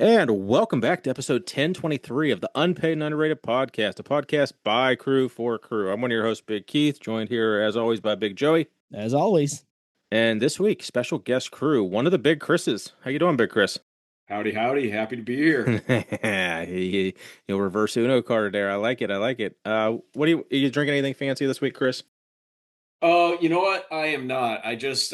And welcome back to episode 1023 of the Unpaid and Underrated Podcast, a podcast by crew for crew. I'm one of your hosts, Big Keith, joined here as always by Big Joey. As always. And this week, special guest crew, one of the Big Chris's. How you doing, Big Chris? Howdy, howdy. Happy to be here. You'll reverse Uno card there. I like it. I like it. Are you drinking anything fancy this week, Chris? Oh, you know what? I am not. I just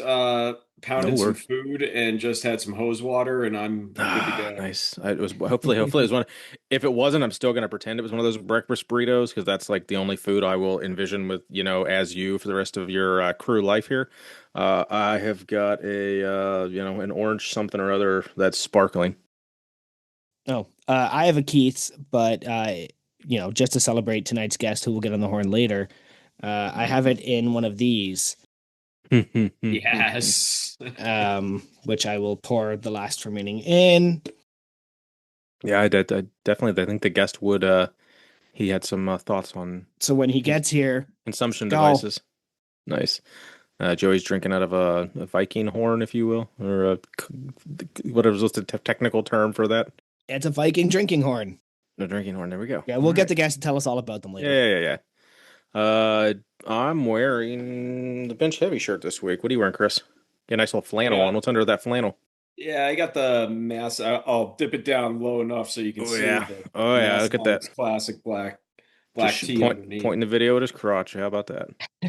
pounded some word. food and just had some hose water, and I'm good to go. Nice. It was hopefully it was one. If it wasn't, I'm still gonna pretend it was one of those breakfast burritos because that's like the only food I will envision with as you for the rest of your crew life here. I have got an orange something or other that's sparkling. Oh, I have a Keith's, but just to celebrate tonight's guest, who will get on the horn later, I have it in one of these. Yes. Which I will pour the last remaining in. Yeah, I did. I definitely. I think the guest would. He had some thoughts on. So when he gets here, consumption devices. Nice. Joey's drinking out of a Viking horn, if you will, or whatever's the technical term for that. It's a Viking drinking horn. A drinking horn. There we go. Yeah, we'll get the guest to tell us all about them later. Yeah. I'm wearing the bench heavy shirt this week. What are you wearing, Chris? Get a nice little flannel on. What's under that flannel? Yeah, I got the mass. I'll dip it down low enough so you can see. Look at that classic black tee underneath. Pointing the video at his crotch. How about that?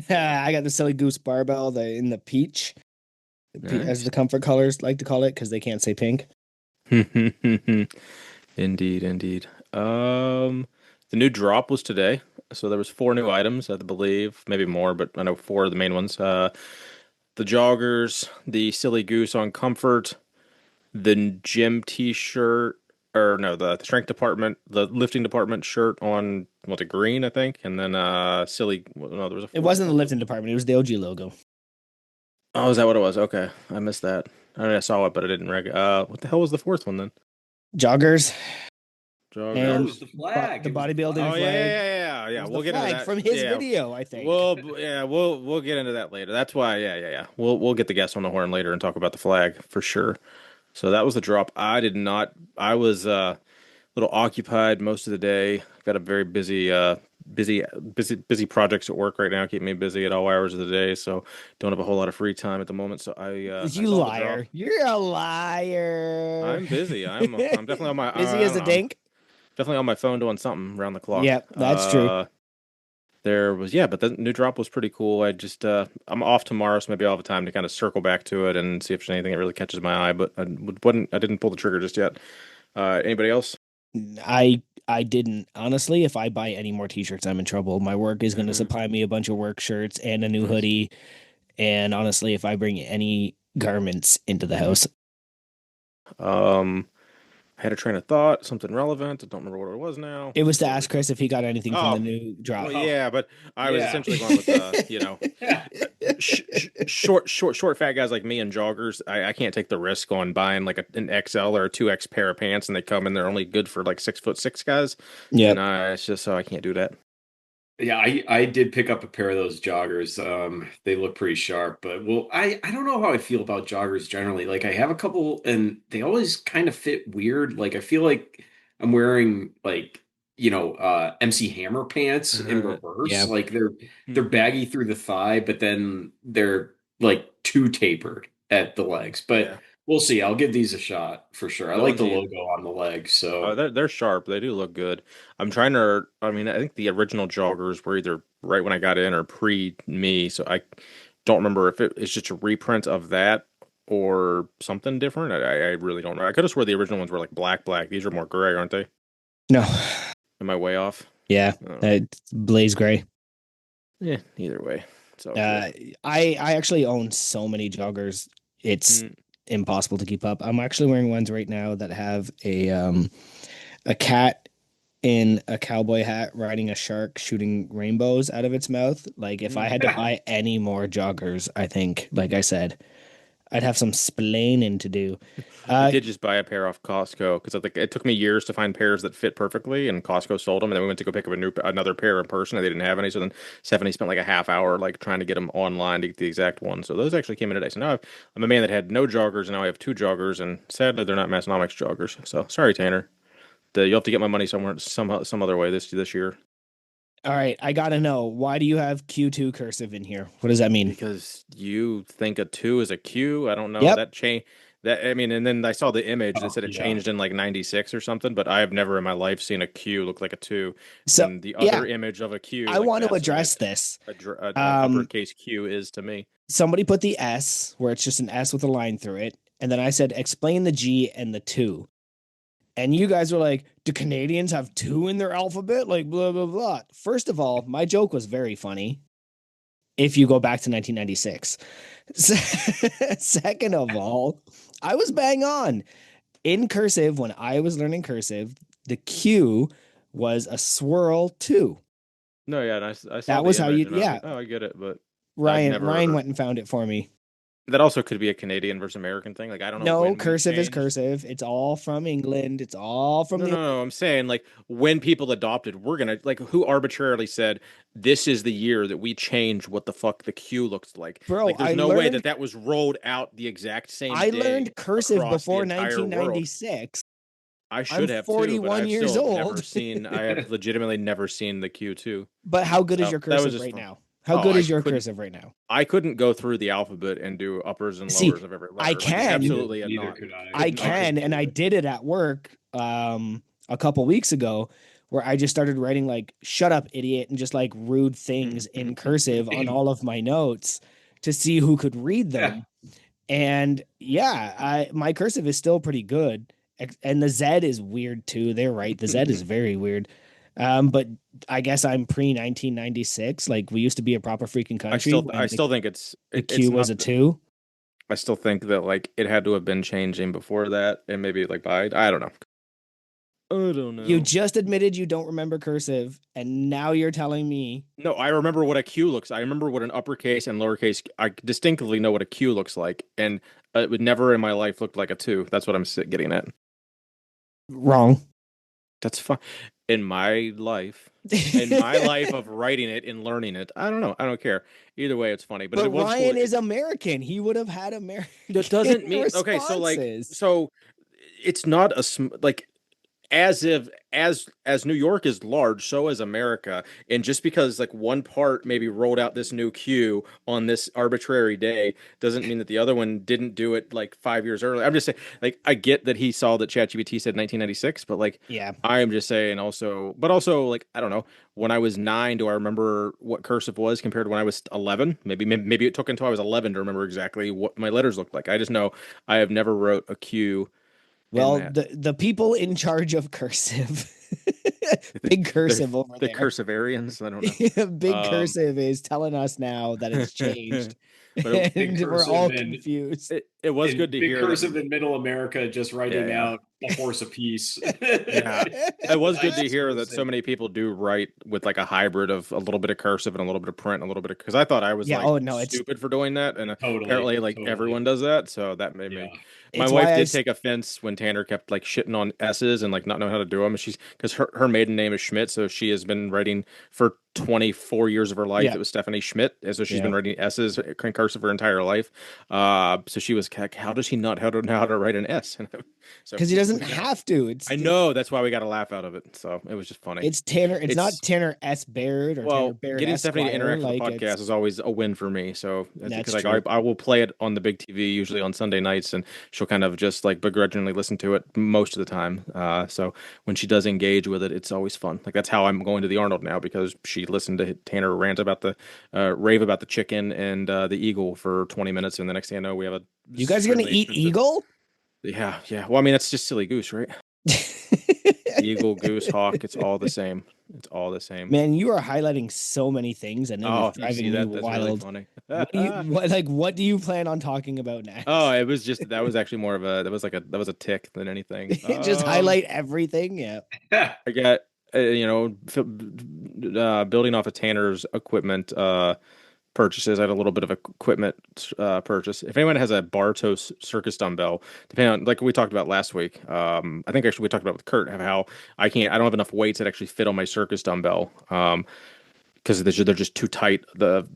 I got the Silly Goose barbell in the peach, nice. As the comfort colors like to call it, because they can't say pink. Indeed. The new drop was today. So there was 4 new items, I believe, maybe more, but I know 4 of the main ones. The joggers, the Silly Goose on comfort, the gym t-shirt, the strength department, the lifting department shirt on the green, I think, and then there was It wasn't the lifting department; it was the OG logo. Oh, is that what it was? Okay, I missed that. I saw it, but I didn't what the hell was the 4th one then? Joggers. And the flag, the bodybuilding flag. Yeah. We'll get into that from his video, I think. We'll get into that later. That's why, yeah. We'll get the guest on the horn later and talk about the flag for sure. So that was the drop. I was a little occupied most of the day. Got a very busy projects at work right now. Keep me busy at all hours of the day. So don't have a whole lot of free time at the moment. So you liar! You're a liar. I'm busy. I'm definitely on my busy as a dink. Definitely on my phone doing something around the clock. Yep, that's true. But the new drop was pretty cool. I'm off tomorrow, so maybe I'll have time to kind of circle back to it and see if there's anything that really catches my eye. But I didn't pull the trigger just yet. Anybody else? I didn't. Honestly, if I buy any more t-shirts, I'm in trouble. My work is going to supply me a bunch of work shirts and a new hoodie. And honestly, if I bring any garments into the house, I had a train of thought, something relevant. I don't remember what it was now. It was to ask Chris if he got anything from the new drop. Well, yeah, but I was essentially going with short fat guys like me and joggers. I can't take the risk on buying like an XL or a 2X pair of pants, and they come and they're only good for like 6'6" guys. Yeah, and it's just so I can't do that. Yeah, I did pick up a pair of those joggers. They look pretty sharp, but I don't know how I feel about joggers generally. Like I have a couple and they always kind of fit weird. Like I feel like I'm wearing MC Hammer pants in reverse. Yeah. Like they're baggy through the thigh, but then they're like too tapered at the legs. But we'll see. I'll give these a shot for sure. I like the logo on the legs. So they're sharp. They do look good. I think the original joggers were either right when I got in or pre me. So I don't remember if it's just a reprint of that or something different. I really don't know. I could have swore the original ones were like black. These are more gray, aren't they? No. Am I way off? Yeah. It's blaze gray. Yeah. Either way. So I actually own so many joggers. It's impossible to keep up. I'm actually wearing ones right now that have a cat in a cowboy hat riding a shark shooting rainbows out of its mouth. Like if I had to buy any more joggers, I think, like I said, I'd have some splaining to do. I Uh, did just buy a pair off Costco because I think it took me years to find pairs that fit perfectly, and Costco sold them. And then we went to go pick up another pair in person, and they didn't have any. So then Stephanie spent like a half hour like trying to get them online to get the exact one. So those actually came in today. So now I'm a man that had no joggers, and now I have two joggers, and sadly they're not Massonomics joggers. So sorry, Tanner. You'll have to get my money somewhere, somehow, some other way this year. all right, I gotta know, why do you have Q2 cursive in here? What does that mean? Because you think a two is a Q. I don't know. Yep. That change that I mean, and then I saw the image that Oh, said it yeah. changed in like 96 or something, but I have never in my life seen a Q look like a two. So When the yeah, other image of a Q, I like want to that's what address this. a Um, uppercase Q is to me. Somebody put the S where it's just an S with a line through it, and then I said explain the G and the two. And you guys were like, do Canadians have two in their alphabet? Like, blah, blah, blah. First of all, my joke was very funny if you go back to 1996. Second of all, I was bang on. In cursive, when I was learning cursive, the Q was a swirl two. No, yeah, and I saw That the was how image you, and I was yeah. like, oh, I get it, but I've Ryan never. went and found it for me. That also could be a Canadian versus American thing. Like I don't know No, when we cursive is changed. cursive. It's all from England. It's all from No, the no, no. I'm saying like when people adopted, we're gonna like who arbitrarily said this is the year that we change what the fuck the Q looks like. bro. Like there's no way that that was rolled out the exact same I day learned cursive across the before entire world. 1996. I I'm should have too, but 41 I've years still never old. seen. I have legitimately never seen the Q2. But how good is So your that was cursive just right fun. now? How Oh, good is your cursive right now? I couldn't go through the alphabet and do uppers and See, lowers of every I letter. Like can, absolutely Neither not. could I. I Couldn't I not. can, couldn't and do I it. did it at work a couple weeks ago where I just started writing like "shut up, idiot" and just like rude things in cursive on all of my notes to see who could read Yeah. them. And yeah, I my cursive is still pretty good. And the Z is weird too. They're right. The Z is very weird. But I guess I'm pre 1996. Like we used to be a proper freaking country I when still think the it's Q was not. a two. I still think that like it had to have been changing before that, and maybe like by I don't know. I don't You know. just admitted you don't remember cursive, and now you're telling me. No, I remember what a Q looks. I remember what an uppercase and lowercase. I distinctly know what a Q looks like, and it would never in my life looked like a two. That's what I'm getting at. Wrong. That's fine. In my life of writing it and learning it, I don't know. I don't care. Either way, it's funny. But But it was cool. Ryan is American. He would have had That American doesn't mean okay. responses. So it's not like as if as New York is large, so is America. And just because like one part maybe rolled out this new queue on this arbitrary day doesn't mean that the other one didn't do it like 5 years earlier. I'm just saying, like I get that he saw that ChatGPT said 1996, but like Yeah. I am just saying also, but also like I don't know. When I was 9, do I remember what cursive was compared to when I was 11? Maybe it took until I was 11 to remember exactly what my letters looked like. I just know I have never wrote a Q in Well, that. the people in charge of cursive, big the cursive over the there. Cursivarians. I don't know. Big Um, cursive is telling us now that it's changed, but Big and we're cursive all and confused. it was good in to big hear that. cursive in middle America, just Yeah, writing yeah, out a horse apiece. yeah. It was good to 90s hear that so cursive. many people do write with like a hybrid of a little bit of cursive and a little bit of print, and a little bit of because I thought I was Yeah. like Oh no, stupid for doing that, and Totally, apparently like everyone totally. does that. So that made me. Yeah. My it's why wife I. did take offense when Tanner kept like shitting on S's and like not knowing how to do them. She's because her maiden name is Schmidt, so she has been writing for 24 years of her life. Yeah. It was Stephanie Schmidt, and so she's Yeah. been writing S's in cursive her entire life. So she was like, how does he not know how to write an S? So Because he doesn't have to. I know that's why we got a laugh out of it. So it was just funny. It's Tanner. It's not It's Tanner S. Baird or Tanner well, Baird getting Stephanie to Esquire. interact with the Like it's podcast is always a win for me. So that's because that's like true. I will play it on the big TV usually on Sunday nights, and she'll kind of just like begrudgingly listen to it most of the time. So when she does engage with it, it's always fun. Like that's how I'm going to the Arnold now because she listened to Tanner rant about the rave about the chicken and the eagle for 20 minutes, and the next thing I know, we have a You guys are gonna eat relationship. eagle? Yeah, yeah. Well, I mean, that's just silly goose, right? Eagle, goose, hawk, it's all the same. It's all the same. Man, you are highlighting so many things, and it is Oh, you see driving me that? That's really wild. funny. What do you plan on talking about Oh, next? it was just that was actually more of a that was a tick than anything. Just highlight everything. Yeah. I got building off of Tanner's equipment. purchases. I had a little bit of equipment purchase. If anyone has a Bartos circus dumbbell, depending on like we talked about last week, I think actually we talked about with Kurt how I don't have enough weights that actually fit on my circus dumbbell. Because they're just too tight. The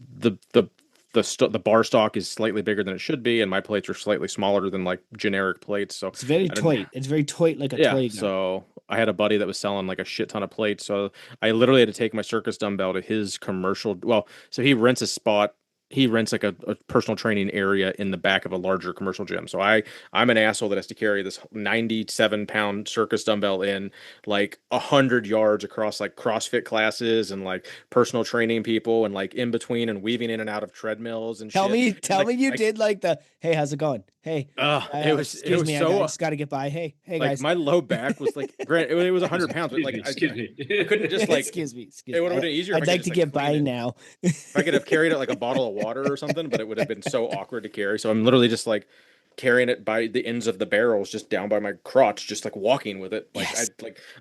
bar stock is slightly bigger than it should be, and my plates are slightly smaller than like generic plates. So It's very I didn't. toy. It's very toy, like a Yeah, toy gun. so I had a buddy that was selling like a shit ton of plates. So I literally had to take my circus dumbbell to his commercial. Well, so he rents a spot. He rents like a personal training area in the back of a larger commercial gym. So I'm an asshole that has to carry this 97-pound circus dumbbell in like 100 yards across like CrossFit classes and like personal training people and like in between and weaving in and out of treadmills and Tell shit. me, And tell me you did like the, hey, how's it going? Hey, it excuse was me, I so just got to get by. Hey like guys. my low back was like it was 100 pounds, but Excuse like me, excuse I me. couldn't just like Excuse it me. would have been easier if I'd I could like just to like get clean by it. now. If I could have carried it like a bottle of water or something, but it would have been so awkward to carry. So I'm literally just like carrying it by the ends of the barrels, just down by my crotch, just like walking with it. Yes.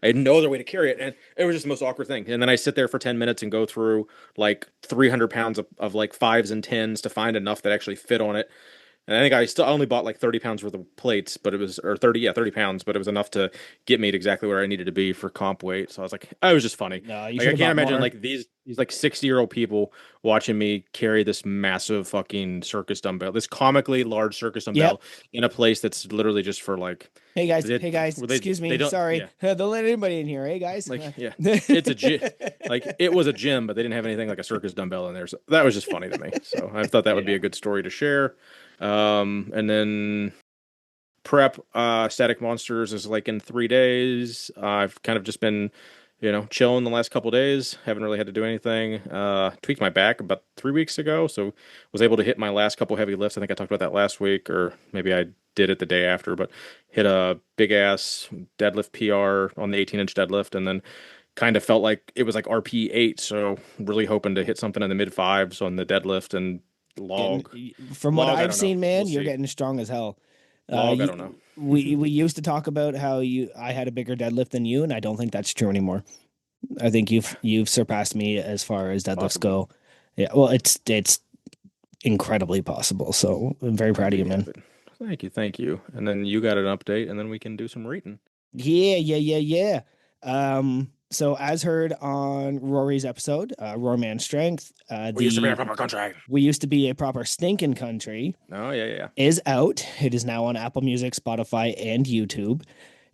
I had no other way to carry it, and it was just the most awkward thing. And then I sit there for 10 minutes and go through like 300 pounds of like fives and tens to find enough that actually fit on it. And I think I only bought like 30 pounds worth of plates, but it was, or 30, yeah, 30 pounds, but it was enough to get me to exactly where I needed to be for comp weight. So I was like, oh, it was just funny. No, you Like, should I have can't bought imagine more. like these like 60-year-old people watching me carry this massive fucking circus dumbbell, this comically large circus Yep. dumbbell in a place that's literally just for like, Hey guys, where excuse they me. don't, Sorry. yeah, Don't let anybody in here. Hey guys. like, yeah, it's a gym. Like it was a gym, but they didn't have anything like a circus dumbbell in there. So that was just funny to me. So I thought that would be Yeah. a good story to share. And then prep Static Monsters is like in 3 days. I've kind of just been, chilling the last couple days. Haven't really had to do anything. Tweaked my back about 3 weeks ago, so was able to hit my last couple heavy lifts. I think I talked about that last week, or maybe I did it the day after, but hit a big ass deadlift PR on the 18-inch deadlift, and then kind of felt like it was like RP8. So really hoping to hit something in the mid fives on the deadlift and Getting log. from what Log, I I've don't know. seen, We'll man, you're see. getting strong as hell. Log, I don't know. We used to talk about how I had a bigger deadlift than you, and I don't think that's true anymore. I think you've surpassed me as far as deadlifts Possibly. go. Yeah, well, it's incredibly possible. So I'm very I'd proud of be you, man. happy. Thank you. And then you got an update, and then we can do some reading. Yeah. So as heard on Rory's episode, Roar Man Strength, We used to be a proper contract. we used to be a proper stinking country Oh, yeah. is out. It is now on Apple Music, Spotify, and YouTube.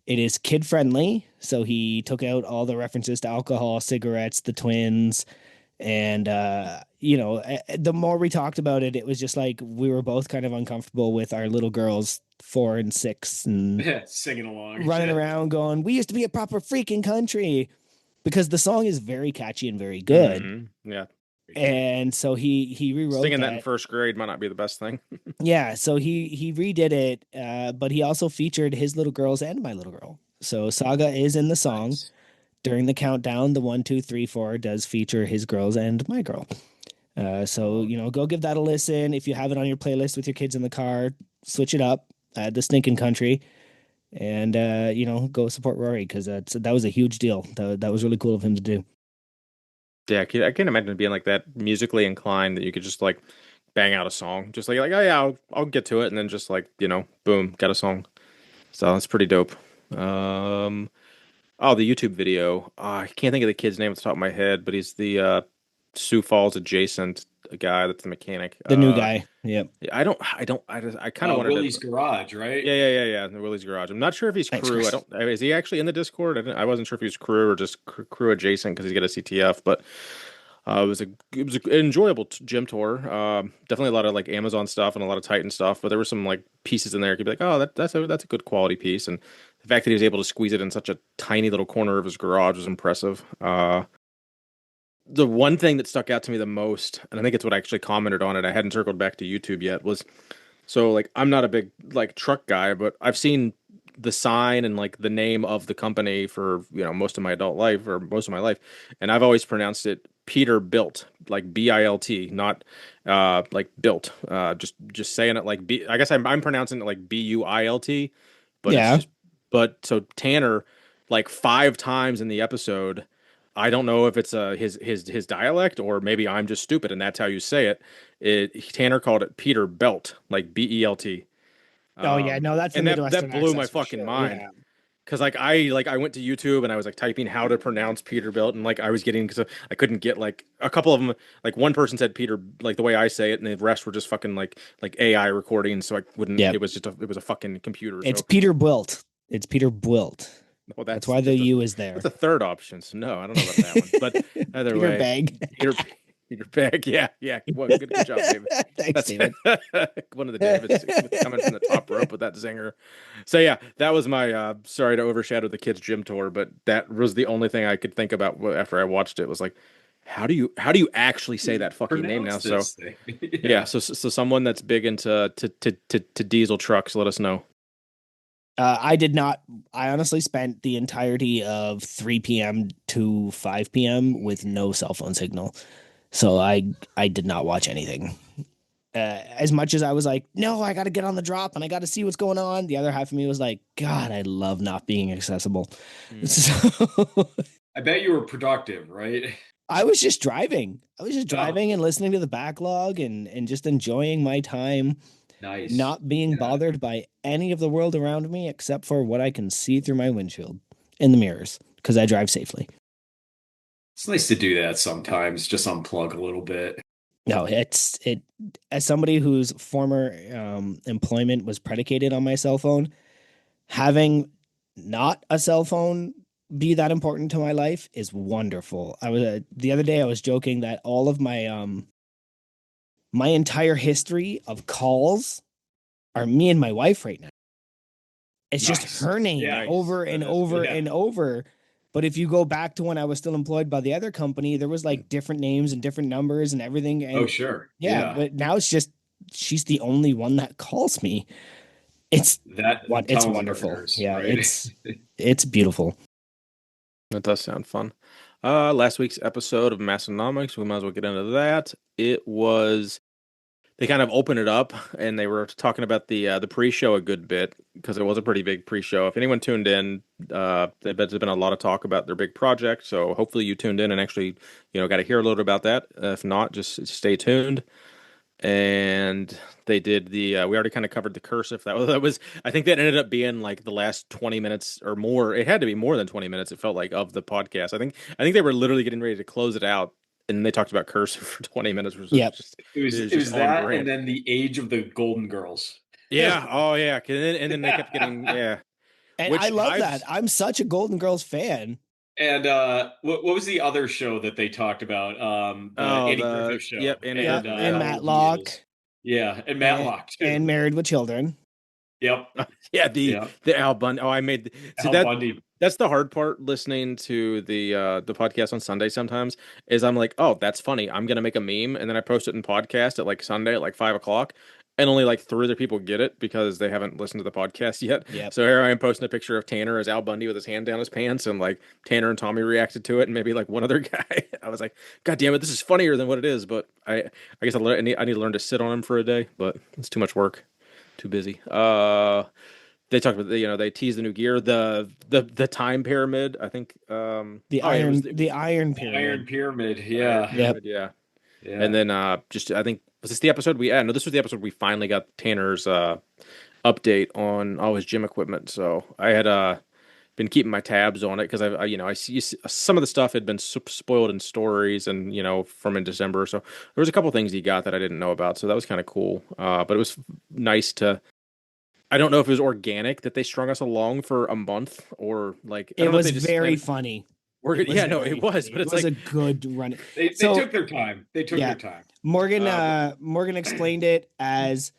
It is kid friendly, so he took out all the references to alcohol, cigarettes, the twins, and the more we talked about it, it was just like we were both kind of uncomfortable with our little girls, 4 and 6, and Yeah, singing along. running around going, "We used to be a proper freaking country," because the song is very catchy and very good. Yeah. And so he rewrote Singing that in that. first grade might not be the best thing. Yeah, so he redid it, but he also featured his little girls and my little girl. So Saga is in the song. Nice. During the countdown, the 1, 2, 3, 4 does feature his girls and my girl. So go give that a listen. If you have it on your playlist with your kids in the car, switch it up. The Stinking Country, and go support Rory because that was a huge deal. That was really cool of him to do. Yeah, I can't imagine being like that musically inclined that you could just like bang out a song, just like oh yeah, I'll get to it, and then just like boom, got a song. So that's pretty dope. Um, oh, the YouTube video. I can't think of the kid's name off the top of my head, but he's the Sioux Falls adjacent guy that's the mechanic. The new guy. Yep. I kind of wanted Willie's to. Garage, right? Yeah. The Willie's Garage. I'm not sure if he's Thanks, crew. Chris. Is he actually in the Discord? I wasn't sure if he was crew or just crew adjacent because he's got a CTF. But it was an enjoyable gym tour. Definitely a lot of like Amazon stuff and a lot of Titan stuff. But there were some like pieces in there. You could be like, oh, that's a good quality piece. And the fact that he was able to squeeze it in such a tiny little corner of his garage was impressive. The one thing that stuck out to me the most, and I think it's what I actually commented on it, I hadn't circled back to YouTube yet, was so like I'm not a big like truck guy, but I've seen the sign and like the name of the company for most of my adult life or most of my life, and I've always pronounced it Peterbilt, like BILT, not like built. Just saying it like B. I guess I'm pronouncing it like BUILT, but it's Yeah. just but so Tanner like 5 times in the episode I don't know if it's his dialect or maybe I'm just stupid and that's how you say it. Tanner called it Peter Belt, like Belt. Oh yeah, no, that's the And that Midwestern blew my accents for fucking sure. mind. Yeah. Cause I went to YouTube and I was like typing how to pronounce Peterbilt and like I was getting because I couldn't get like a couple of them like one person said Peter like the way I say it and the rest were just fucking like AI recordings so I wouldn't Yep. it was a fucking computer It's so Peter Bwilt. It's Peter Bwilt. well That's why the U is there. that's a third option so no I don't know about that one but either Peter way Bag. Peter Peter Peg yeah well, good job David Thanks, that's David. one of the Davids coming from the top rope with that zinger. So yeah, that was my sorry to overshadow the kids' gym tour, but that was the only thing I could think about after I watched it was like, how do you actually say that fucking name now? Pronounce So this thing. yeah, Yeah. so someone that's big into to diesel trucks, let us know. I did not. I honestly spent the entirety of 3 p.m. to 5 p.m. with no cell phone signal, so I did not watch anything. As much as I was like, no, I got to get on the drop and I got to see what's going on. The other half of me was like, God, I love not being accessible. Mm. So I bet you were productive, right? I was just driving. I was just Oh, driving and listening to the backlog and just enjoying my time, nice. not being Yeah. bothered by any of the world around me except for what I can see through my windshield in the mirrors because I drive safely. It's nice to do that sometimes, just unplug a little bit. No, it as somebody whose former employment was predicated on my cell phone, having not a cell phone be that important to my life is wonderful. I was the other day I was joking that all of my entire history of calls are me and my wife right now. It's just Nice. her name Yeah. Nice. over and That is over good. Yeah. and over. But if you go back to when I was still employed by the other company, there was like different names and different numbers and everything. Oh, And sure. yeah, Yeah. but now it's just she's the only one that calls me. It's That what it's towns are wonderful. hers, Yeah, right? it's beautiful. That does sound fun. Last week's episode of Massonomics, we might as well get into that. It was they kind of opened it up and they were talking about the pre-show a good bit because it was a pretty big pre-show. If anyone tuned in, there's been a lot of talk about their big project. So hopefully you tuned in and actually got to hear a little bit about that. If not, just stay tuned. And they did we already kind of covered the cursive. That was I think that ended up being like the last 20 minutes or more. It had to be more than 20 minutes. It felt like of the podcast. I think they were literally getting ready to close it out and they talked about cursive for 20 minutes, which was Yep. just It it was was it just was on that and brand. then the age of the Golden Girls. Yeah. Oh, yeah. And then they kept getting And I which love I've that. I'm such a Golden Girls fan. And what was the other show that they talked about? The oh Andy the Griffith Show yep Andy Yep. and Griffith And yeah how old he Matlock is. Yeah, and Matlock and too. Married with Children. Yep. yeah the Yeah. the Al Bundy. Oh, I made see Al that. Bundy. That's the hard part listening to the podcast on Sunday sometimes is I'm like, oh, that's funny. I'm gonna make a meme and then I post it in podcast at like Sunday at like 5 o'clock. And only like three other people get it because they haven't listened to the podcast yet. Yep. So here I am posting a picture of Tanner as Al Bundy with his hand down his pants, and like Tanner and Tommy reacted to it, and maybe like one other guy. I was like, God damn it, this is funnier than what it is. But I guess I need to learn to sit on him for a day, but it's too much work, too busy. They talked about they teased the new gear, the time pyramid. I think oh yeah, The Iron The Iron Pyramid. Pyramid. the Iron Yeah. Yep. Pyramid, yeah. And Yeah. then just I think was this the episode we no, this was the episode we finally got Tanner's update on all his gym equipment. So I had been keeping my tabs on it because I see some of the stuff had been spoiled in stories and from in December. So there was a couple things he got that I didn't know about. So that was kind of cool. But it was nice to. I don't know if it was organic that they strung us along for a month or like I It don't know if was they just very planned. funny. We're It good. was Yeah, no, it very was, funny. but It it's was like a good run. They So took their time. They took yeah, their time. But Morgan explained it as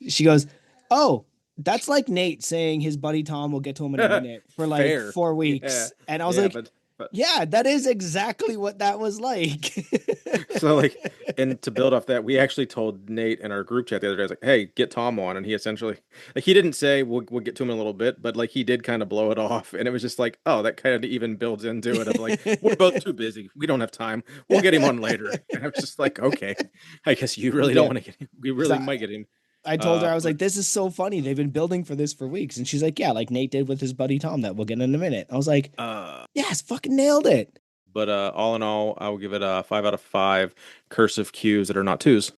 she goes, "Oh, that's like Nate saying his buddy Tom will get to him in a minute for like fair. 4 weeks." Yeah, And I was yeah, like, but "Yeah, that is exactly what that was like." so like, and to build off that, we actually told Nate in our group chat the other day, I was like, "Hey, get Tom on," and he essentially, like, he didn't say we'll get to him in a little bit, but like he did kind of blow it off, and it was just like, oh, that kind of even builds into it of like, we're both too busy, we don't have time, we'll get him on later, and I was just like, okay, I guess you really don't Yeah. want to get him, we So really might get him, I told her, I was but like, this is so funny. They've been building for this for weeks. And she's like, yeah, like Nate did with his buddy Tom that we'll get in a minute. I was like, uh, yes, fucking nailed it. But all in all, I will give it a 5 out of 5 cursive Qs that are not twos.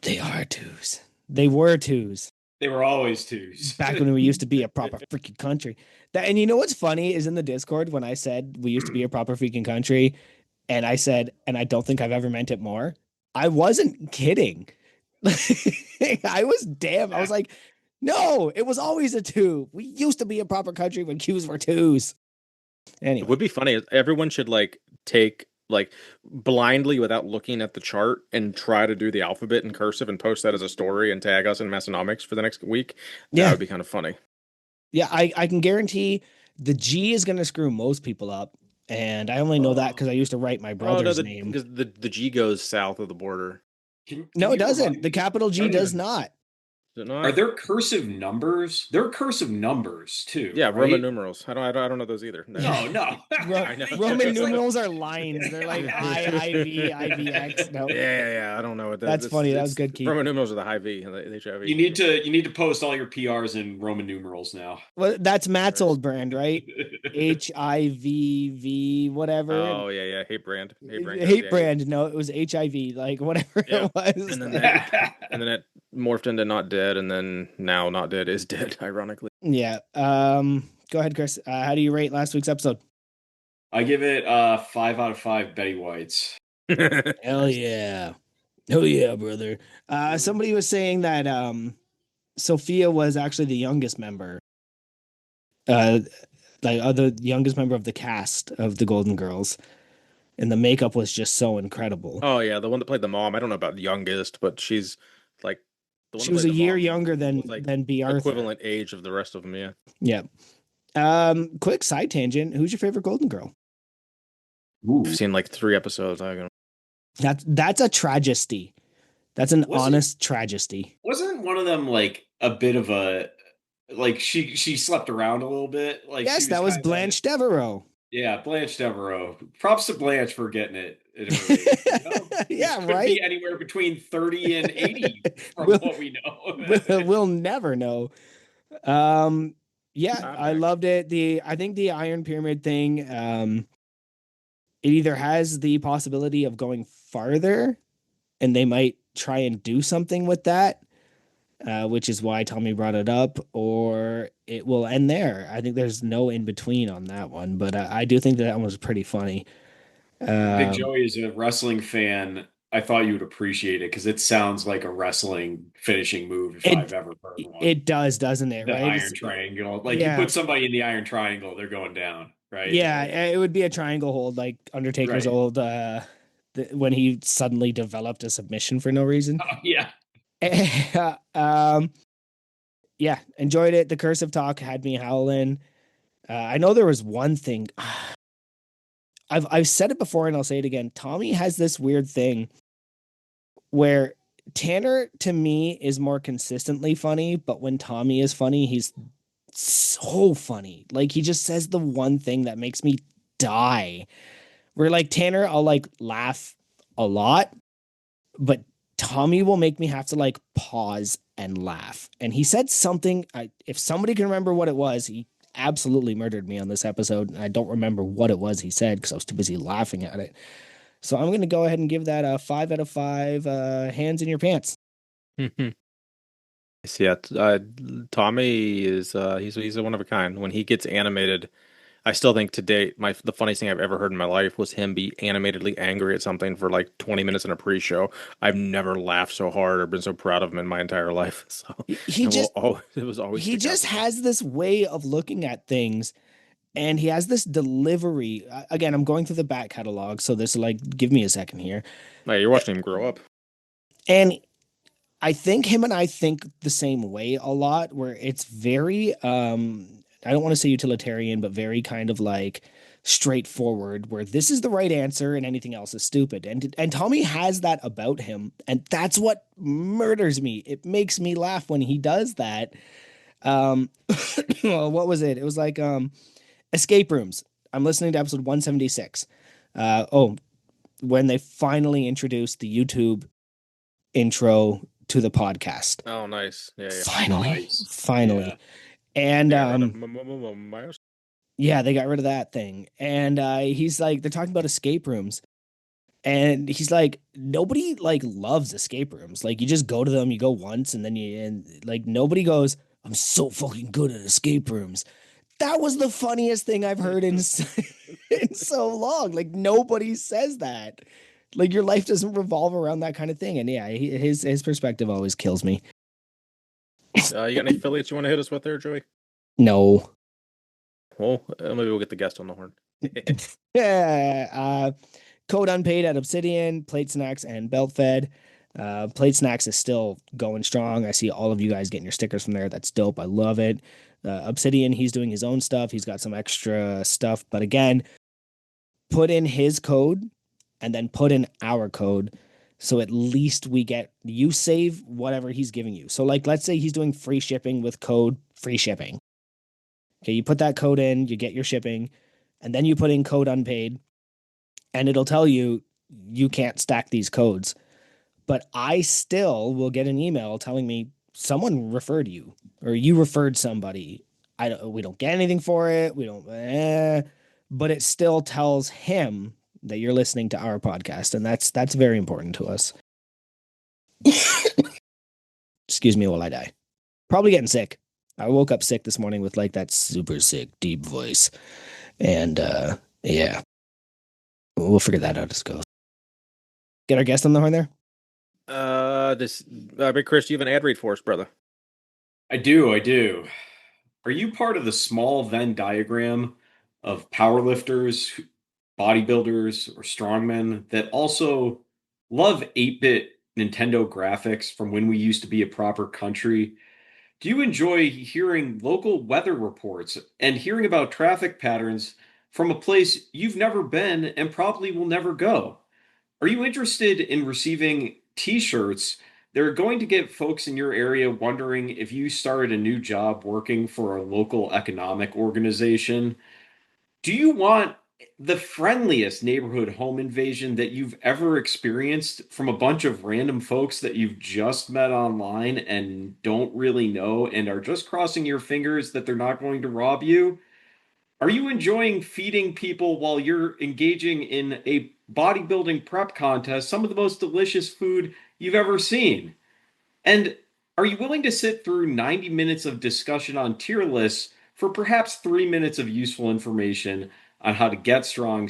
They are twos. They were twos They were always twos. back when we used to be a proper freaking country. That and you know what's funny is in the Discord when I said we used to be a proper freaking country, and I said, and I don't think I've ever meant it more. I wasn't kidding. I was damn. I was Yeah. like, no, it was always a two. We used to be a proper country when Qs were twos. It would Anyway, be funny. Everyone should like take like blindly without looking at the chart and try to do the alphabet in cursive and post that as a story and tag us in Massonomics for the next week. That yeah, would be kind of funny. yeah. I can guarantee the G is going to screw most people up, and I only know that Oh, because I used to write my Oh no, brother's the name. because the G goes south of the border. can No, it you doesn't. remind The me? capital I G don't does even. not. Is it Are not? there cursive numbers? There are cursive numbers too, Yeah, Roman right? numerals. I don't know those either. No. No, no. I know. Roman It's like numerals are lines. They're like IIV, IVX. No, Yeah. I don't know what that. that's funny. That was It's good, Keith. Roman numerals are the high V, the HIV. you need to post all your PRs in Roman numerals now. Well, that's Matt's Right. old brand, right? HIV, whatever. Yeah. Hate brand. Hate brand goes. Hate Yeah. brand. No, it was HIV, like whatever Yeah. it was. And then that and then it morphed into not dead, and then now not dead is dead, ironically. Yeah. Go ahead, Chris. How do you rate last week's episode? I give it 5 out of 5 Betty Whites. Hell yeah. Hell yeah, brother. Somebody was saying that Sophia was actually the youngest member. Uh the youngest member of the cast of the Golden Girls. And the makeup was just so incredible. Oh yeah, the one that played the mom. I don't know about the youngest, but she's like the one She that was played a the year mom younger was like than B. Arthur. equivalent age of the rest of them. Yeah. Yeah. Quick side tangent. Who's your favorite Golden Girl? I've seen like 3 episodes. I don't That's a tragedy. That's an Wasn't honest tragedy. wasn't one of them like a bit of a like she slept around a little bit? Like she Yes, was that was kind of. Blanche Devereaux. Yeah, Blanche Devereaux. Props to Blanche for getting it at her age. It Yeah, could right. be anywhere between 30 and 80 from we'll, what we know. we'll never know. Um, yeah, know. I loved it. I think the Iron Pyramid thing, it either has the possibility of going farther, and they might try and do something with that, which is why Tommy brought it up, or it will end there. I think there's no in between on that one, but I do think that one was pretty funny. Big Um, Joey is a wrestling fan. I thought you would appreciate it because it sounds like a wrestling finishing move if I've it ever heard one. it does, doesn't it? The Right? Iron Triangle. Like you Yeah, put somebody in the Iron Triangle, they're going down, right? yeah. Like, It would be a triangle hold, like Undertaker's right. old. When he suddenly developed a submission for no reason. Oh, yeah. um, yeah, enjoyed it. The cursive talk had me howling. I know there was one thing. I've said it before and I'll say it again. Tommy has this weird thing where Tanner to me is more consistently funny, but when Tommy is funny, he's so funny. Like he just says the one thing that makes me die. Where like Tanner, I'll like laugh a lot, but Tommy will make me have to like pause and laugh. And he said something. If somebody can remember what it was, he absolutely murdered me on this episode. I don't remember what it was he said because I was too busy laughing at it. So I'm going to go ahead and give that a 5 out of 5 hands in your pants. Yeah, Tommy is he's a one of a kind. When he gets animated, I still think to date the funniest thing I've ever heard in my life was him be animatedly angry at something for like 20 minutes in a pre-show. I've never laughed so hard or been so proud of him in my entire life. So He just it was always he stick out just to me. has this way of looking at things, and he has this delivery. Again, I'm going through the back catalog, so this like give me a second here. Hey, you're watching him grow up. And I think him and I think the same way a lot, where it's very I don't want to say utilitarian, but very kind of like straightforward, where this is the right answer and anything else is stupid. And Tommy has that about him, and that's what murders me. It makes me laugh when he does that. Um what was it? It was like escape rooms. I'm listening to episode 176. When they finally introduced the YouTube intro to the podcast. Oh, nice. Yeah. Finally, Nice. finally. Yeah. And They got rid of mouse. Yeah, they got rid of that thing. And he's like, they're talking about escape rooms. And he's like, nobody like loves escape rooms. Like you just go to them, you go once, and then like nobody goes, I'm so fucking good at escape rooms. That was the funniest thing I've heard in in so long. Like nobody says that. Like your life doesn't revolve around that kind of thing. And yeah, his perspective always kills me. You got any affiliates you want to hit us with there, Joey? No. Well, maybe we'll get the guest on the horn. Yeah. Code unpaid at Obsidian, Plate Snacks, and Belt Fed. Plate Snacks is still going strong. I see all of you guys getting your stickers from there. That's dope. I love it. Obsidian, he's doing his own stuff. He's got some extra stuff. But again, put in his code and then put in our code. So at least you save whatever he's giving you. So, like, let's say he's doing free shipping with code free shipping. Okay, you put that code in, you get your shipping, and then you put in code unpaid, and it'll tell you you can't stack these codes. But I still will get an email telling me someone referred you or you referred somebody. We don't get anything for it. We don't, but it still tells him that you're listening to our podcast, and that's very important to us. Excuse me while I die. Probably getting sick. I woke up sick this morning with like that super sick deep voice, and yeah, we'll figure that out as it goes. Get our guest on the horn there. This Big Chris, do you have an ad read for us, brother? I do, I do. Are you part of the small Venn diagram of powerlifters, bodybuilders, or strongmen that also love 8-bit Nintendo graphics from when we used to be a proper country? Do you enjoy hearing local weather reports and hearing about traffic patterns from a place you've never been and probably will never go? Are you interested in receiving t-shirts that are going to get folks in your area wondering if you started a new job working for a local economic organization? Do you want the friendliest neighborhood home invasion that you've ever experienced from a bunch of random folks that you've just met online and don't really know and are just crossing your fingers that they're not going to rob you? Are you enjoying feeding people while you're engaging in a bodybuilding prep contest some of the most delicious food you've ever seen? And are you willing to sit through 90 minutes of discussion on tier lists for perhaps 3 minutes of useful information on how to get strong,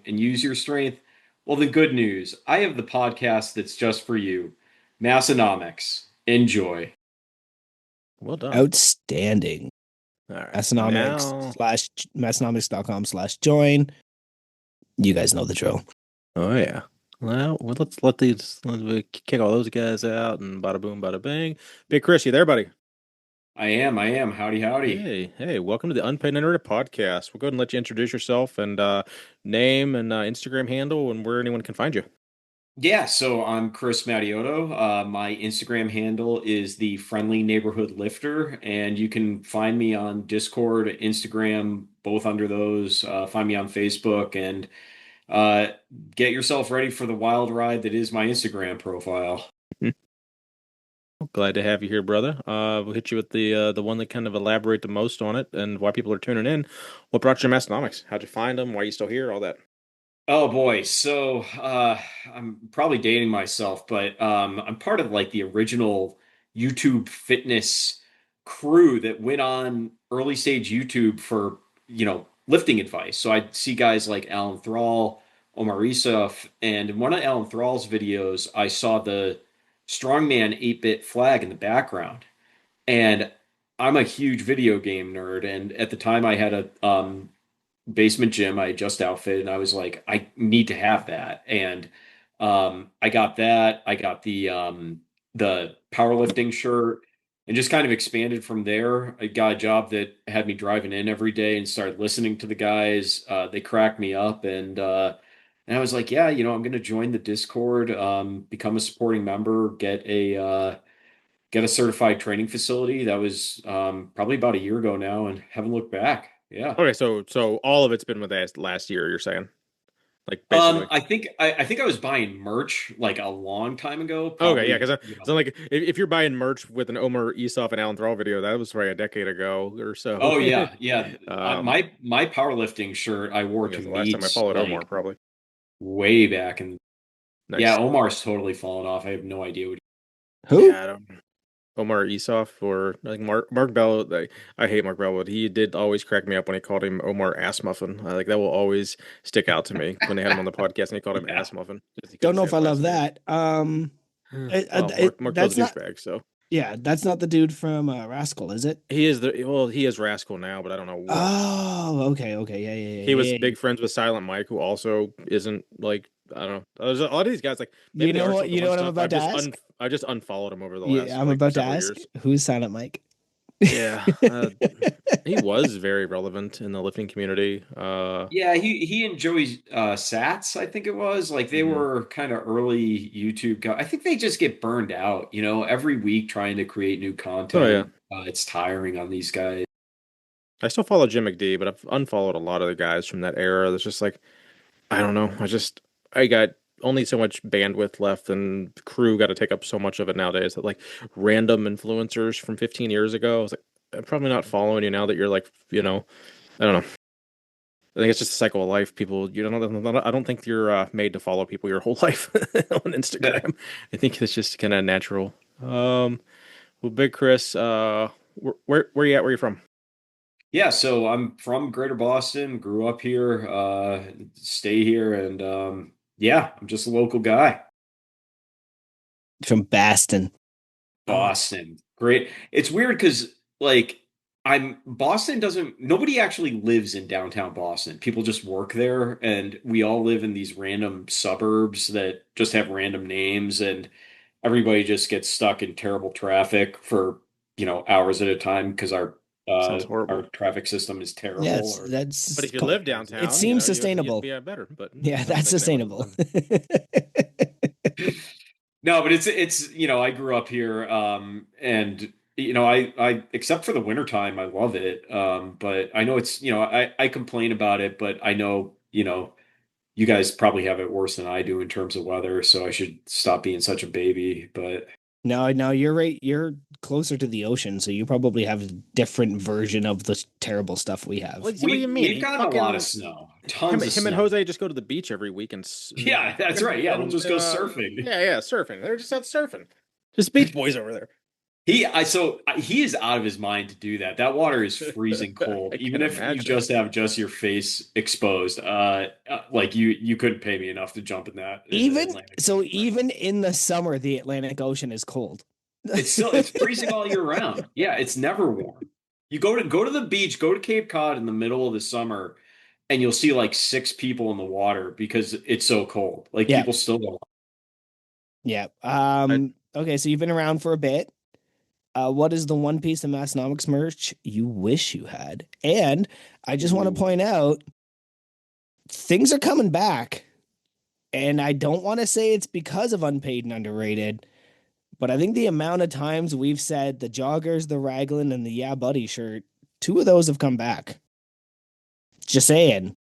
and use your strength? Well, the good news, I have the podcast that's just for you. Massonomics. Enjoy. Well done. Outstanding. All right. Massonomics Now, slash massonomics.com/join. You guys know the drill. oh yeah. Well, let's kick all those guys out and bada boom, bada bang. Big Chris, you there, buddy? I am. Howdy, howdy. Hey, welcome to the Unpaid Internet Podcast. We'll go ahead and let you introduce yourself and name and Instagram handle and where anyone can find you. Yeah, so I'm Chris Mattiotto. My Instagram handle is the Friendly Neighborhood Lifter, and you can find me on Discord, Instagram, both under those. Find me on Facebook, and uh, get yourself ready for the wild ride that is my Instagram profile. Glad to have you here, brother. We'll hit you with the one that kind of elaborate the most on it and why people are tuning in. What brought you to Massonomics? How'd you find them? Why are you still here? All that. Oh boy, so I'm probably dating myself, but I'm part of like the original YouTube fitness crew that went on early stage YouTube for, lifting advice. So I'd see guys like Alan Thrall, Omar Isuf, and in one of Alan Thrall's videos, I saw the Strongman 8-bit flag in the background. And I'm a huge video game nerd, and at the time I had a basement gym I had just outfitted, and I was like, I need to have that. And I got that. I got the powerlifting shirt and just kind of expanded from there. I got a job that had me driving in every day and started listening to the guys. They cracked me up, and I was like, yeah, I'm going to join the Discord, become a supporting member, get a certified training facility. That was probably about a year ago now, and haven't looked back. Yeah. Okay, so all of it's been with us last year, you're saying? like basically. I think I was buying merch like a long time ago, Okay, yeah, probably, because you know. so like if you're buying merch with an Omer Esoff and Alan Thrall video, that was probably a decade ago or so. Oh yeah, yeah. Um, My powerlifting shirt I I wore think to it's the last time I meets followed Omar, like probably. way back, and yeah, Nice. Omar's totally fallen off. I have no idea what. Who? Yeah, I don't. Omar Esoff or like Mark Bell. I hate Mark Bell, but he did always crack me up when he called him Omar Ass Muffin. Like that will always stick out to me when they had him on the podcast and he called him Yeah. Ass Muffin because he Don't couldn't know say if his I love last name. that. Well, Mark Bell's That's a not. douchebag, so Yeah, that's not the dude from Rascal, is it? he is Rascal now, but I don't know what. Oh, okay, okay, yeah, yeah, He yeah, was yeah, yeah. big friends with Silent Mike, who also isn't like I don't know. There's a lot of these guys like You maybe they know are what? still You know doing what I'm stuff. about to ask? I just unfollowed him over the Yeah, last I'm like about to several ask. years. Who's Silent Mike? Yeah, he was very relevant in the lifting community. Yeah, he and Joey Sats, I think it was, like they Mhm. were kind of early YouTube guys. I think they just get burned out, you know, every week trying to create new Oh yeah, content. It's tiring on these guys. I still follow Jim McD, but I've unfollowed a lot of the guys from that era. That's just like I don't know. I got only so much bandwidth left, and the crew got to take up so much of it nowadays that like random influencers from 15 years ago. I was like, I'm probably not following you now that you're like I don't know. I think it's just a cycle of life. People, you don't. I don't think you're made to follow people your whole life on Instagram. I think it's just kind of natural. Well, Big Chris, where you at? Where you from? Yeah, so I'm from Greater Boston, grew up here, stay here, and yeah, I'm just a local guy. From Baston. Oh, Boston. Great. It's weird because like I'm Boston doesn't nobody actually lives in downtown Boston. People just work there and we all live in these random suburbs that just have random names and everybody just gets stuck in terrible traffic for, you know, hours at a time because sounds horrible. our traffic system is Yeah, terrible it's or But that's if you something live crazy. it downtown, seems you'd sustainable. be better. But Yeah, I don't that's think anyone lives sustainable. down. No, but it's you know, I grew up here and you know, I except for the wintertime, I love it. But I know it's, you know, I complain about it, but I know, you know, you guys probably have it worse than I do in terms of weather, so I should stop being such a baby. But No, no, you're right. You're closer to the ocean, so you probably have a different version of the terrible stuff we Well, have. what do you mean? we've He gotten a lot of fucking snow, tons of him and snow. Jose just go to the beach every week and Yeah, that's right. Yeah, we'll just go surfing. yeah, surfing. They're just out surfing. Just beach boys over there. He is out of his mind to do that. That water is freezing cold, I even can if you imagine. just have just your face exposed. Like you couldn't pay me enough to jump in that in the Even Atlantic so, Ocean right now. even in the summer, the Atlantic Ocean is cold. It's freezing all year round. Yeah, it's never warm. You go to the beach, go to Cape Cod in the middle of the summer, and you'll see like six people in the water because it's so cold. Like Yeah, people still don't. yeah. I Okay, so you've been around for a bit. What is the one piece of Massonomics merch you wish you had? And I just want to Ooh. point out things are coming back. And I don't want to say it's because of unpaid and underrated, but I think the amount of times we've said the joggers, the raglan, and the Yeah Buddy shirt, two of those have come back. Just saying.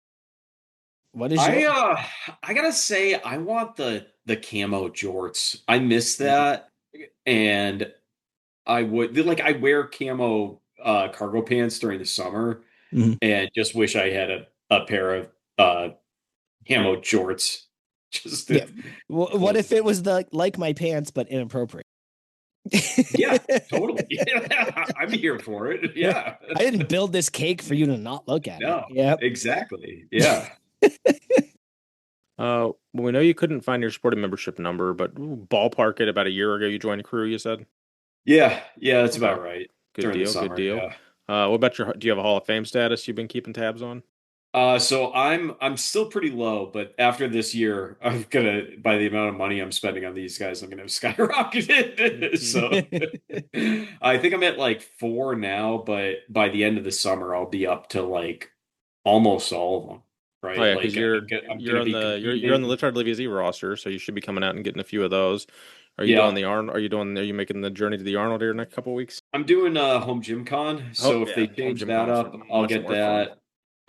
What is your I gotta say I want the camo jorts. I miss Mhm. that, and I would like I wear camo cargo pants during the summer, Mhm. and just wish I had a pair of uh camo jorts just Yeah. to What close if it it out. was like my pants but inappropriate? Yeah, totally. Yeah, I'm here for it. I Yeah. didn't build this cake for you to not look at it. No, Yep. exactly. Yeah. well, we know you couldn't find your sporting membership number, but ballpark it about a year ago you joined crew, you said? Yeah, yeah, that's Okay. about right. Good During the deal, good summer, deal. yeah. What about do you have a Hall of Fame status you've been keeping tabs on? So I'm still pretty low, but after this year, I'm gonna by the amount of money I'm spending on these guys, I'm gonna have skyrocketed. Mhm. So I think I'm at like four now, but by the end of the summer, I'll be up to like almost all of them. Oh Right? yeah, because Like I'm you're gonna on be you're on the competing. Lift Hard Live Easy roster, so you should be coming out and getting a few of those. Are you doing Yeah, the Arnold? Are you making the journey to the Arnold here next couple weeks? I'm doing home gym con. Oh So if yeah, they home change gym that comps are up, I'll much get more fun. that.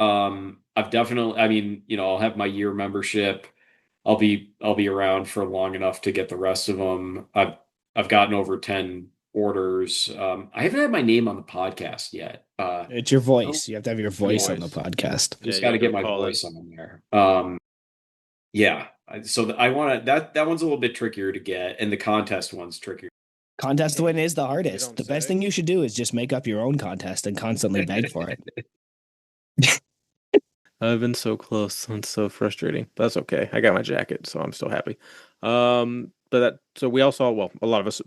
Um, I've definitely, I mean, I'll have my year membership. I'll be around for long enough to get the rest of them. I've gotten over 10 orders. I haven't had my name on the podcast yet. It's your Oh, voice. You have to have your your voice on the voice. podcast. Yeah, Just you got gotta to do a get my call in. voice on there. Yeah. So I want to that one's a little bit trickier to get, and the contest one's trickier. Contest win is the You hardest. don't The best say. thing you should do is just make up your own contest and constantly beg for it. I've been so close. It's so frustrating. But that's okay. I got my jacket, so I'm still happy. But so we all saw, well, a lot of us,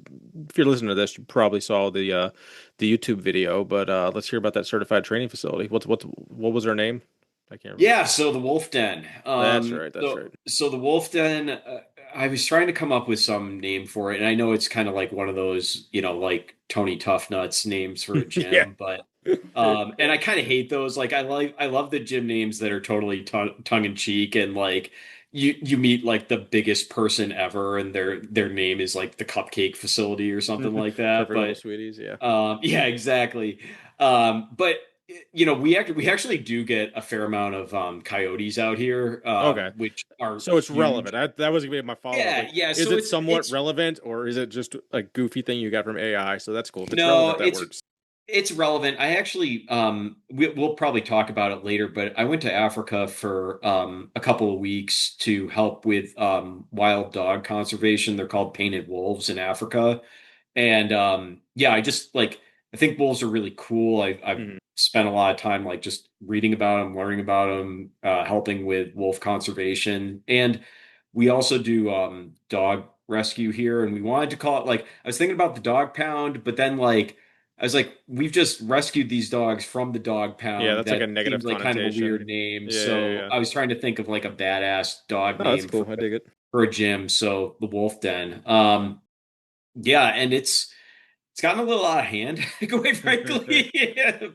if you're listening to this, you probably saw the YouTube video, but let's hear about that certified training facility. What was her name? I can't remember. Yeah, so the Wolf Den. That's right. That's right. So the Wolf Den. I was trying to come up with some name for it, and I know it's kind of like one of those, like Tony Tough Nuts names for a Yeah. gym, but and I kind of hate those. Like I love the gym names that are totally tongue in cheek, and like you meet like the biggest person ever, and their name is like the Cupcake Facility or something like that. Perfect little But sweeties. Yeah. yeah, exactly. But we actually do get a fair amount of coyotes out here, Okay. which are So it's huge. relevant. That was gonna be my follow up. Yeah, Like, yeah. is So it it's somewhat it's relevant, or is it just a goofy thing you got from AI? So that's cool. If it's no, relevant, that works. it's relevant. I actually we'll probably talk about it later, but I went to Africa for a couple of weeks to help with wild dog conservation. They're called painted wolves in Africa. And yeah, I think wolves are really cool. I've Mhm. spent a lot of time like just reading about them, learning about them, helping with wolf conservation. And we also do dog rescue here. And we wanted to call it like I was thinking about the dog pound, but then like I was like, we've just rescued these dogs from the dog Yeah, pound. that's like a That negative seems like kind of a weird connotation. name. Yeah, yeah, So yeah. I was trying to think of like a badass dog No, that's name cool. I dig it. for a gym. So the Wolf Den. Yeah, and it's gotten a little out of hand, quite frankly,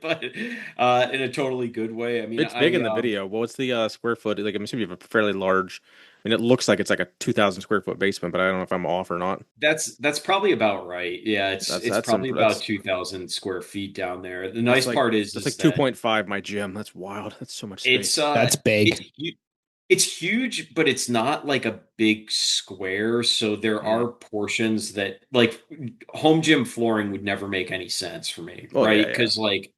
but in a totally good way. I mean, It's big in the video. Well, what's the square foot? Like, I'm assuming you have a fairly large. I mean, it looks like it's like a 2,000 square foot basement, but I don't know if I'm off or not. that's probably about right. Yeah, it's probably about 2,000 square feet down there. The That's nice like part is that's is like that 2.5 my gym. That's wild. That's so much it's space. uh That's big. it's hu- it's huge, but it's not like a big square. So there Mm. are portions that like home gym flooring would never make any sense for me, Oh right? yeah, yeah, Because like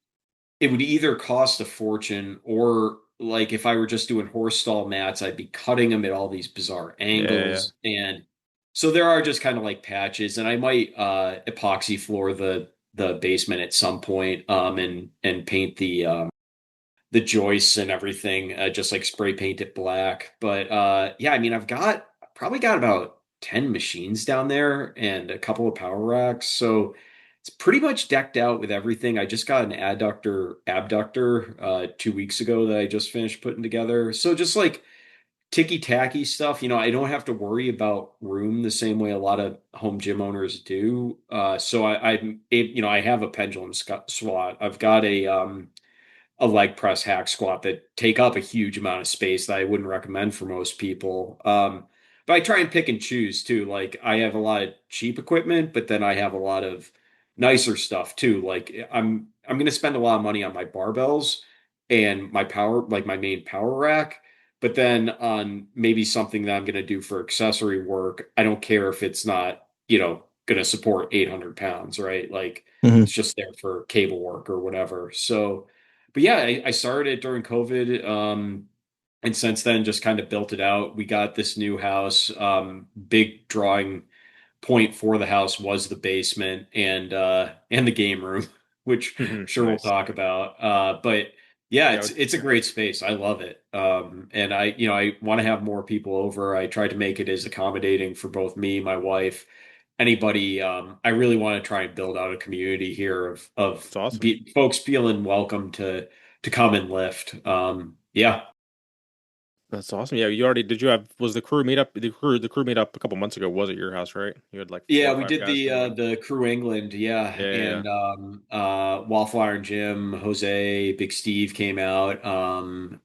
it would either cost a fortune or like if I were just doing horse stall mats, I'd be cutting them at all these bizarre yeah, yeah, yeah. angles. And so there are just kind of like patches, and I might epoxy floor the basement at some point, and paint the joists and everything, just like spray paint it black. But yeah, I mean, probably got about 10 machines down there and a couple of power racks. So it's pretty much decked out with everything. I just got an abductor 2 weeks ago that I just finished putting together. So just like ticky tacky stuff, I don't have to worry about room the same way a lot of home gym owners do. So I have a pendulum swat. I've got a leg press hack squat that take up a huge amount of space that I wouldn't recommend for most people. But I try and pick and choose too. Like I have a lot of cheap equipment, but then I have a lot of nicer stuff too. Like I'm going to spend a lot of money on my barbells and like my main power rack. But then on maybe something that I'm going to do for accessory work, I don't care if it's not, going to support 800 pounds, right? Like Mhm. it's just there for cable work or whatever. So, but yeah, I started it during COVID. And since then just kind of built it out. We got this new house. Big drawing point for the house was the basement and the game room, which I'm sure we'll Nice. talk about. But yeah, Yeah. it's a great space. I love it. And I want to have more people over. I tried to make it as accommodating for both me, my wife, anybody. I really want to try and build out a community here of It's awesome. folks feeling welcome to come and lift. Yeah. That's awesome. Yeah, you already did. You have was the crew meetup? The crew meetup a couple months ago was at your house, right? You had like four Yeah, or we five did guys come over. the Crew England, yeah, Yeah, yeah, yeah. and Wallflower and Jim, Jose, Big Steve came out,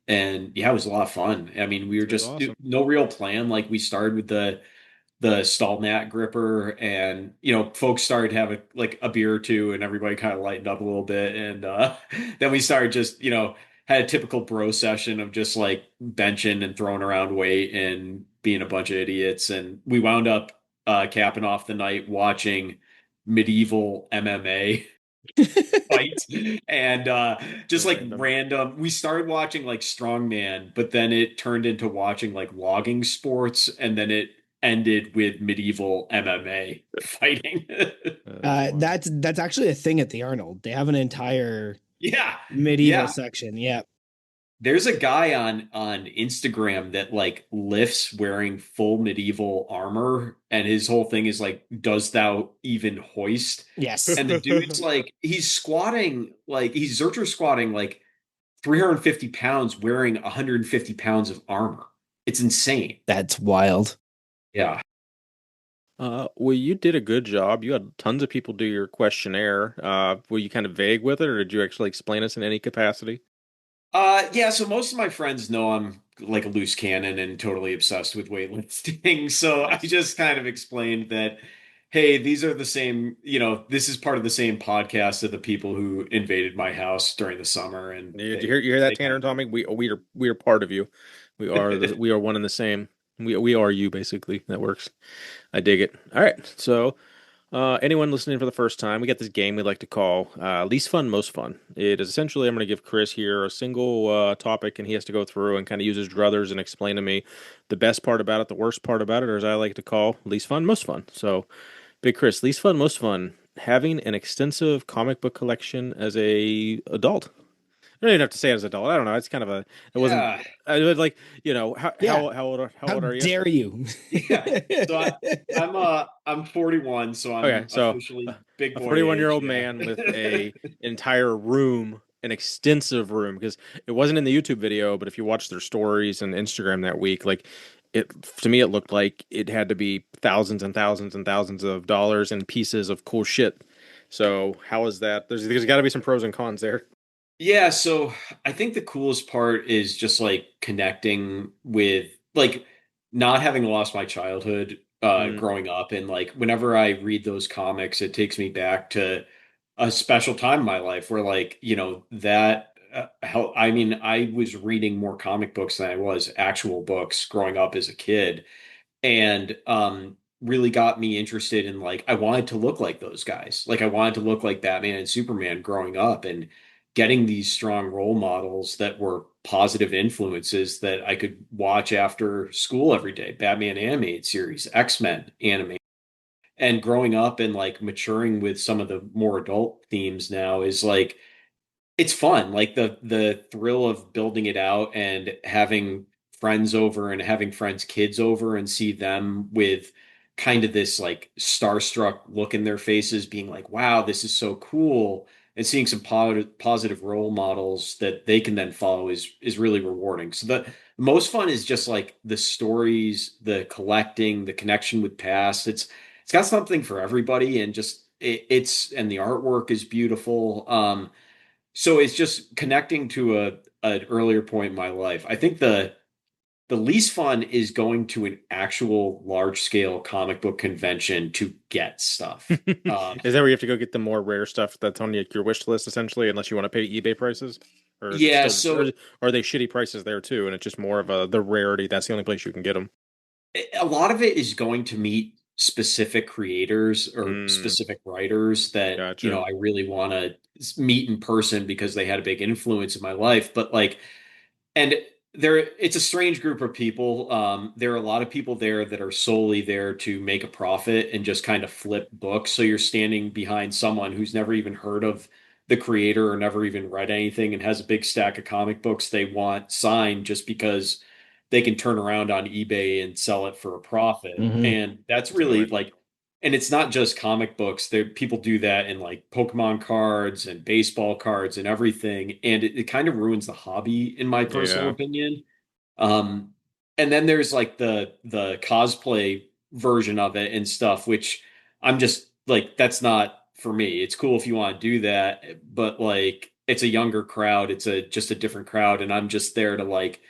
and yeah, it was a lot of fun. I mean, we were Sounds just awesome. no real plan. Like we started with the stall mat gripper, and folks started having like a beer or two, and everybody kind of lightened up a little bit, and then we started just had a typical bro session of just like benching and throwing around weight and being a bunch of idiots. And we wound up capping off the night watching medieval MMA fights and So just like random. random. We started watching like strongman, but then it turned into watching like logging sports, and then it ended with medieval MMA fighting. That's wild. That's actually a thing at the Arnold. They have an entire Yeah, medieval yeah. section. Yeah. There's a guy on Instagram that like lifts wearing full medieval armor, and his whole thing is like, "Does thou even hoist?" Yes. And the dude's like, he's squatting, like he's Zercher squatting like 350 pounds wearing 150 pounds of armor. It's insane. That's wild. Yeah. Well, you did a good job. You had tons of people do your questionnaire. Were you kind of vague with it, or did you actually explain us in any capacity? Yeah, so most of my friends know I'm like a loose cannon and totally obsessed with weightlifting. So I Nice. just kind of explained that, hey, these are the same, this is part of the same podcast of the people who invaded my house during the summer, and You hear that, they Tanner kind and Tommy? We are part of you. of We are one and the same. We are you basically. That works. I dig it. All right. So, anyone listening for the first time, we got this game we like to call least fun, most fun. It is essentially I'm going to give Chris here a single topic, and he has to go through and kind of use his druthers and explain to me the best part about it, the worst part about it, or as I like to call, least fun, most fun. So, Big Chris, least fun, most fun. Having an extensive comic book collection as a adult. I don't even have to say it as an adult. I don't know. It's kind of a. It wasn't. yeah. I was like, Yeah. how How old are you? dare you? Yeah. So I'm 41, so Okay, I'm so officially big a boy 41-year-old age. Yeah. man with a entire room, an extensive room, because it wasn't in the YouTube video, but if you watch their stories and Instagram that week, like it to me, it looked like it had to be thousands and thousands and thousands of dollars and pieces of cool shit. So how is that? There's got to be some pros and cons there. Yeah, so I think the coolest part is just like connecting with like not having lost my childhood Mm, growing up, and like whenever I read those comics, it takes me back to a special time in my life where like, that how I mean, I was reading more comic books than I was actual books growing up as a kid, and really got me interested in like I wanted to look like those guys. Like I wanted to look like Batman and Superman growing up, and getting these strong role models that were positive influences that I could watch after school every day. Batman animated series, X-Men anime. And growing up and like maturing with some of the more adult themes now is like it's fun. Like the thrill of building it out and having friends over and having friends' kids over and see them with kind of this like starstruck look in their faces, being like, wow, this is so cool. And seeing some positive role models that they can then follow is really rewarding. So the most fun is just like the stories, the collecting, the connection with past. It's got something for everybody, and just it's and the artwork is beautiful. So it's just connecting to a an earlier point in my life. I think the least fun is going to an actual large scale comic book convention to get stuff. is that where you have to go get the more rare stuff that's on your wish list essentially, unless you want to pay eBay prices, or is it Yeah, still, or so are they shitty prices there too, and it's just more of a the rarity? That's the only place you can get them. a lot of it is going to meet specific creators or Mm, specific writers that, gotcha. I really want to meet in person because they had a big influence in my life. But like, and it's a strange group of people. There are a lot of people there that are solely there to make a profit and just kind of flip books. So you're standing behind someone who's never even heard of the creator or never even read anything and has a big stack of comic books they want signed just because they can turn around on eBay and sell it for a profit. Hmm. And that's really Absolutely. like, and it's not just comic books. There, people do that in like Pokemon cards and baseball cards and everything. And it kind of ruins the hobby, in my personal Yeah. opinion. Um, and then there's like the cosplay version of it and stuff, which I'm just like, that's not for me. It's cool if you want to do that, but like it's a younger crowd. It's a just a different crowd, and I'm just there to like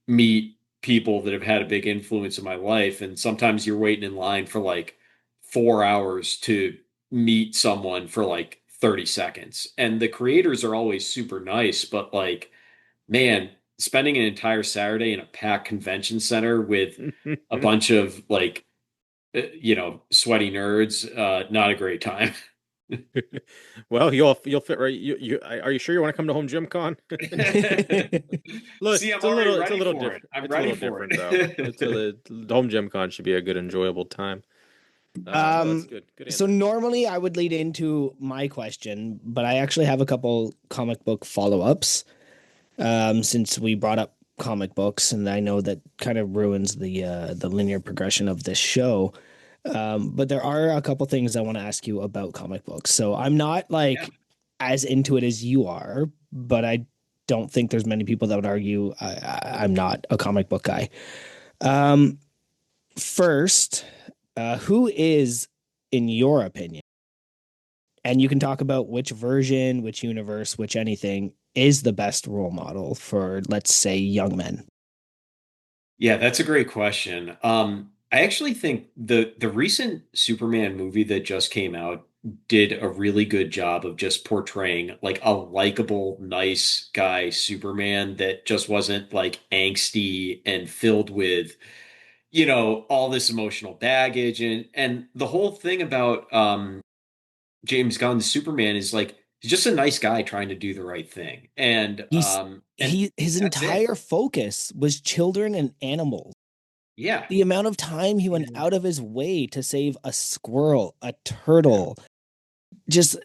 meet people that have had a big influence in my life. And sometimes you're waiting in line for like 4 hours to meet someone for like 30 seconds. And the creators are always super nice, but like man, spending an entire Saturday in a packed convention center with a bunch of like sweaty nerds, not a great time. Well, you'll fit right. Are you sure you want to come to Home Gym Con? Look, See, I'm already it's a ready little for it. different. I'm It's a ready little for different though. it. The Home Gym Con should be a good, enjoyable time. No, that's Um, good. Good so answer. normally I would lead into my question, but I actually have a couple comic book follow-ups. Since we brought up comic books, and I know that kind of ruins the linear progression of this show. But there are a couple things I want to ask you about comic books. So I'm not Yeah. like as into it as you are, but I don't think there's many people that would argue I'm not a comic book guy. Um, First, who is, in your opinion, and you can talk about which version, which universe, which anything is the best role model for, let's say, young men? Yeah, that's a great question. I actually think the recent Superman movie that just came out did a really good job of just portraying like a likable, nice guy Superman that just wasn't like angsty and filled with, all this emotional baggage and the whole thing about James Gunn's Superman is like he's just a nice guy trying to do the right thing. And His that's it. entire focus was children and animals. Yeah. The amount of time he went out of his way to save a squirrel, a turtle, just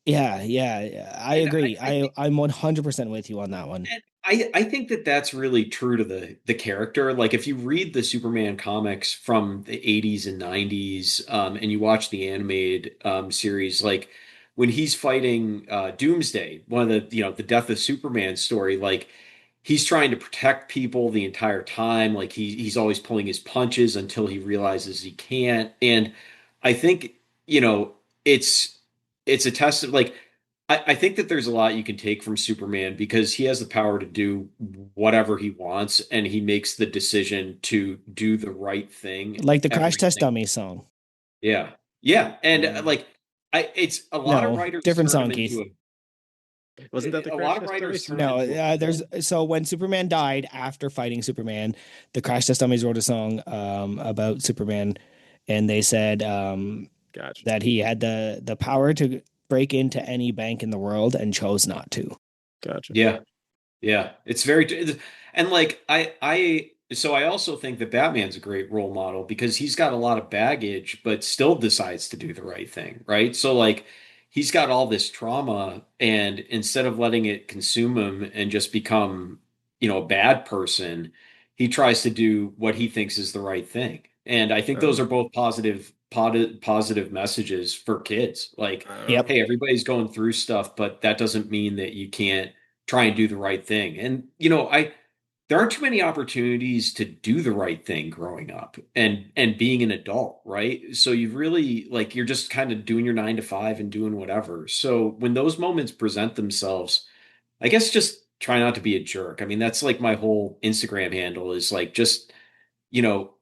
yeah, I And agree. I think I'm 100% with you on that one. and I think that that's really true to the character. Like if you read the Superman comics from the 80s and 90s, and you watch the animated series, like when he's fighting Doomsday, one of the Death of Superman story, like he's trying to protect people the entire time. Like he's always pulling his punches until he realizes he can't. And I think, you know, it's it's a test of like I think that there's a lot you can take from Superman because he has the power to do whatever he wants and he makes the decision to do the right thing Like the Crash every Test single. Dummy song. Yeah. Yeah. And Mm. like it's a lot of No, writers different turn him song, into Keith. Wasn't that the a Crash lot of Test writers Dummies? turn him No, into a there's villain. so when Superman died after fighting Superman, the Crash Test Dummies wrote a song about Superman, and they said Gotcha. that he had the power to break into any bank in the world and chose not to. Gotcha. Yeah. Yeah, it's and like so I also think that Batman's a great role model because he's got a lot of baggage, but still decides to do the right thing, right? So like he's got all this trauma, and instead of letting it consume him and just become, a bad person, he tries to do what he thinks is the right thing. And I think those Oh, are both positive messages for kids. Like, Yep. hey, everybody's going through stuff, but that doesn't mean that you can't try and do the right thing. And I there aren't too many opportunities to do the right thing growing up and being an adult, right? So you really like you're just kind of doing your 9 to 5 and doing whatever. So when those moments present themselves, I guess just try not to be a jerk. I mean, that's like my whole Instagram handle is like just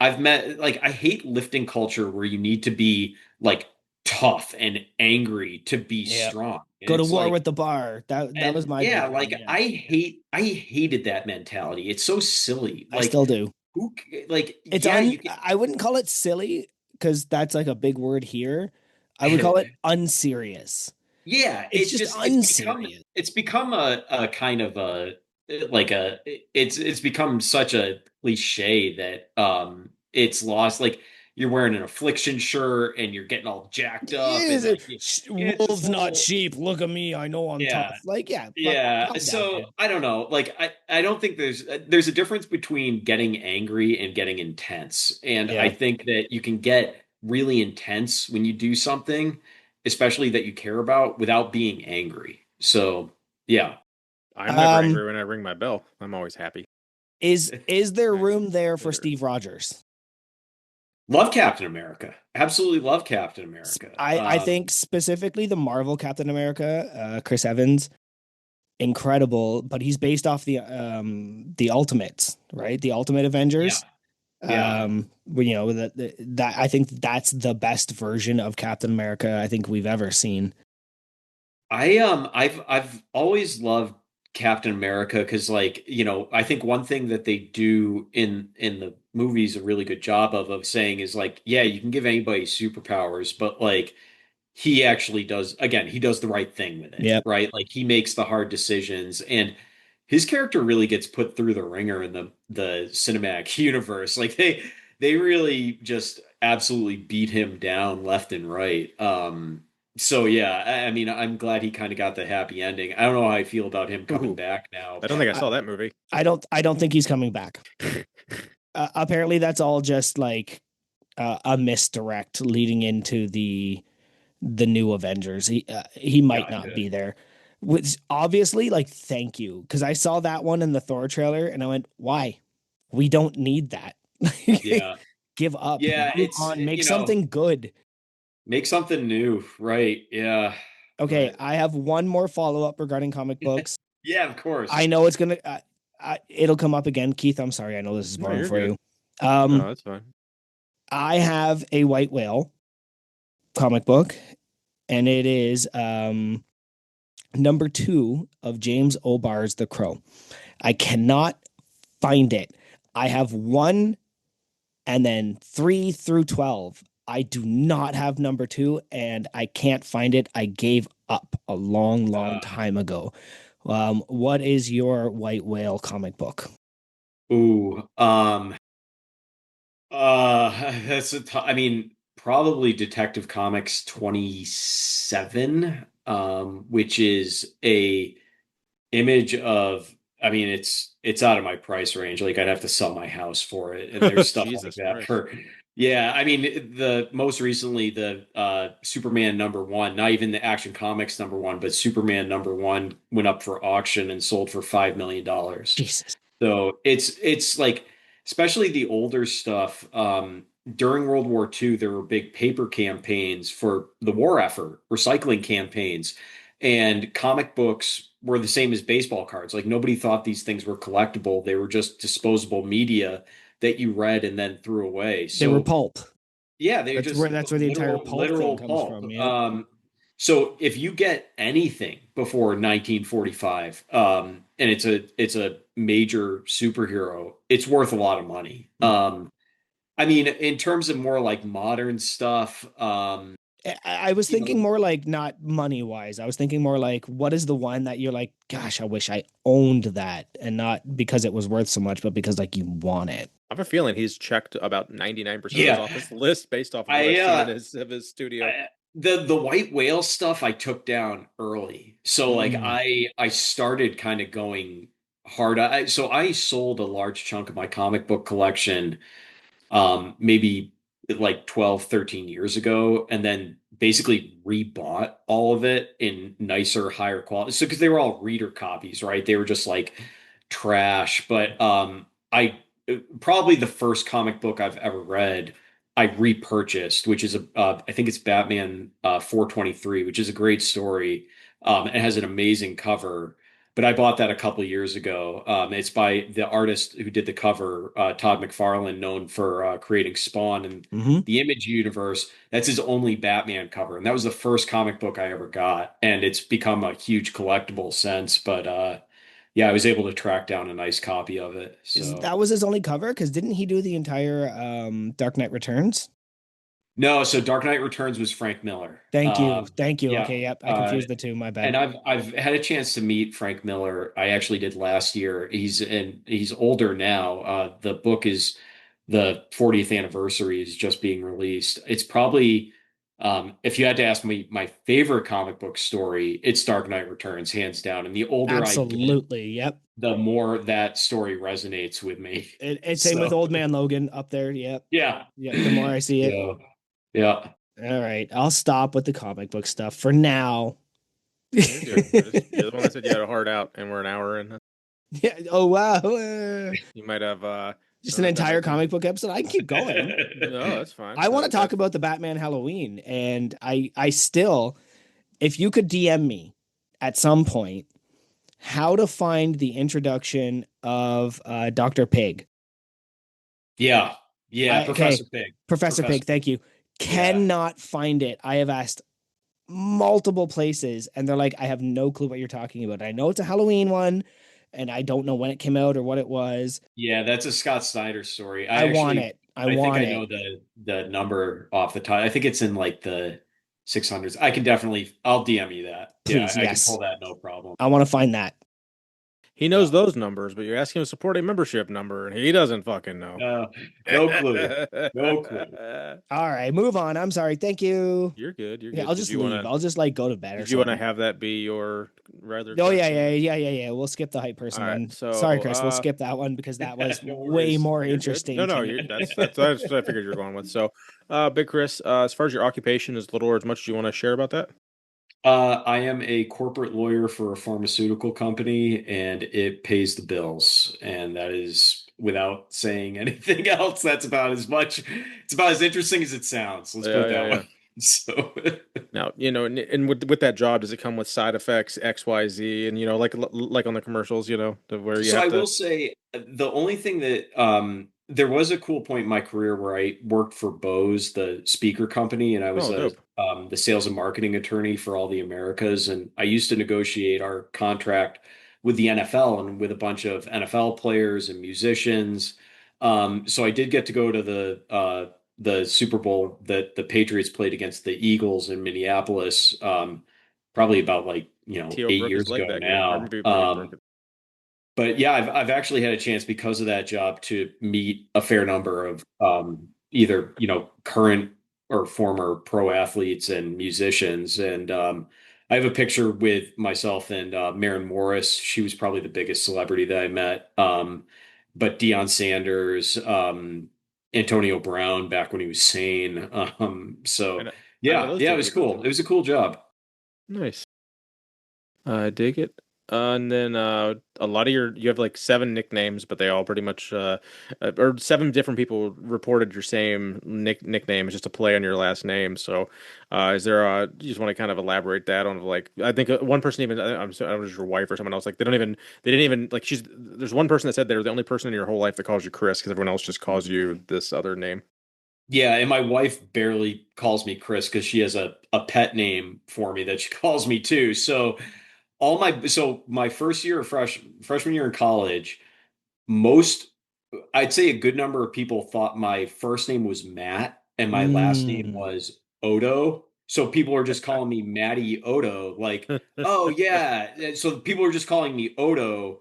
I've met like I hate lifting culture where you need to be like tough and angry to be Yep. strong. And Go to it's war like with the bar. That was and my yeah, big thing. like Yeah. I hated that mentality. It's so silly. I Like still do. like It's yeah, you can I wouldn't call it silly because that's like a big word here. I would call it unserious. yeah, It's just unserious. it's become a kind of a like a it's become such a cliche that it's lost like you're wearing an affliction shirt and you're getting all jacked up and Is it like it's this wolves, not whole sheep? Look at me. I know I'm yeah. tough. Like, yeah, fuck, Yeah, calm down, so dude. I don't know. Like I don't think there's a difference between getting angry and getting intense. And I Yeah. think that you can get really intense when you do something, especially that you care about without being angry. So, yeah. I'm never Um, angry when I ring my bell. I'm always happy. is there Right. room there for Sure. Steve Rogers? Love Captain America. Absolutely love Captain America. I think specifically the Marvel Captain America, Chris Evans, incredible, but he's based off the Ultimates, right? The Ultimate Yeah. Avengers. Yeah. That I think that's the best version of Captain America I think we've ever seen. I've always loved Captain America because like, I think one thing that they do in the movies a really good job of saying is like, yeah, you can give anybody superpowers, but like he actually does, again, he does the right thing with it, Yep. right? Like he makes the hard decisions, and his character really gets put through the ringer in the cinematic universe. Like they really just absolutely beat him down left and right. So yeah, I mean, I'm glad he kind of got the happy ending. I don't know how I feel about him coming Ooh, back now, I don't think but I saw that movie. I don't think he's coming back. Apparently, that's all just like a misdirect leading into the new Avengers. He might not gotcha. be there. Which obviously, like, thank you, because I saw that one in the Thor trailer, and I went, "Why? We don't need that. Yeah. Give up, Yeah, move it's, on, make something good." make something new, right? Yeah. Okay, But I have one more follow up regarding comic books. yeah, of I course. know it's gonna, it'll come up again, Keith. I'm sorry. I know this is No, boring you're for good. you. No, Um, that's fine. I have a White Whale comic book, and it is number two of James O'Barr's The Crow. I cannot find it. I have one and then 3 through 12. I do not have number two, and I can't find it. I gave up a long, long Uh, time ago. What is your White Whale comic book? ooh. That's I mean, probably Detective Comics 27, which is a image of, I mean, it's out of my price range. Like I'd have to sell my house for it. And there's stuff like Jesus that Christ. for, yeah, I mean, the most recently the Superman number one, not even the Action Comics number one, but Superman number one went up for auction and sold for $5 million. Jesus. So it's like, especially the older stuff. During World War II, there were big paper campaigns for the war effort, recycling campaigns, and comic books were the same as baseball cards. Like nobody thought these things were collectible; they were just disposable media that you read and then threw away. They were So pulp. yeah, they're That's just where the entire pulp thing literal comes pulp. from. Yep. So if you get anything before 1945, and it's a major superhero, it's worth a lot of money. I mean, in terms of more like modern stuff, I was you thinking know, more like not money wise. I was thinking more like, what is the one that you're like, gosh, I wish I owned that, and not because it was worth so much, but because like you want it. I have a feeling he's checked about 99% of those yeah, off his list based off of what I I've seen in his studio. the white whale stuff I took down early. So like Mm. I started kind of going hard. So I sold a large chunk of my comic book collection maybe like 12, 13 years ago, and then basically rebought all of it in nicer, higher quality. So because they were all reader copies, right? They were just like trash. But I probably the first comic book I've ever read, I repurchased, which is I think it's Batman 423, which is a great story. It has an amazing cover, but I bought that a couple years ago. It's by the artist who did the cover, Todd McFarlane, known for creating Spawn and Hmm. the Image universe. That's his only Batman cover, and that was the first comic book I ever got, and it's become a huge collectible since. But yeah, I was able to track down a nice copy of it. Is So that was his only cover? Because didn't he do the entire Dark Knight Returns? no, so Dark Knight Returns was Frank Miller. Thank you, thank you. Yeah. Okay, yep, I confused the two. My And bad. I've had a chance to meet Frank Miller. I actually did last year. He's older now. The book is the 40th anniversary is just being released. It's probably if you had to ask me my favorite comic book story, it's Dark Knight Returns, hands down. And the older I get, Absolutely, yep. the more that story resonates with me. It's same with So Old Man Logan up there. Yep, yeah. yep. The more I see it, Yeah. Yeah. all right, I'll stop with the comic book stuff for now. You're good. You're the one that said you had a hard out, and we're an hour in. Yeah. Oh wow. You might have Just don't an know if that entire might be. comic book episode. I can keep going. No, that's fine. I want to talk That about the Batman Halloween, and I still, if you could DM me at some point how to find the introduction of Dr. Pig. Yeah. Yeah. Okay, Professor Pig. Professor Professor Pig, thank Pig. you. Yeah. Cannot find it. I have asked multiple places, and they're like, I have no clue what you're talking about. I know it's a Halloween one, and I don't know when it came out or what it was. Yeah, that's a Scott Snyder story. I want it. I I think want I it. know the number off the top. I think it's in like the 600s. I can definitely, I'll DM you that. Yeah, Please, I can pull yes. that no problem. I want to find that. He knows Yeah. those numbers, but you're asking him to support a membership number, and he doesn't fucking know. No, no clue. No clue. All right, move on. I'm sorry. Thank you. You're good. You're Yeah, good. I'll just leave. I'll just like go to bed or Did you want to something. have that be your rather Oh yeah, question? yeah. We'll skip the hype All person right. then. Sorry, So, Chris. We'll skip that one because that was No way worries. more you're good. No, interesting to no, me. that's what I figured you were going with. So, Big Chris, as far as your occupation is little or as much as you want to share about that? I am a corporate lawyer for a pharmaceutical company, and it pays the bills. And that is, without saying anything else, that's about as much. It's about as interesting as it sounds. Let's put Yeah, it yeah, that yeah. way. So, Now, and with that job, does it come with side effects X, Y, Z, and like on the commercials, where you so have I to. will say the only thing that there was a cool point in my career where I worked for Bose, the speaker company, and I was Oh, a dope. the sales and marketing attorney for all the Americas, and I used to negotiate our contract with the NFL and with a bunch of NFL players and musicians. So I did get to go to the Super Bowl that the Patriots played against the Eagles in Minneapolis, probably about like T.O. eight broke his years leg ago that game, or now. maybe he broke it. But yeah, I've actually had a chance because of that job to meet a fair number of either current or former pro athletes and musicians. And I have a picture with myself and Maren Morris. She was probably the biggest celebrity that I met. But Deion Sanders, Antonio Brown back when he was sane. I So know, I know yeah, those yeah, it dudes was are good cool. too. It was a cool job. Nice. I dig it. And then a lot of you have like seven nicknames, but they all pretty much or seven different people reported your same nickname. It's just a play on your last name. So, is there you just want to kind of elaborate that on like I think one person even I was your wife or someone else like they didn't even like there's one person that said they're the only person in your whole life that calls you Chris because everyone else just calls you this other name. Yeah, and my wife barely calls me Chris because she has a pet name for me that she calls me too. So my first year of freshman year in college, most I'd say a good number of people thought my first name was Matt and my last name Mm. was Odo. So people are just calling me Matty Odo, like, oh yeah. And so people are just calling me Odo,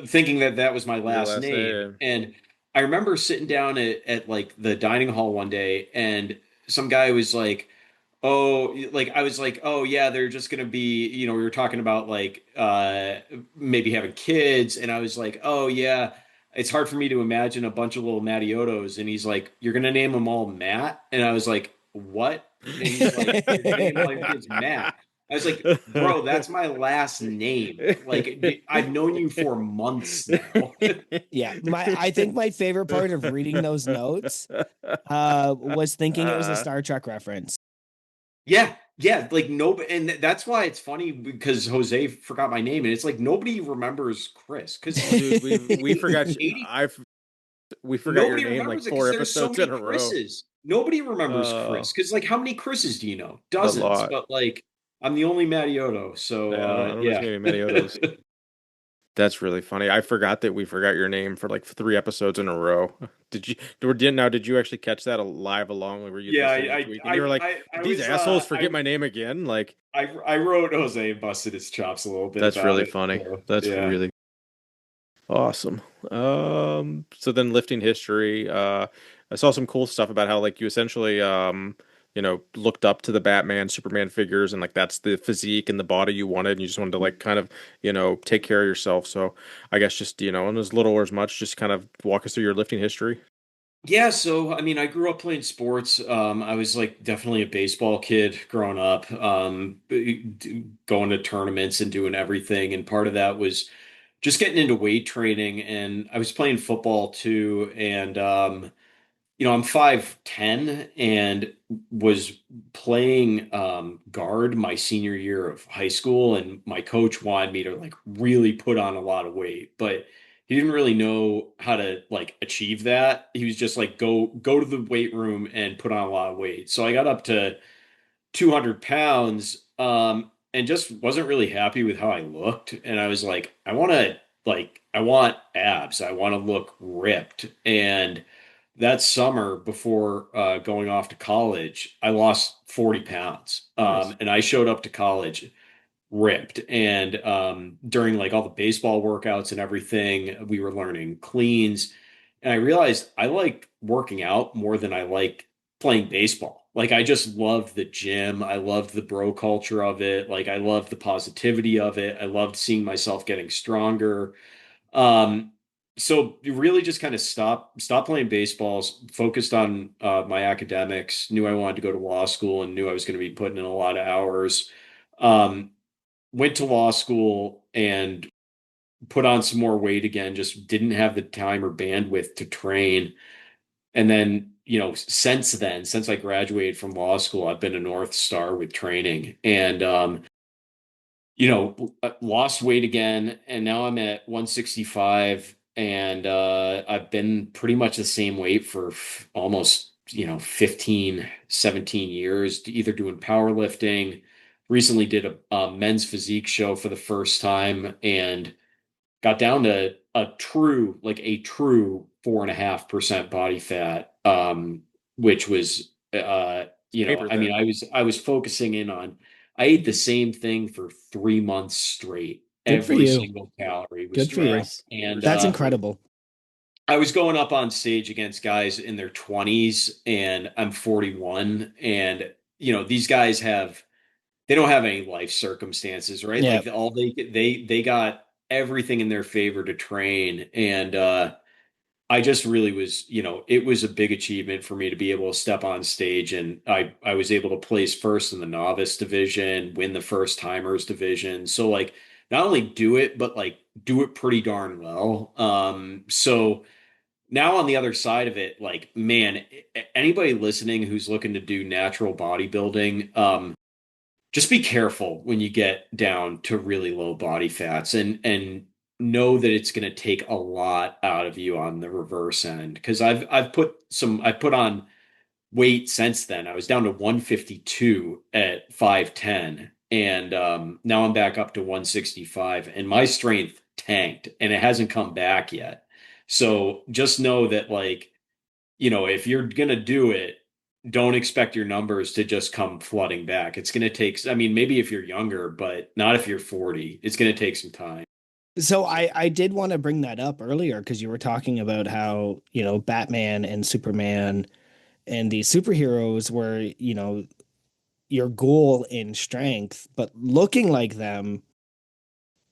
thinking that that was my Your last last name. name. And I remember sitting down at like the dining hall one day, and some guy was like, oh, like I was like, oh yeah, they're just gonna be, we were talking about like maybe having kids, and I was like, oh yeah, it's hard for me to imagine a bunch of little Matiotos, and he's like, you're gonna name them all Matt, and I was like, what? And he's like, you're gonna name all your kids Matt. I was like, bro, that's my last name. Like I've known you for months now. Yeah, my I think my favorite part of reading those notes was thinking it was a Star Trek reference. Yeah, yeah, like no, and that's why it's funny because Jose forgot my name, and it's like nobody remembers Chris because Oh, dude, we forgot. 80 We forgot your nobody name like remembers it four because there's so episodes many in a row. Chris's. Nobody remembers Uh, Chris because like how many Chris's do you know? a Dozens, lot. but like I'm the only Mattiotto, so Yeah, I don't know. There's yeah. gonna be many of those. That's really funny. I forgot that we forgot your name for like three episodes in a row. Did you actually catch that live along where you'd Yeah, listen each week and you were like, I did these was assholes forget my name again? Like, I wrote Jose and busted his chops a little bit that's about really it. funny. So That's yeah. really awesome. So then lifting history, I saw some cool stuff about how like you essentially looked up to the Batman, Superman figures and like that's the physique and the body you wanted and you just wanted to like kind of, take care of yourself. So I guess just, in as little or as much, just kind of walk us through your lifting history. Yeah, so I mean, I grew up playing sports. I was like definitely a baseball kid growing up, going to tournaments and doing everything. And part of that was just getting into weight training. And I was playing football too. And I'm 5'10" and was playing guard my senior year of high school, and my coach wanted me to like really put on a lot of weight, but he didn't really know how to like achieve that. He was just like go to the weight room and put on a lot of weight. So I got up to 200 pounds, and just wasn't really happy with how I looked. And I was like, I want abs. I want to look ripped. And that summer before going off to college, I lost 40 pounds. Nice. And I showed up to college ripped. And during like all the baseball workouts and everything, we were learning cleans. And I realized I like working out more than I like playing baseball. Like I just loved the gym. I loved the bro culture of it. Like I loved the positivity of it. I loved seeing myself getting stronger. Um, so you really just kind of stopped playing baseballs, focused on my academics, knew I wanted to go to law school and knew I was going to be putting in a lot of hours. Um, Went to law school and put on some more weight again, just didn't have the time or bandwidth to train. And then, since then, since I graduated from law school, I've been a North Star with training and, lost weight again. And now I'm at 165 and I've been pretty much the same weight for almost, 15, 17 years, either doing powerlifting. Recently did a men's physique show for the first time and got down to a true 4.5% body fat, which was, Paper I mean, thin. I was focusing in on, I ate the same thing for 3 months straight. Good for Every you. single calorie was Good for you. tracked. Nice. And, That's Respect. incredible. I was going up on stage against guys in their 20s and I'm 41 and these guys they don't have any life circumstances, right? Yeah. Like all they got everything in their favor to train and I just really was, it was a big achievement for me to be able to step on stage and I was able to place first in the novice division, win the first timers division. So like not only do it but like do it pretty darn well. So now on the other side of it, like man, anybody listening who's looking to do natural bodybuilding, just be careful when you get down to really low body fats and know that it's going to take a lot out of you on the reverse end because I've put on weight since then. I was down to 152 at 5'10 and now I'm back up to 165 and my strength tanked and it hasn't come back yet. So just know that like if you're gonna do it, don't expect your numbers to just come flooding back. It's gonna take, I mean, maybe if you're younger, but not if you're 40. It's gonna take some time. So So, I did want to bring that up earlier because you were talking about how, Batman and Superman and these superheroes were, your goal in strength, but looking like them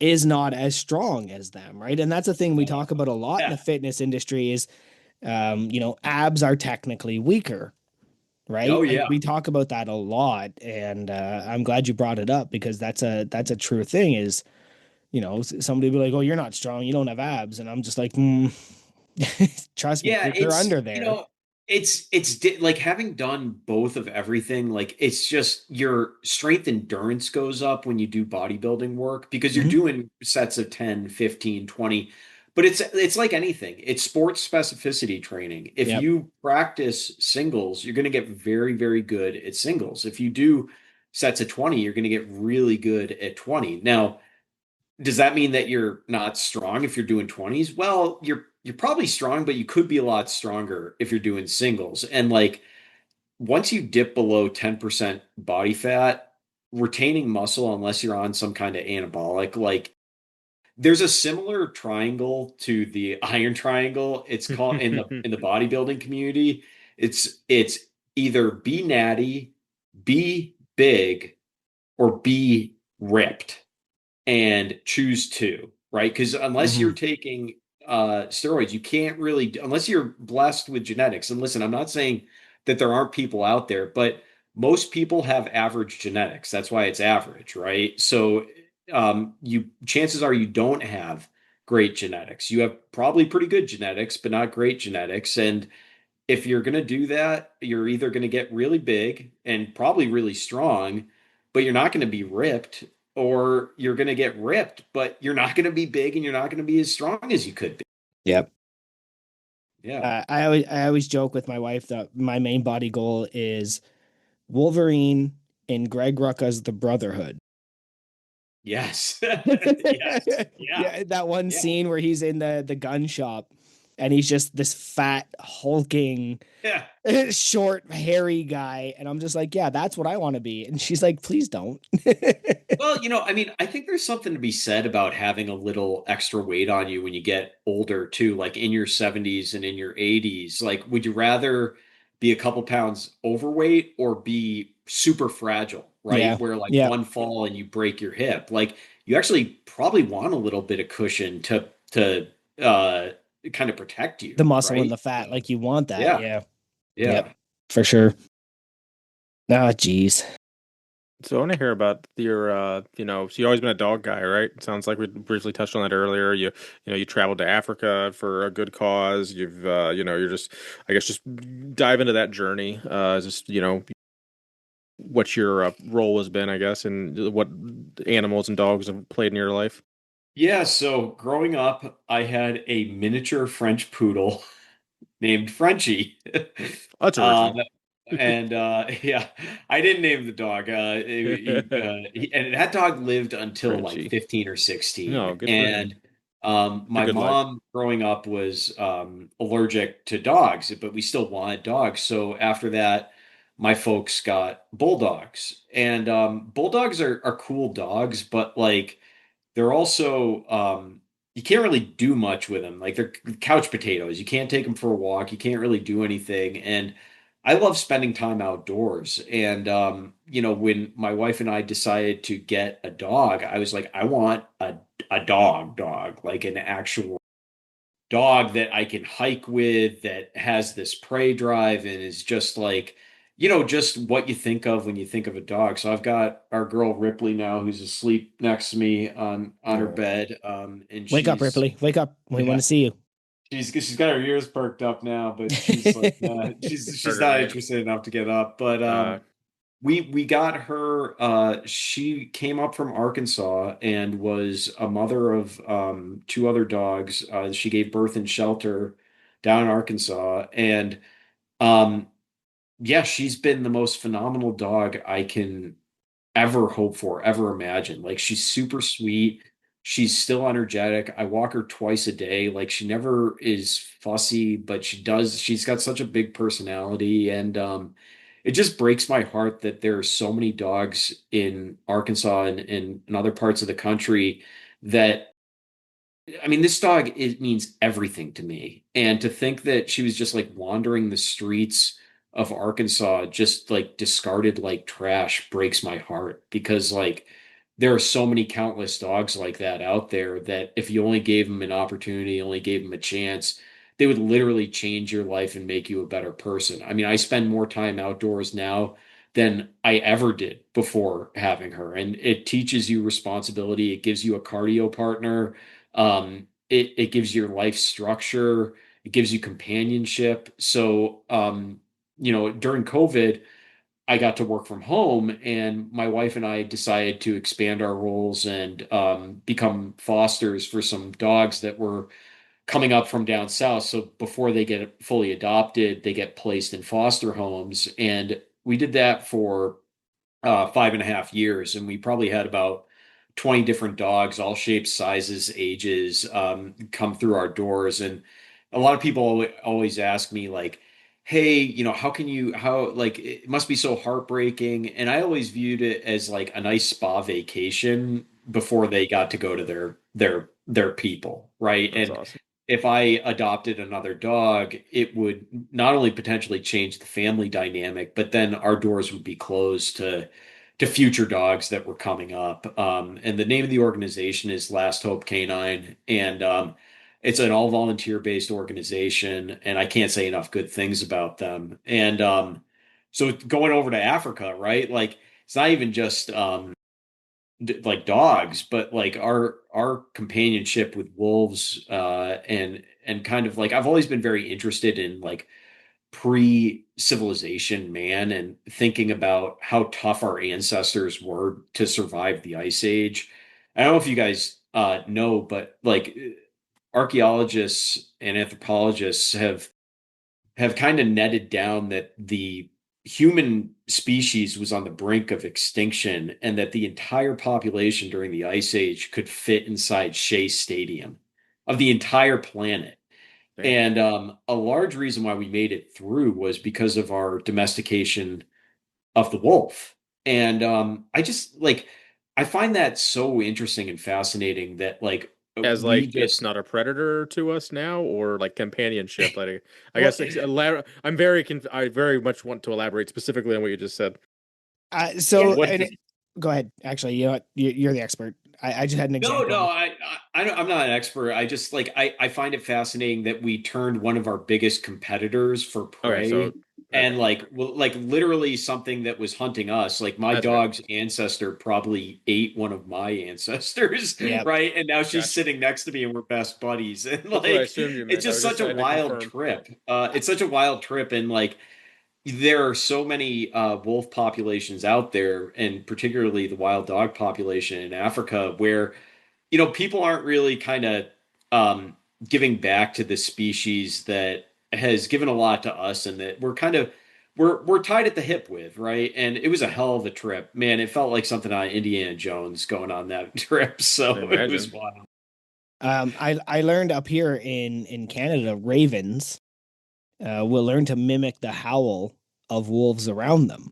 is not as strong as them, right? And that's a thing we talk about a lot in the yeah. fitness industry is, abs are technically weaker, Oh, right? Like yeah. we talk about that a lot, and I'm glad you brought it up because that's a true thing. Is somebody will be like, "Oh, you're not strong. You don't have abs," and I'm just like, "Trust me, Yeah, they're under it's there." like having done both of everything, like it's just your strength endurance goes up when you do bodybuilding work because you're Hmm. doing sets of 10, 15, 20. But it's like anything. It's sports specificity training. If Yep. you practice singles, you're going to get very, very good at singles. If you do sets of 20, you're going to get really good at 20. Now, does that mean that you're not strong if you're doing 20s? Well, you're probably strong, but you could be a lot stronger if you're doing singles. And like once you dip below 10% body fat, retaining muscle unless you're on some kind of anabolic, like there's a similar triangle to the iron triangle. It's called in the bodybuilding community. It's either be natty, be big, or be ripped and choose two, right? Because unless you're Hmm. taking steroids, you can't really, unless you're blessed with genetics. And listen, I'm not saying that there aren't people out there, but most people have average genetics. That's why it's average, right? So you chances are you don't have great genetics. You have probably pretty good genetics, but not great genetics. And if you're going to do that, you're either going to get really big and probably really strong, but you're not going to be ripped, or you're going to get ripped, but you're not going to be big and you're not going to be as strong as you could be. Yep. Yeah. I always joke with my wife that my main body goal is Wolverine in Greg Rucka's The Brotherhood. Yes. Yes. Yeah. Yeah, that one Yeah. scene where he's in the gun shop and he's just this fat, hulking, Yeah. short, hairy guy. And I'm just like, yeah, that's what I want to be. And she's like, please don't. Well, I mean, I think there's something to be said about having a little extra weight on you when you get older too, like in your 70s and in your 80s. Like, would you rather be a couple pounds overweight or be super fragile, right? Yeah. Where like Yeah. one fall and you break your hip. Like, you actually probably want a little bit of cushion to uh kind of protect The you, muscle and right? the fat, So, like you want that. yeah. Yeah. Yeah. Yep. For sure. Ah, geez. So I want to hear about your, so you've always been a dog guy, right? It sounds like we briefly touched on that earlier. You traveled to Africa for a good cause. You're just, I guess, just dive into that journey. Just, what your role has been, I guess, and what animals and dogs have played in your life. Yeah, so growing up, I had a miniature French poodle named Frenchie. That's Um, original. and yeah, I didn't name the dog. And that dog lived until like Frenchie. 15 or 16. No, good for him. And It's a my good life. mom growing up was allergic to dogs, but we still wanted dogs. So after that, my folks got bulldogs. And bulldogs are cool dogs, but like they're also you can't really do much with them. Like they're couch potatoes. You can't take them for a walk. You can't really do anything. And I love spending time outdoors. And when my wife and I decided to get a dog, I was like, I want a dog, like an actual dog that I can hike with that has this prey drive and is just like, just what you think of when you think of a dog. So I've got our girl Ripley now who's asleep next to me on her Oh, bed. And Wake up, she's Ripley. Wake up. We want yeah, to see you. she's got her ears perked up now, but she's like she's heard her not name. interested enough to get up. But Uh, we got her she came up from Arkansas and was a mother of two other dogs. She gave birth in shelter down in Arkansas. And um yeah, she's been the most phenomenal dog I can ever hope for, ever imagine. Like she's super sweet. She's still energetic. I walk her twice a day. Like she never is fussy, but she's got such a big personality. And it just breaks my heart that there are so many dogs in Arkansas and in other parts of the country that I mean, this dog, it means everything to me. And to think that she was just like wandering the streets of Arkansas, just like discarded like trash breaks my heart because like there are so many countless dogs like that out there that if you only gave them an opportunity, only gave them a chance, they would literally change your life and make you a better person. I mean, I spend more time outdoors now than I ever did before having her. And it teaches you responsibility. It gives you a cardio partner. It gives your life structure. It gives you companionship. So, during COVID, I got to work from home, and my wife and I decided to expand our roles and become fosters for some dogs that were coming up from down south. So before they get fully adopted, they get placed in foster homes, and we did that for 5.5 years, and we probably had about 20 different dogs, all shapes, sizes, ages, come through our doors. And a lot of people always ask me, like, hey, like, it must be so heartbreaking. And I always viewed it as like a nice spa vacation before they got to go to their people, right? that's And awesome. if I adopted another dog, it would not only potentially change the family dynamic, but then our doors would be closed to future dogs that were coming up. And the name of the organization is Last Hope Canine, and it's an all volunteer based organization, and I can't say enough good things about them. And so going over to Africa, right? Like it's not even just like dogs, but like our companionship with wolves, and kind of like I've always been very interested in like pre-civilization man and thinking about how tough our ancestors were to survive the ice age. I don't know if you guys know, but like archaeologists and anthropologists have kind of netted down that the human species was on the brink of extinction and that the entire population during the Ice Age could fit inside Shea Stadium of the entire planet. Damn. And a large reason why we made it through was because of our domestication of the wolf. And I just like, I find that so interesting and fascinating that like As we like it's just, not a predator to us now, or like companionship. Like I well, guess I very much want to elaborate specifically on what you just said. So, what and does it, go ahead. Actually, you know what? You're the expert. I just had an No, example. no, I'm not an expert. I just like I find it fascinating that we turned one of our biggest competitors for Okay, so prey, okay, and like well, like literally something that was hunting us. Like my that's fair. dog's ancestor probably ate one of my ancestors, Yep. right? And now she's Gotcha. sitting next to me and we're best buddies. And That's what I like assumed you it's meant. I just was just such a trying to wild confirm. trip. It's such a wild trip, and like there are so many wolf populations out there, and particularly the wild dog population in Africa, where people aren't really kind of um, giving back to the species that has given a lot to us, and that we're kind of we're tied at the hip with, right? And it was a hell of a trip, man. It felt like something on Indiana Jones going on that trip, I so it was imagine. wild. I learned up here in Canada, ravens will learn to mimic the howl of wolves around them.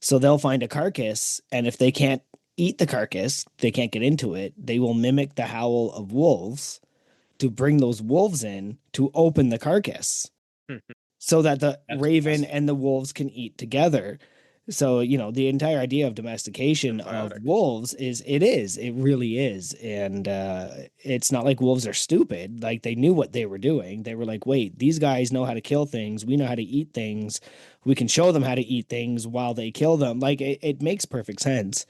So they'll find a carcass, and if they can't eat the carcass, they can't get into it. They will mimic the howl of wolves to bring those wolves in to open the carcass so that the That's raven fascinating. and the wolves can eat together. So, the entire idea of domestication of Symbiotic. wolves it really is. And it's not like wolves are stupid. Like they knew what they were doing. They were like, wait, these guys know how to kill things. We know how to eat things. We can show them how to eat things while they kill them. Like it makes perfect sense.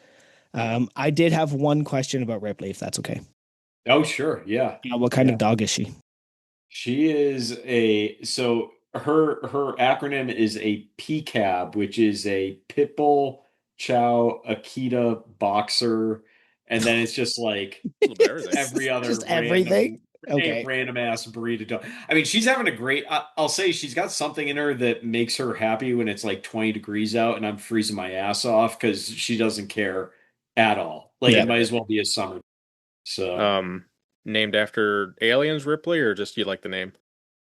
I did have one question about Ripley, if that's okay. Oh, sure, yeah, What kind yeah. of dog is she? She is a so her acronym is a PCAB, which is a Pit Bull Chow Akita Boxer, and then it's just like A little bit of everything. every other Just everything? Okay. random ass breed of dog. I mean, she's having a great. I'll say she's got something in her that makes her happy when it's like 20 degrees out and I'm freezing my ass off because she doesn't care at all. Like it Yeah. might as well be a summer. So. Um, Named after aliens, Ripley, or just you like the name?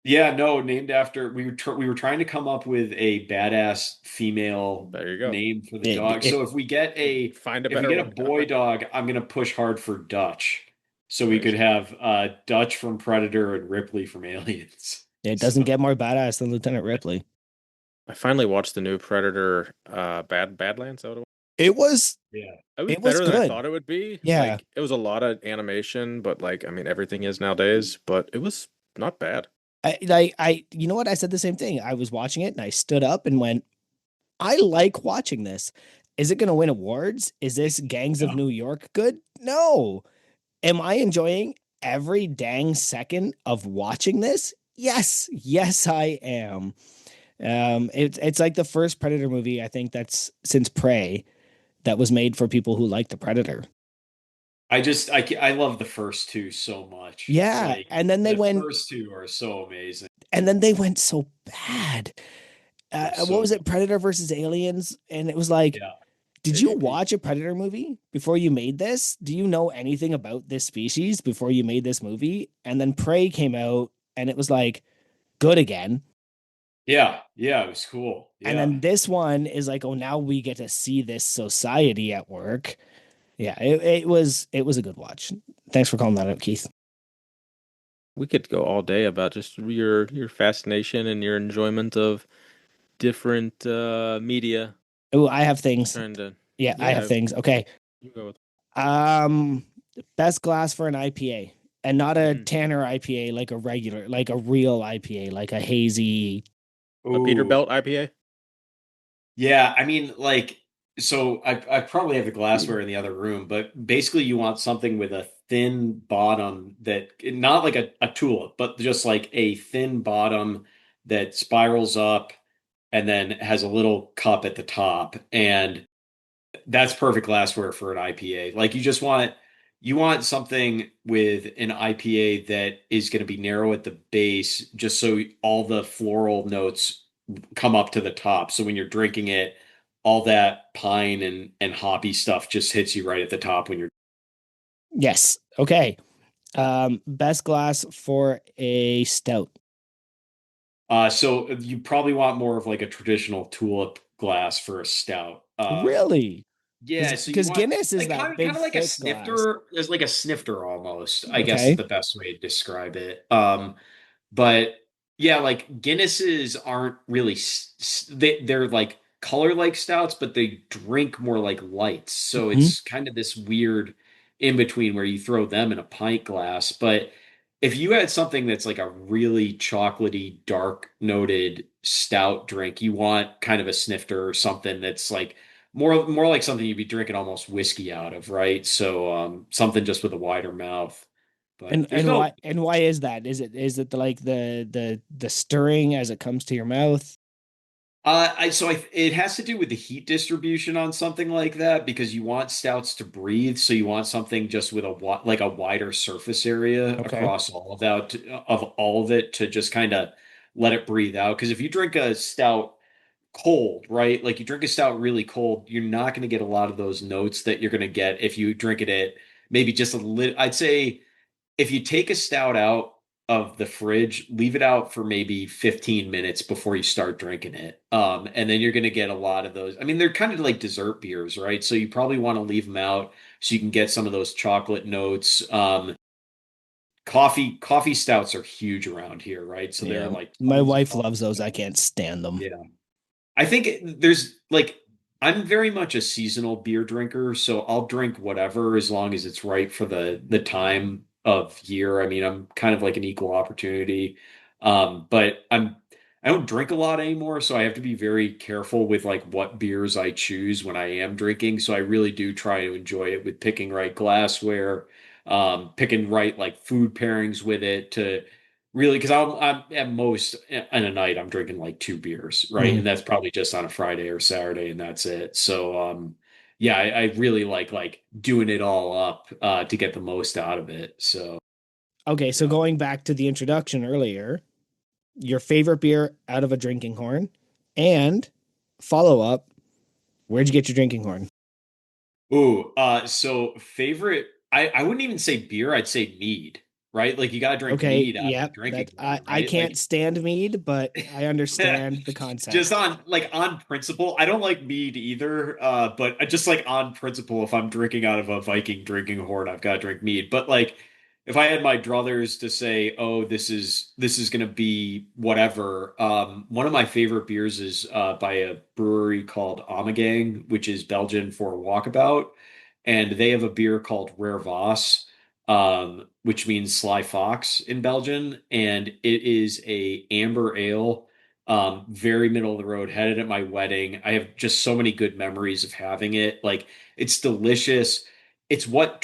Yeah, no, named after we were trying to come up with a badass female There you go. name for the It, dog. it, So Find a if we better get a one. boy dog, I'm gonna push hard for Dutch. So we could Nice. have Dutch from Predator and Ripley from Aliens. it doesn't So get more badass than Lieutenant Ripley. I finally watched the new Predator, Badlands. Is that what it was? It was yeah. It was it was better than I good. thought it would be. Yeah. Like it was a lot of animation, but like I mean everything is nowadays, but it was not bad. You know what? I said the same thing. I was watching it and I stood up and went, I like watching this. Is it going to win awards? Is this Gangs of Yeah. New York good? No. Am I enjoying every dang second of watching this? Yes. Yes, I am. It's like the first Predator movie, I think that's since Prey that was made for people who like the Predator. I love the first two so much. Yeah, Like and then they the went first two are so amazing. so bad. They're What so was it? good. Predator versus Aliens, and it was like, Yeah. did you AVP. watch a Predator movie before you made this? Do you know anything about this species before you made this movie? And then Prey came out, and it was like good again. Yeah. Yeah, it was cool. And Yeah. then this one is like, oh, now we get to see this society at work. Yeah, it was a good watch. Thanks for calling that out, Keith. We could go all day about just your fascination and your enjoyment of different media. Oh, I have things. Trying to, Yeah, I have yeah, things. Okay. you go with. Um, best glass for an IPA, and not a Mhm. Tanner IPA, like a regular, like a real IPA, like a hazy. A Ooh. Peterbilt IPA. Yeah, I mean, like, so I probably have the glassware in the other room, but basically you want something with a thin bottom that not like a tulip, but just like a thin bottom that spirals up and then has a little cup at the top. And that's perfect glassware for an IPA. Like you want something with an IPA that is going to be narrow at the base, just so all the floral notes come up to the top. So when you're drinking it, all that pine and hoppy stuff just hits you right at the top when you're Yes. Okay. Best glass for a stout. so you probably want more of like a traditional tulip glass for a stout. Really? Yeah, so you Because want Guinness is like that kind big of like a thick glass. snifter, as like a snifter almost, I guess is Okay. the best way to describe it. But yeah, like Guinnesses aren't really they're like color like stouts, but they drink more like lights. So Hmm. it's kind of this weird in between where you throw them in a pint glass. But if you had something that's like a really chocolatey, dark noted stout drink, you want kind of a snifter or something that's like more like something you'd be drinking almost whiskey out of, right? So something just with a wider mouth. But there's no And why is that? Is it like the stirring as it comes to your mouth? it has to do with the heat distribution on something like that because you want stouts to breathe, so you want something just with like a wider surface area Okay. across all of that of all of it to just kind of let it breathe out. Because if you drink a stout cold, right, like you drink a stout really cold, you're not going to get a lot of those notes that you're going to get if you drink it at maybe just a little. I'd say if you take a stout out of the fridge, leave it out for maybe 15 minutes before you start drinking it. And then you're going to get a lot of those. I mean, they're kind of like dessert beers, right? So you probably want to leave them out so you can get some of those chocolate notes. Coffee stouts are huge around here, right? So there are Yeah. like My tons of wife coffee loves those. I stouts. can't stand them. Yeah. I think there's like I'm very much a seasonal beer drinker, so I'll drink whatever as long as it's right for the time of year. I mean, I'm kind of like an equal opportunity. But I don't drink a lot anymore, so I have to be very careful with like what beers I choose when I am drinking. So I really do try to enjoy it with picking right glassware, picking right like food pairings with it to really, because I'm at most in a night I'm drinking like two beers, right? Mhm. And that's probably just on a Friday or Saturday, and that's it. So yeah, I really like doing it all up to get the most out of it. So Okay, so yeah. going back to the introduction earlier, your favorite beer out of a drinking horn, and follow up, where'd you get your drinking horn? Ooh, so favorite, I wouldn't even say beer, I'd say mead, right? Like you gotta drink Okay, mead out of a yep, drinking that horn, I right? can't stand mead, but I understand the Just concept. on principle, I don't like mead either. But I just like on principle, if I'm drinking out of a Viking drinking horn, I've got to drink mead. But like, if I had my druthers to say, "Oh, this is gonna be whatever," one of my favorite beers is by a brewery called Ommegang, which is Belgian for walkabout, and they have a beer called Rare Vos, which means Sly Fox in Belgian, and it is a amber ale, very middle of the road, had it at my wedding. I have just so many good memories of having it. Like it's delicious. It's what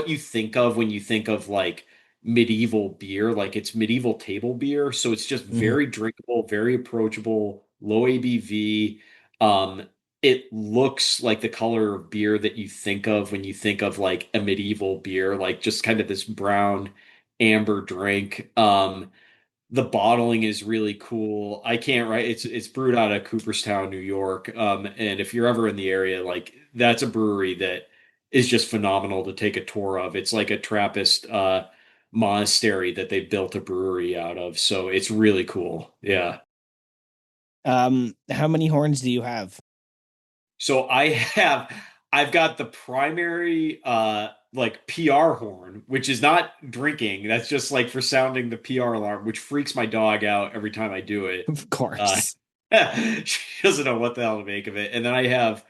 you think of when you think of like medieval beer, like it's medieval table beer. So it's just Mhm. very drinkable, very approachable, low ABV. Um, it looks like the color of beer that you think of when you think of like a medieval beer, like just kind of this brown amber drink. The bottling is really cool. I can't write. It's brewed out of Cooperstown, New York. And if you're ever in the area, like that's a brewery that is just phenomenal to take a tour of. It's like a Trappist monastery that they built a brewery out of. So it's really cool. Yeah. How many horns do you have? So I've got the primary like PR horn, which is not drinking. That's just like for sounding the PR alarm, which freaks my dog out every time I do it. Of Uh course. she doesn't know what the hell to make of it. And then I have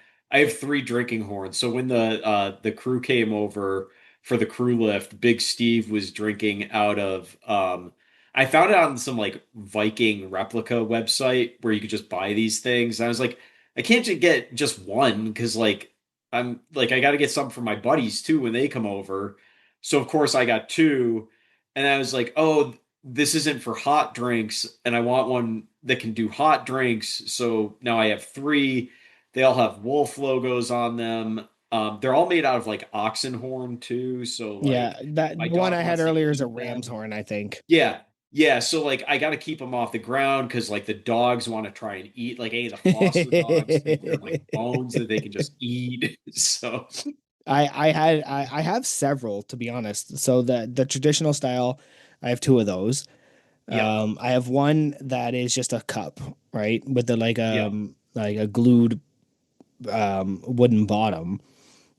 three drinking horns. So when the crew came over for the crew lift, Big Steve was drinking out of I found it on some like Viking replica website where you could just buy these things. And I was like, I can't just get just one because like I'm like I got to get some for my buddies too when they come over. So of course I got two, and I was like, oh, this isn't for hot drinks, and I want one that can do hot drinks. So now I have three. They all have wolf logos on them. They're all made out of like oxen horn too. So Yeah, like that my the one dog I had wants to earlier is a eat ram's them. horn, I think. Yeah. yeah, so like I got to keep them off the ground because like the dogs want to try and eat. Like any of the foster dogs think they're like bones that they can just eat. So I have several, to be honest. So the traditional style, I have two of those. yep, I have one that is just a cup, right, with the yep, like a glued wooden bottom.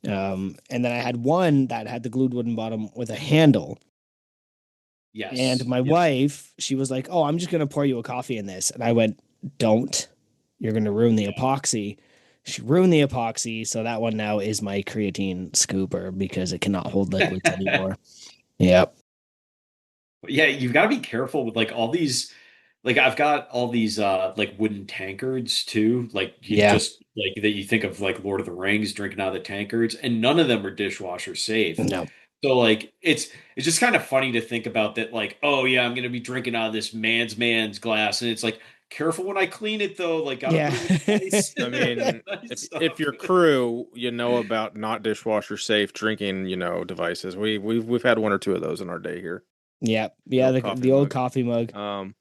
And then I had one that had the glued wooden bottom with a handle. And yes, my yep, wife, she was like, "Oh, I'm just gonna pour you a coffee in this," and I went, "Don't! You're gonna ruin the yeah. epoxy." She ruined the epoxy, so that one now is my creatine scooper because it cannot hold liquids anymore. Yep. Yeah, you've got to be careful with like all these like I've got all these like wooden tankards too, like you Yeah. just like that you think of like Lord of the Rings drinking out of the tankards, and none of them are dishwasher safe. No. So like it's just kind of funny to think about that like, oh yeah, I'm gonna be drinking out of this man's glass, and it's like careful when I clean it though, like gotta Yeah. put it with nice I mean, nice if stuff. your crew, about not dishwasher safe drinking, devices. We've had one or two of those in our day here. Yeah. The Yeah, old the coffee old mug. coffee mug. Um,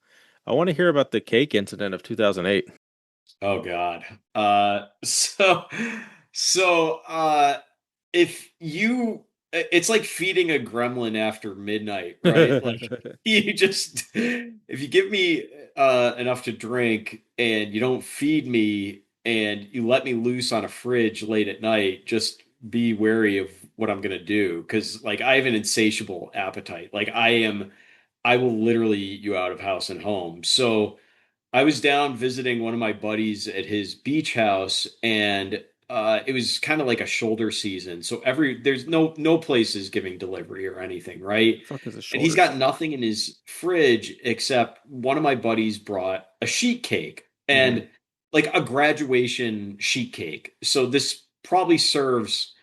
I want to hear about the cake incident of 2008. Oh God. So if you it's like feeding a gremlin after midnight, right? Like you just if you give me enough to drink and you don't feed me and you let me loose on a fridge late at night, just be wary of what I'm gonna do because like I have an insatiable appetite. Like I will literally eat you out of house and home. So I was down visiting one of my buddies at his beach house, and it was kind of like a shoulder season. So there's no places giving delivery or anything, right? The fuck is a And he's shoulder got season? nothing in his fridge except one of my buddies brought a sheet cake Hmm. and like a graduation sheet cake. So this probably serves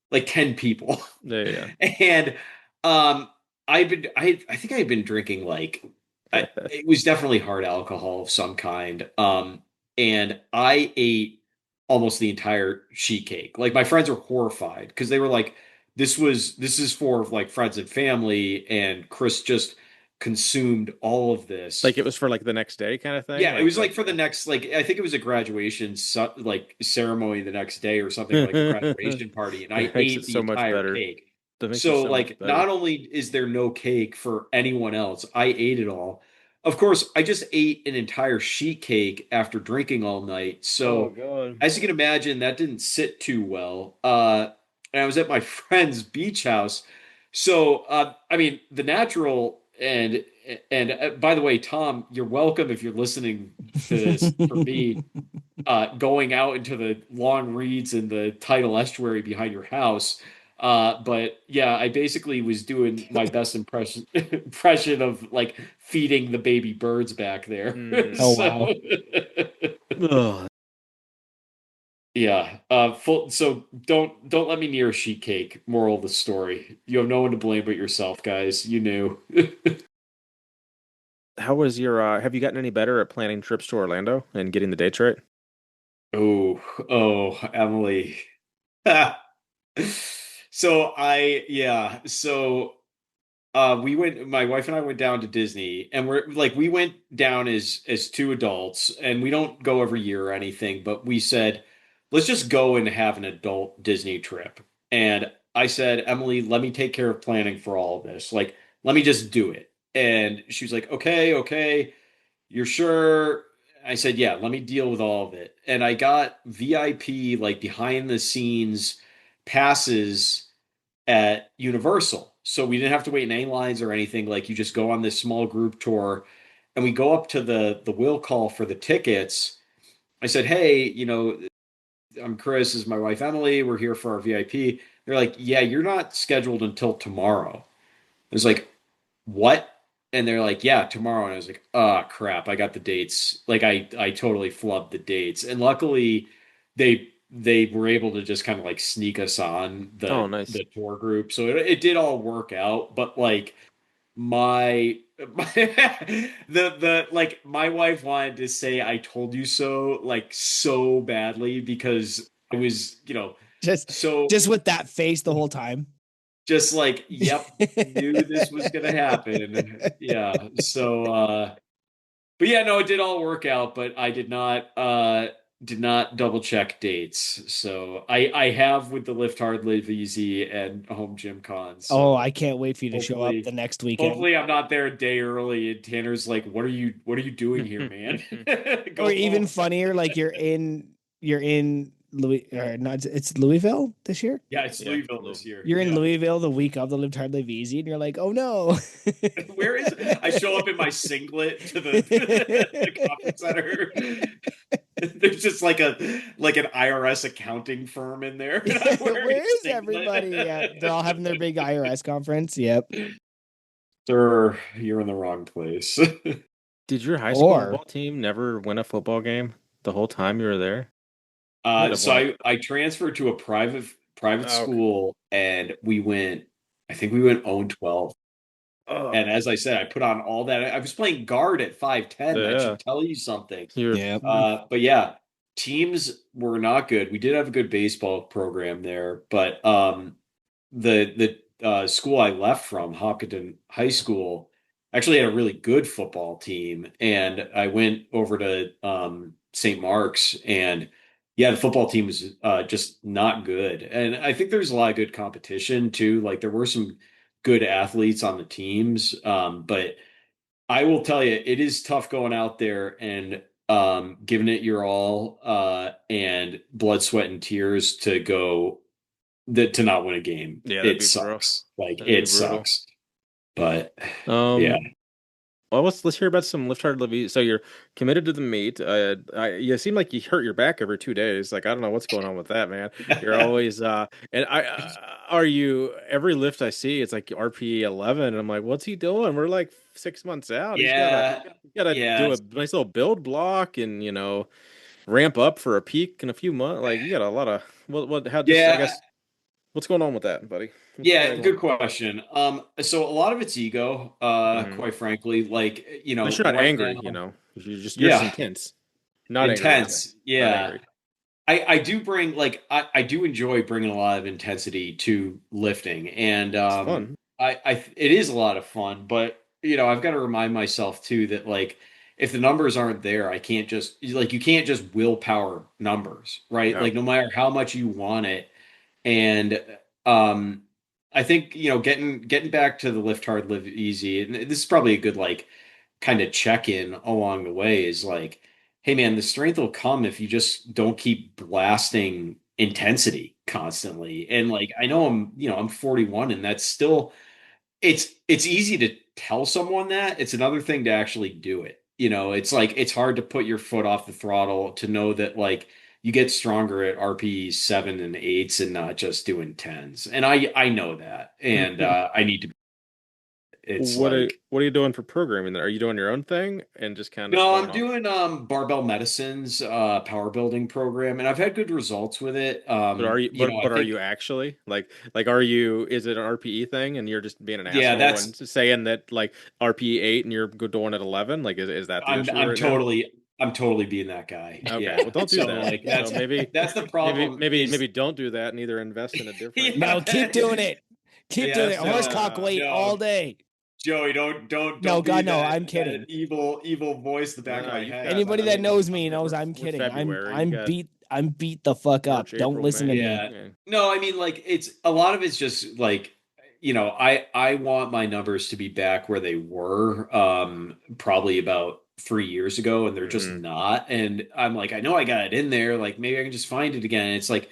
like 10 people. Yeah, And I think I had been drinking like yeah. it was definitely hard alcohol of some kind. And I ate almost the entire sheet cake. Like my friends were horrified because they were like, this is for like friends and family, and Chris just consumed all of Like this. it was for like the next day kind of thing. Yeah, it was Like like for the next like I think it was a graduation like ceremony the next day or something like a graduation party, and I that makes it ate the so much entire better. cake. That makes it So so much like better. not only is there no cake for anyone else, I ate it all. Of course, I just ate an entire sheet cake after drinking all night. Oh So God. as you can imagine, that didn't sit too well. And I was at my friend's beach house. So I mean, the natural and by the way, Tom, you're welcome if you're listening to this for me going out into the long reeds and the tidal estuary behind your house. But yeah, I basically was doing my best impression of like feeding the baby birds back there. Mm. Oh So wow. Ugh. yeah, full. So don't let me near a sheet cake. Moral of the story: you have no one to blame but yourself, guys. You knew. How was your have you gotten any better at planning trips to Orlando and getting the dates right? Oh, oh, Emily. So we went my wife and I went down to Disney, and we went down as two adults, and we don't go every year or anything, but we said let's just go and have an adult Disney trip. And I said, Emily, let me take care of planning for all of this. Like, let me just do it. And she was like, okay, okay, you're sure? I said, yeah, let me deal with all of it. And I got VIP, like behind the scenes passes at Universal. So we didn't have to wait in any lines or anything. Like you just go on this small group tour and we go up to the will call for the tickets. I said, hey, I'm Chris, this is my wife Emily. We're here for our VIP. They're like, yeah, you're not scheduled until tomorrow. I was like, what? And they're like, yeah, tomorrow. And I was like, oh crap, I got the dates. Like I totally flubbed the dates. And luckily they were able to just kind of like sneak us on Oh, the nice. the tour group. So it did all work out. But like my the like my wife wanted to say I told you so like so badly because I was, Just so just with that face the whole time. just like, yep, knew this was gonna happen. Yeah. So but yeah, no, it did all work out, but I did not double check dates. So I have with the Lift Hard Live Easy and Home Gym Con. Oh, So I can't wait for you to show up the hopefully next weekend. hopefully I'm not there a day early and Tanner's like, what are you doing here, man? Or Go even home. funnier, like you're in Louis or not it's Louisville this year? Yeah, it's Yeah, Louisville little. this year. You're in Yeah. Louisville the week of the Live Hard Live Easy, and you're like, oh no. Where is it? I show up in my singlet to the, the conference center. There's just like an IRS accounting firm in there, and I'm wearing a Where is everybody? Yeah, they're all singlet. having their big IRS conference. Yep. Sir, you're in the wrong place. Did your high school Or football team never win a football game the whole time you were there? You had to have So won. I transferred to a private Oh, okay. school, and I think we went 0-12. Oh, And as I said, I put on all that. I was playing guard at 5'10". That yeah. should tell you something. You're. yeah. But yeah, teams were not good. We did have a good baseball program there, but the school I left from, Hopkinton High School, actually had a really good football team, and I went over to St. Mark's, and yeah, the football team was just not good. And I think there's a lot of good competition too. Like there were some good athletes on the teams, but I will tell you, it is tough going out there and giving it your all and blood, sweat, and tears to go to not win a game. Yeah, that'd It be rough. sucks. Like That'd be it brutal. sucks. But yeah, Um, well, let's hear about some lift hard live. So you're committed to the meet. You seem like you hurt your back every 2 days. Like I don't know what's going on with that, man. You're always and are you every lift I see? It's like RP 11, and I'm like, what's he doing? We're like 6 months out. yeah, He's gotta yeah, do a nice little build block and ramp up for a peak in a few months. Like you got a lot of how just I yeah. guess what's going on with that, buddy? What's Yeah, going good on? question. So a lot of it's ego, Mm-hmm. quite frankly. Like, At least you're not right angry. now, You're just yeah, intense. Not angry. Okay. intense. Not Yeah. angry. I do bring like I do enjoy bringing a lot of intensity to lifting, and It's fun. I it is a lot of fun, but I've got to remind myself too that like if the numbers aren't there, I can't just like you can't just willpower numbers, right? Yeah. Like no matter how much you want it, and um I think getting back to the lift hard, live easy, and this is probably a good like kind of check in along the way is like, hey man, the strength will come if you just don't keep blasting intensity constantly. And like I know I'm 41 and that's still it's easy to tell someone that. It's another thing to actually do it. It's like it's hard to put your foot off the throttle to know that like you get stronger at RPE 7 and 8s and not just doing 10s. And I know that. And I need to it's like What are you doing for programming then? Are you doing your own thing and just kind of no, going I'm off? doing Barbell Medicine's power building program, and I've had good results with it. I Are think you actually like are you is it an RPE thing and you're just being an yeah, asshole and that's saying that like RPE 8 and you're doing at 11? Like is that the issue right now? I'm totally being that guy. Okay, well Yeah. don't do So that. like So that's the problem is maybe don't do that and either invest in a different No, keep yeah. doing it. Keep doing Yeah, it. Horsecock so weight all no, day. Joey, No, don't be God, no, I'm that kidding. evil voice in the back of my you've head. got Anybody I that mean knows me knows I'm we're kidding. I'm February. You I'm got beat I'm beat the fuck up. March, Don't April, listen to May. me. Yeah. Yeah. No, I mean like it's a lot of it's just like I want my numbers to be back where they were probably about 3 years ago and they're just Hmm. not. And I'm like, I know I got it in there, like maybe I can just find it again. And it's like,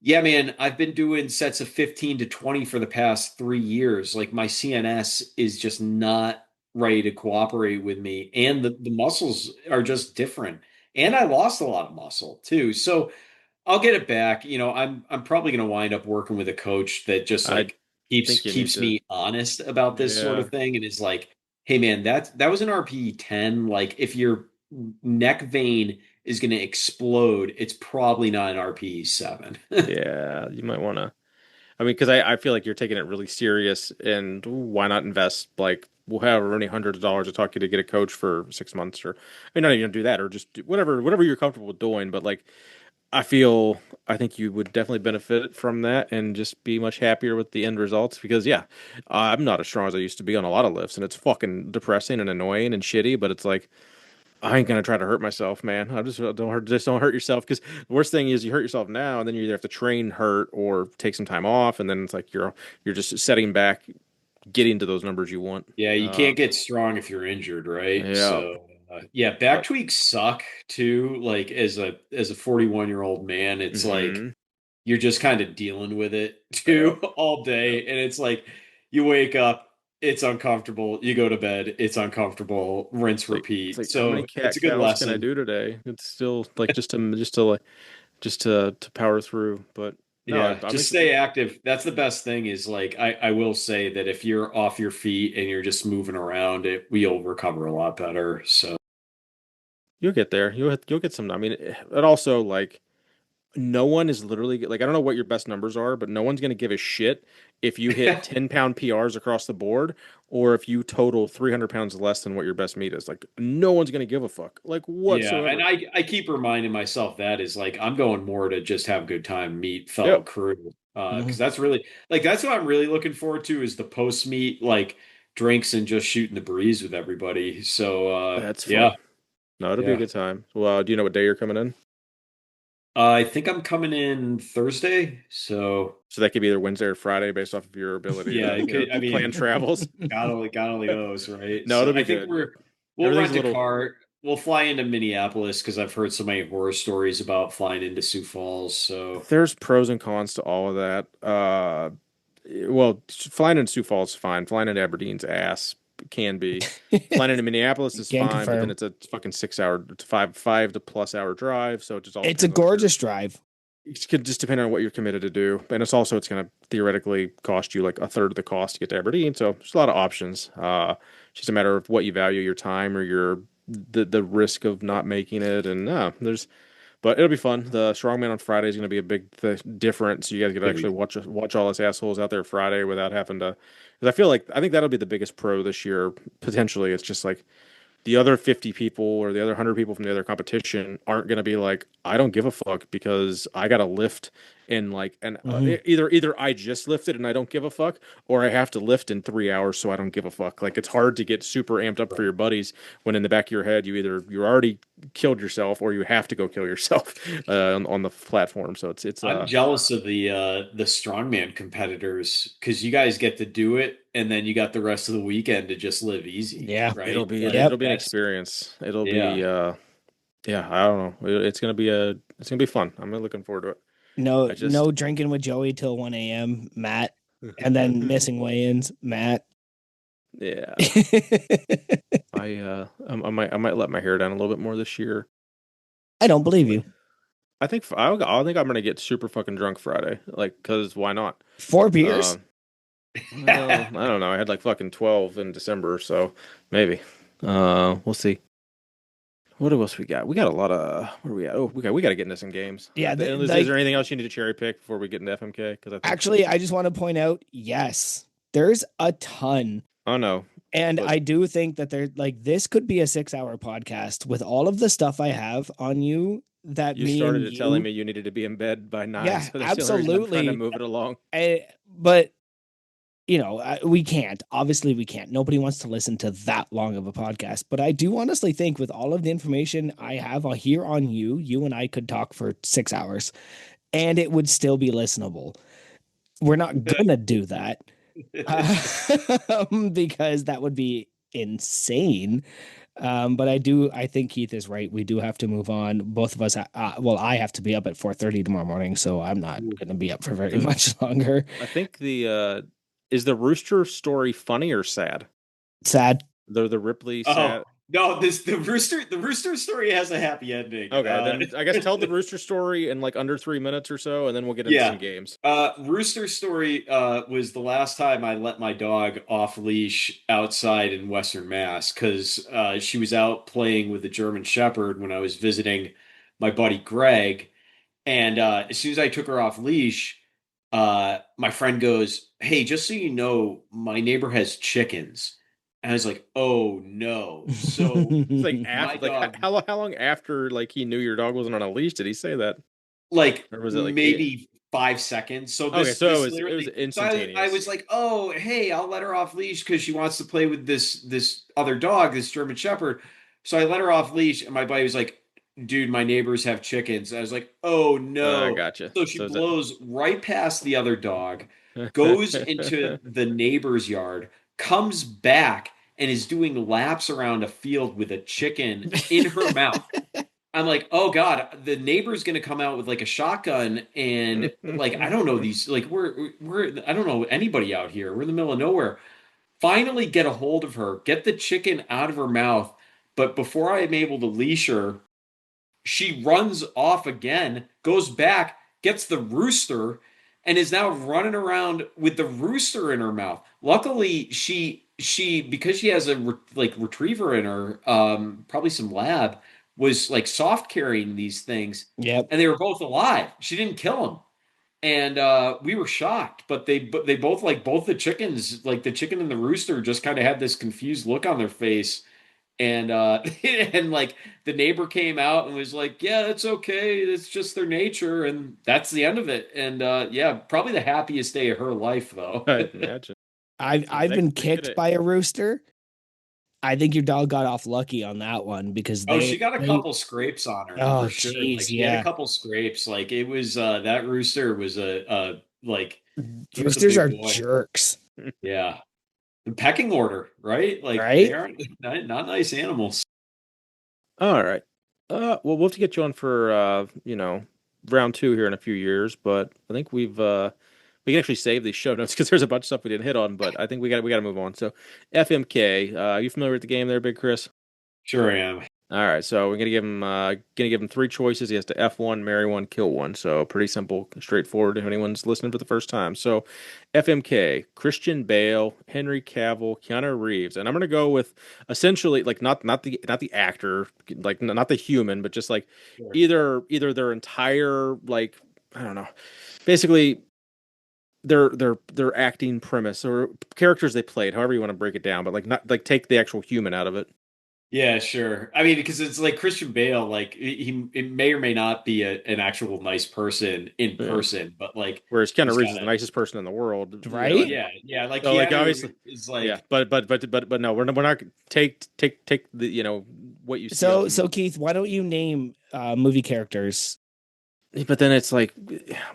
yeah, man, I've been doing sets of 15 to 20 for the past 3 years. Like my CNS is just not ready to cooperate with me. And the muscles are just different. And I lost a lot of muscle too. So I'll get it back. I'm probably going to wind up working with a coach that just I like keeps think you need keeps to. me honest about this sort Yeah. of thing and is like, "Hey man, that was an RPE 10. Like if your neck vein is going to explode, it's probably not an RPE 7." Yeah, you might want to. I mean, because I feel like you're taking it really serious, and why not invest like however many hundreds of dollars to talk you to get a coach for 6 months, or I mean, not even do that, or just do whatever you're comfortable with doing. But like, I feel I think you would definitely benefit from that and just be much happier with the end results because yeah, I'm not as strong as I used to be on a lot of lifts and it's fucking depressing and annoying and shitty, but it's like I ain't gonna try to hurt myself, man. I just don't hurt yourself because the worst thing is you hurt yourself now and then you either have to train hurt or take some time off and then it's like you're just setting back getting to those numbers you want. Yeah, you can't get strong if you're injured, right? Yeah, So yeah, back but tweaks suck too. Like as a 41-year-old man, it's like hmm you're just kind of dealing with it yeah. too all day. And it's like you wake up, it's uncomfortable. You go to bed, it's uncomfortable. Rinse, It's repeat. like how many So it's cat a good cows can I lesson. do today? It's still like just to power through. But no, Yeah, I'm just excited. stay active. That's the best thing is like I will say that if you're off your feet and you're just moving around, we'll recover a lot better. So You'll get there. You'll get some. I mean, it also like no one is literally like I don't know what your best numbers are, but no one's gonna give a shit if you hit 10-pound PRs across the board or if you total 300 pounds less than what your best meet is. Like no one's gonna give a fuck like yeah, and whatsoever. I keep reminding myself that is like I'm going more to just have a good time, meet fellow Yep, crew. Mhm. Because that's really like that's what I'm really looking forward to is the post meet like drinks and just shooting the breeze with everybody. So that's yeah, fun. No, it'll be a yeah. good time. Well, do you know what day you're coming in? I think I'm coming in Thursday, so So that could be either Wednesday or Friday based off of your ability yeah, to, it could. I plan mean, travels. God only knows, right? No, So it'll I be think good. we'll Everything's rent a a little. car. We'll fly into Minneapolis because I've heard so many horror stories about flying into Sioux Falls. So There's pros and cons to all of that. Well, flying into Sioux Falls is fine. Flying into Aberdeen's ass can be. Flying into Minneapolis is Can fine, but then confirm. it's a fucking 6 hour, it's five to plus hour drive. So it just all It's a depends on if you're. gorgeous drive. It could just depend on what you're committed to do, and it's going to theoretically cost you like a third of the cost to get to Aberdeen. So there's a lot of options. It's just a matter of what you value your time or the risk of not making it, and there's but it'll be fun. The strongman on Friday is going to be a big difference. So you guys get to gonna actually be watch all us assholes out there Friday without having to. Because I think that'll be the biggest pro this year potentially. It's just like the other 50 people or the other 100 people from the other competition aren't going to be like, I don't give a fuck because I got to lift in like and Hmm. either I just lifted and I don't give a fuck or I have to lift in 3 hours so I don't give a fuck. Like it's hard to get super amped up for your buddies when in the back of your head you already killed yourself or you have to go kill yourself on the platform. So it's I'm jealous of the strongman competitors because you guys get to do it and then you got the rest of the weekend to just live easy, Yeah. right? Yep. it'll be an experience. It'll be Yeah. yeah, I don't know. It's gonna be fun. I'm really looking forward to it. No, I just no drinking with Joey till 1 a.m., Matt, and then missing weigh-ins, Matt. yeah. I might let my hair down a little bit more this year. I don't believe Hopefully. you. I think I'm gonna get super fucking drunk Friday. Like, cause why not? 4 beers? Um, well, I don't know. I had like fucking 12 in December, so maybe. We'll see. What else we got? We got a lot of where are we at? Oh, we got to get into some games. Yeah, Is there like anything else you need to cherry pick before we get into FMK? Because I think actually, I just want to point out, yes, there's a ton. oh no, And but I do think that there like this could be a 6 hour podcast with all of the stuff I have on you that you me and started it telling you. me you needed to be in bed by 9, Yeah, so that's the only reason I'm trying to absolutely. move it along. But we can't. Obviously, we can't. Nobody wants to listen to that long of a podcast. But I do honestly think, with all of the information I have here on you, you and I could talk for 6 hours, and it would still be listenable. We're not gonna do that because that would be insane. But I think Keith is right. We do have to move on. Both of us, well, I have to be up at 4:30 tomorrow morning, so I'm not going to be up for very The much longer. I think the is the rooster story funny or sad? Sad. The Ripley Oh sad. no, this the rooster story has a happy ending. Okay, then I guess tell the rooster story in like under 3 minutes or so, and then we'll get into some Yeah. games. Rooster story was the last time I let my dog off leash outside in Western Mass because she was out playing with the German Shepherd when I was visiting my buddy Greg. And as soon as I took her off leash, my friend goes, "Hey, just so you know, my neighbor has chickens." And I was like, "Oh no." So It's like my after like dog how long after like he knew your dog wasn't on a leash did he say that? like Or was it like eight? maybe 5 seconds. So Okay, this so this it was literally. So I instantaneous. was like, oh hey, I'll let her off leash because she wants to play with this other dog, this German Shepherd. So I let her off leash, and my buddy was like, dude, my neighbors have chickens. I was like, oh no. Gotcha. So So she is that blows right past the other dog, goes into the neighbor's yard, comes back, and is doing laps around a field with a chicken in her mouth. I'm like, oh God, the neighbor's gonna come out with like a shotgun and like I don't know these like we're I don't know anybody out here. We're in the middle of nowhere. Finally get a hold of her, get the chicken out of her mouth, but before I am able to leash her, she runs off again, goes back, gets the rooster, and is now running around with the rooster in her mouth. Luckily, she because she has a like retriever in her, probably some lab, was like soft carrying these things, Yep. and they were both alive. She didn't kill them, and we were shocked. But they both like both the chickens, like the chicken and the rooster, just kind of had this confused look on their face and and like the neighbor came out and was like, yeah, that's okay, it's just their nature, and that's the end of it. And yeah, probably the happiest day of her life though. I imagine. I've been They could kicked by a rooster. I think your dog got off lucky on that one because Oh, she got a they couple scrapes on her oh for sure. jeez, Like she had a yeah. couple scrapes. Like it was that rooster was a like he was a Roosters big are boy. jerks, Yeah, the pecking order, right? Like they right? aren't not nice animals. All right. Well, we'll have to get you on for round two here in a few years, but I think we can actually save these show notes because there's a bunch of stuff we didn't hit on, but I think we got to move on. So, FMK, are you familiar with the game there, Big Chris? Sure I am. All right, so we're gonna give him three choices. He has to F one, marry one, kill one. So pretty simple, straightforward. If anyone's listening for the first time, so FMK, Christian Bale, Henry Cavill, Keanu Reeves, and I'm gonna go with essentially like not the actor, like not the human, but just like Sure. either their entire like I don't know, basically their acting premise or characters they played, however you want to break it down, but like not like take the actual human out of it. Yeah, sure. I mean, because it's like Christian Bale, like he it may or may not be an actual nice person in Yeah. person, but like Whereas Keanu he's Reeves got is the a nicest person in the world. Right? yeah, like So like Keanu obviously, is yeah. like But no, we're not take the what you see of So him. Keith, why don't you name movie characters? But then it's like,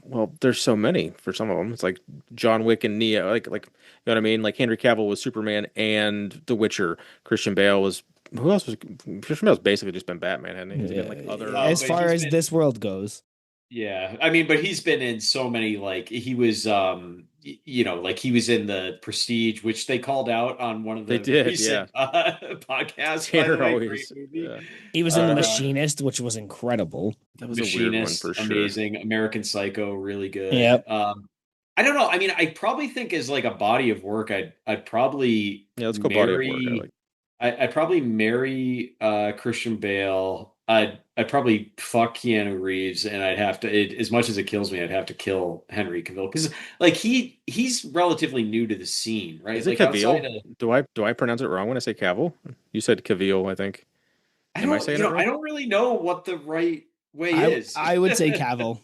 well, there's so many for some of them. It's like John Wick and Neo, like you know what I mean. Like Henry Cavill was Superman and The Witcher. Christian Bale was who else was Christian Bale's basically just been Batman, hasn't he? Has he been like other? no, As but far he's as been this world goes, yeah. I mean, but he's been in so many like he was like he was in the Prestige, which they called out on one of They the did, yeah. recent podcasts, by the Tanner way. Great always, movie. yeah. he was in The Uh Machinist, which was incredible. That was a weird one Machinist, for sure. amazing. American Psycho, really good. Yep. I don't know. I mean, I probably think as like a body of work, I'd probably Yeah, let's go body of work. I marry like. I'd probably marry Christian Bale. I'd probably fuck Keanu Reeves, and I'd have to as much as it kills me, I'd have to kill Henry Cavill because like he's relatively new to the scene, right? Is it Like outside Cavill? of Do I pronounce it wrong when I say Cavill? You said Cavill, I think. Am I saying it I wrong? don't really know what the right way I is. I would say Cavill.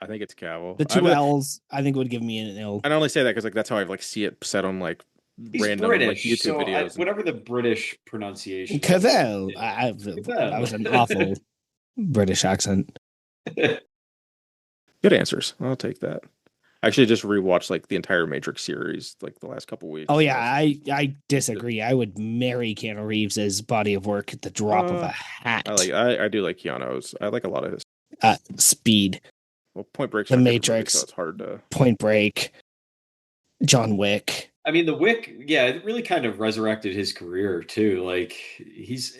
I think it's Cavill. The two L's I think would give me an ill. I only say that because like that's how I like see it said on like He's random like British, YouTube so videos. And whatever the British pronunciation is. Cavill. That was Cavill. an awful British accent. good answers. I'll take that. I actually just rewatched like the entire Matrix series like the last couple weeks. Oh yeah, So. I disagree. I would marry Keanu Reeves' body of work at the drop of a hat. I do like Keanu's. I like a lot of his. Speed, Well, Point Break's The my favorite movie, so Matrix, it's hard to. Point Break, John Wick. I mean, The Wick, yeah, it really kind of resurrected his career too. Like he's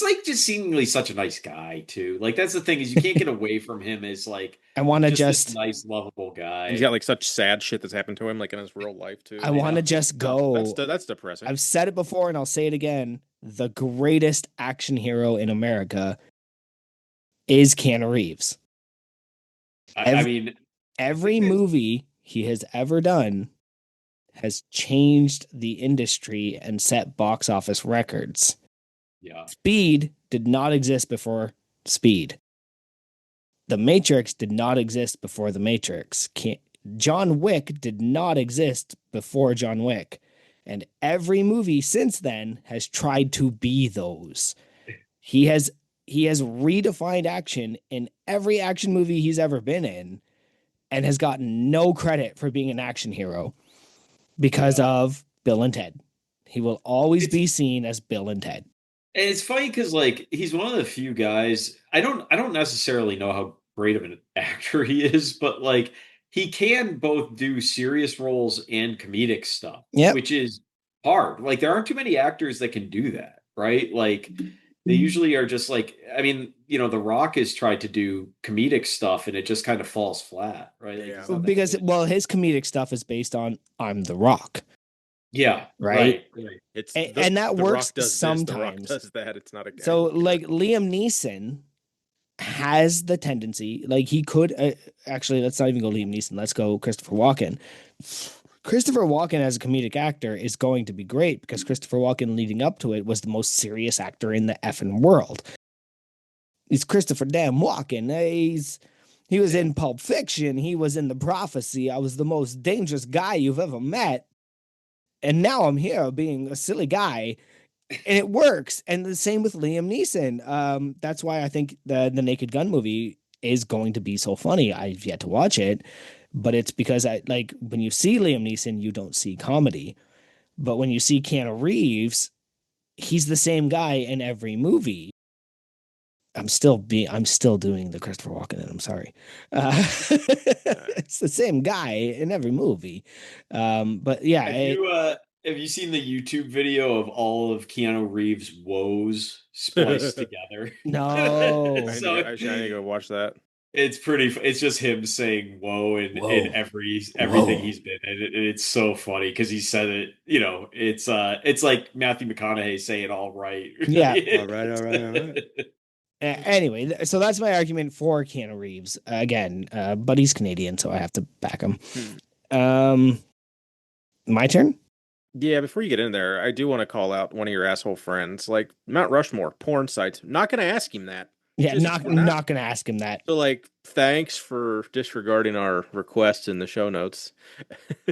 like just seemingly such a nice guy too. Like that's the thing is you can't get away from him as like I want to just this just nice, lovable He's guy. got like such sad shit that's happened to him, like in his real life too. I I want to know. just That's go. that's depressing. I've said it before and I'll say it again. The greatest action hero in America is Keanu Reeves. I mean, Every movie he has ever done has changed the industry and set box office records. yeah. Speed did not exist before Speed. The Matrix did not exist before The Matrix. John Wick did not exist before John Wick. And every movie since then has tried to be those. He has he has redefined action in every action movie he's ever been in and has gotten no credit for being an action hero because Yeah. of Bill and Ted. He will always It's be seen as Bill and Ted. And it's funny because like he's one of the few guys. I don't necessarily know how great of an actor he is, but like he can both do serious roles and comedic stuff, Yep. which is hard. Like there aren't too many actors that can do that, right? Like they usually are just like I mean, The Rock has tried to do comedic stuff and it just kind of falls flat, right? Like Yeah. he's not that Because good. well, his comedic stuff is based on I'm the Rock, Yeah, right? right, right. It's And that the works Rock does this, the Rock sometimes. does that. It's not a So like character. Liam Neeson has the tendency, like he could actually. Let's not even go Liam Neeson. Let's go Christopher Walken. Christopher Walken as a comedic actor is going to be great because Christopher Walken leading up to it was the most serious actor in the effing world. He's Christopher damn Walken. He was Yeah. in Pulp Fiction. He was in The Prophecy. I was the most dangerous guy you've ever met. And now I'm here being a silly guy and it works. And the same with Liam Neeson. That's why I think the Naked Gun movie is going to be so funny. I've yet to watch it, but it's because I like when you see Liam Neeson, you don't see comedy. But when you see Keanu Reeves, he's the same guy in every movie. I'm still doing the Christopher Walken, and I'm sorry. It's the same guy in every movie. But yeah, Have you seen the YouTube video of all of Keanu Reeves' woes spliced together? no. So I need to go watch that. it's just him saying whoa in Whoa, everything whoa. he's been in. It's so funny because he said it, it's like Matthew McConaughey saying all right. Yeah. All right, all right, all right. Anyway, so that's my argument for Keanu Reeves. Again, but he's Canadian, so I have to back him. Hmm. Um, my turn. Yeah, before you get in there, I do want to call out one of your asshole friends, like Mount Rushmore, porn sites. Not going to ask him that. Yeah, Just not we're not. not gonna ask him that. So, like, thanks for disregarding our requests in the show notes.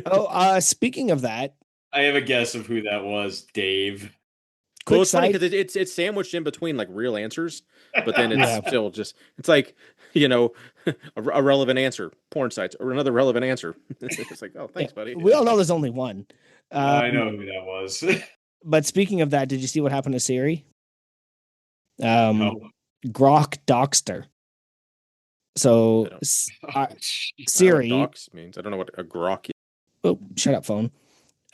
Oh, speaking of that, I have a guess of who that was, Dave. Well, quick it's funny side. because it's sandwiched in between like real answers, but then it's Yeah, still just it's like you know a relevant answer, porn sites, or another relevant answer. It's like, oh, yeah. thanks, buddy. We all know there's only one. I Um, know who that was. but speaking of that, did you see what happened to Siri? Um, No. Grok Doxter. I So don't. Oh, jeez. I don't know what Siri. docs means. I don't know what a grok is. Oh, shut up, phone.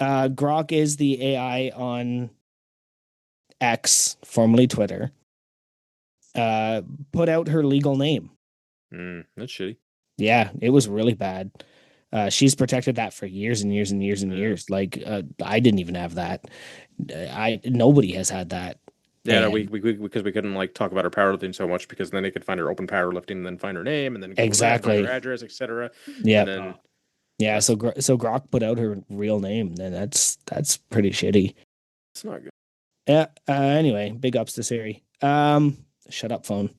Grok is the AI on X, formerly Twitter. Uh, put out her legal name. That's shitty. Yeah, it was really bad. She's protected that for years and years and years and Yeah. years. Like I didn't even have that. I nobody has had that. Yeah, no, And we because we couldn't like talk about her powerlifting so much because then they could find her open powerlifting and then find her name and then Google that, find her exactly. address, etc. And Yeah. then Oh, Yeah, that's so Grok put out her real name, then that's pretty shitty. it's not good. Yeah. Anyway, big ups to Siri. Shut up, phone.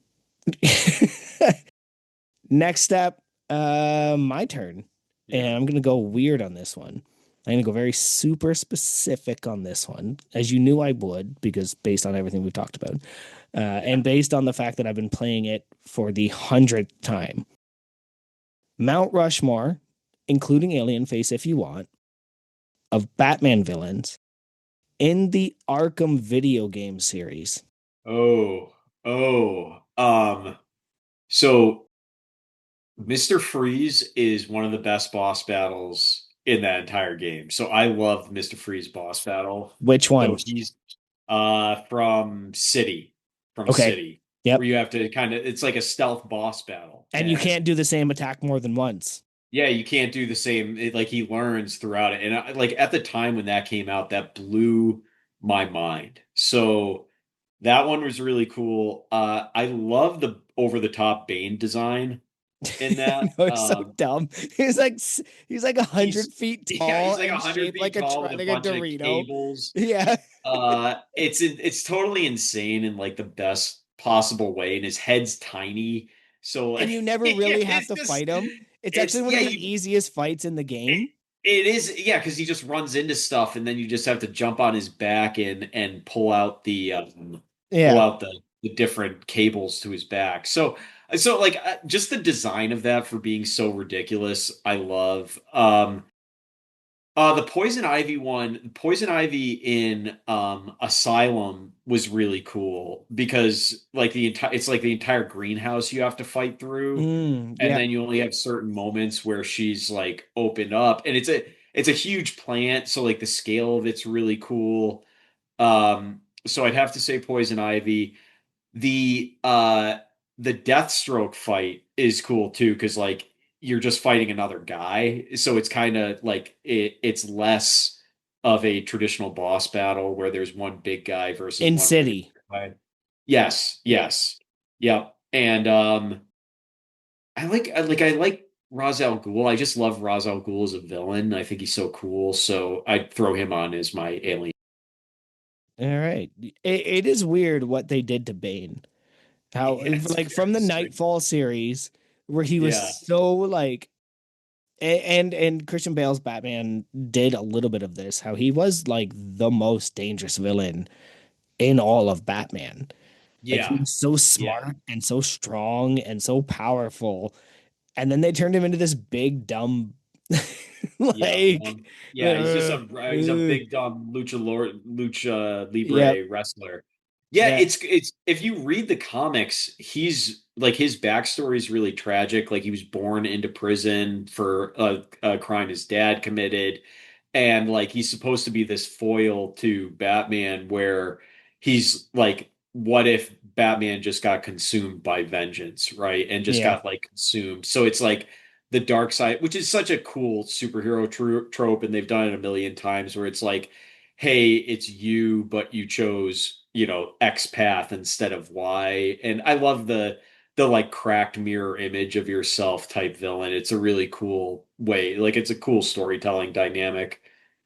Next step, my turn, and Yeah. I'm gonna go weird on this one. I'm gonna go very super specific on this one, as you knew I would, because based on everything we've talked about, yeah. and based on the fact that I've been playing it for the 100th time. Mount Rushmore, including Alien Face if you want, of Batman villains in the Arkham video game series. Oh, oh. So Mr. Freeze is one of the best boss battles in that entire game. So I love Mr. Freeze boss battle. Which Though one? he's from City, Okay. where Yep. you have to it's like a stealth boss battle. And you And can't do the same attack more than once. yeah, you can't do the same. Like he learns throughout it. And like at the time when that came out, that blew my mind. So that one was really cool. I love the over the top Bane design in that. No, it's so dumb. He's like 100 He's feet yeah, tall he's like and 100 shaped feet tall with a like a bunch of Dorito. cables. Yeah. It's totally insane in like the best possible way, and his head's tiny. So And like you never really have it's to just fight him. It's actually it's one of yeah, the easiest fights in the it, game. it is, yeah, because he just runs into stuff, and then you just have to jump on his back and pull Yeah. out the different cables to his back. So like just the design of that for being so ridiculous, I love. The Poison Ivy one, Poison Ivy in Asylum was really cool because like the entire it's like the entire greenhouse you have to fight through, and Yeah. then you only have certain moments where she's like opened up, and it's a huge plant, so like the scale of it's really cool. So I'd have to say Poison Ivy. The Deathstroke fight is cool too, because like you're just fighting another guy, so it's kind of like it's less of a traditional boss battle where there's one big guy versus In one pretty City. guy. Yes, yes, yep. And I like Ra's al Ghul. I just love Ra's al Ghul as a villain. I think he's so cool, so I'd throw him on as my alien. All right. It is weird what they did to Bane. How Yeah, it's like very from the strange. Nightfall series where he was Yeah, so like and Christian Bale's Batman did a little bit of this, how he was like the most dangerous villain in all of Batman. Like he yeah, was so yeah. smart and so strong and so powerful. And then they turned him into this big dumb Yeah, like yeah, he's a uh, big dumb lucha yep. libre wrestler. Yeah, Yeah. it's if you read the comics, he's like his backstory is really tragic. Like he was born into prison for a crime his dad committed, and like he's supposed to be this foil to Batman, where he's like, what if Batman just got consumed by vengeance, right? And just Yeah. got like consumed. So it's like the dark side, which is such a cool superhero trope, and they've done it a million times where it's like, hey, it's you, but you chose, X path instead of Y. And I love the like cracked mirror image of yourself type villain. It's a really cool way, like it's a cool storytelling dynamic.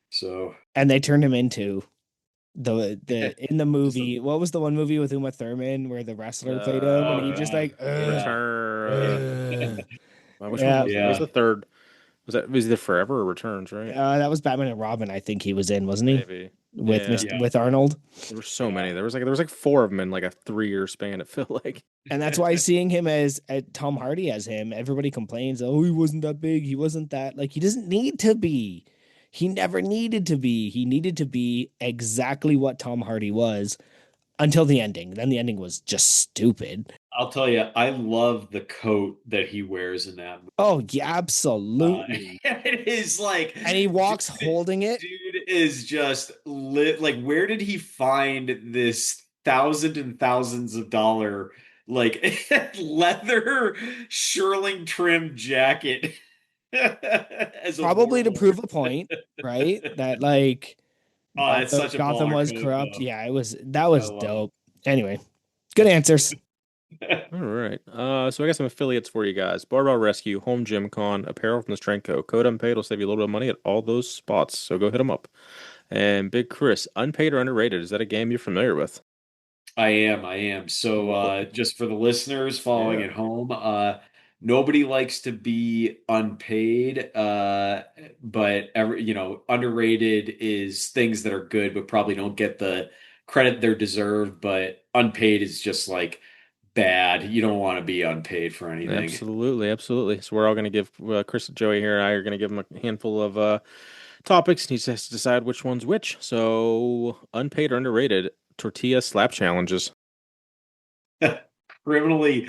So And they turned him into the in the just a, movie. What was the one movie with Uma Thurman where the wrestler played him and oh he just God. like Yeah. Yeah. Which one yeah. was it? What was Yeah. the third? Was either Forever or Returns, right? That was Batman and Robin, I think he was in, wasn't he? Maybe. With Yeah. Mr. Yeah. with Arnold. There were so Yeah. many. There was like four of them in like a 3 year span. It felt like. And that's why seeing him as Tom Hardy as him, everybody complains, oh, he wasn't that big. He wasn't that like he doesn't need to be. He never needed to be. He needed to be exactly what Tom Hardy was until the ending. Then the ending was just stupid. I'll tell you, I love the coat that he wears in that. Oh, yeah, absolutely. It is like, And he dude, walks holding it. dude is just lit. Like, where did he find this thousand and thousands of dollar like leather shearling trim jacket as a Probably to warlord? prove a point, right? That like Oh, it's such a Gotham baller was coat, corrupt. though. Yeah, it was that I was love dope. Anyway, good answers. it. All right. So I got some affiliates for you guys. Barbell Rescue, Home Gym Con, Apparel from the Strength Co. Code Unpaid will save you a little bit of money at all those spots. So go hit them up. And Big Chris, Unpaid or Underrated? Is that a game you're familiar with? I am. So just for the listeners following Yeah. at home, nobody likes to be unpaid, but underrated is things that are good but probably don't get the credit they're deserved, but unpaid is just like bad. You don't want to be unpaid for anything. Absolutely, absolutely. So we're all going to give Chris, Joey here, and I are going to give him a handful of topics, and he has to decide which one's which. So unpaid or underrated tortilla slap challenges. Criminally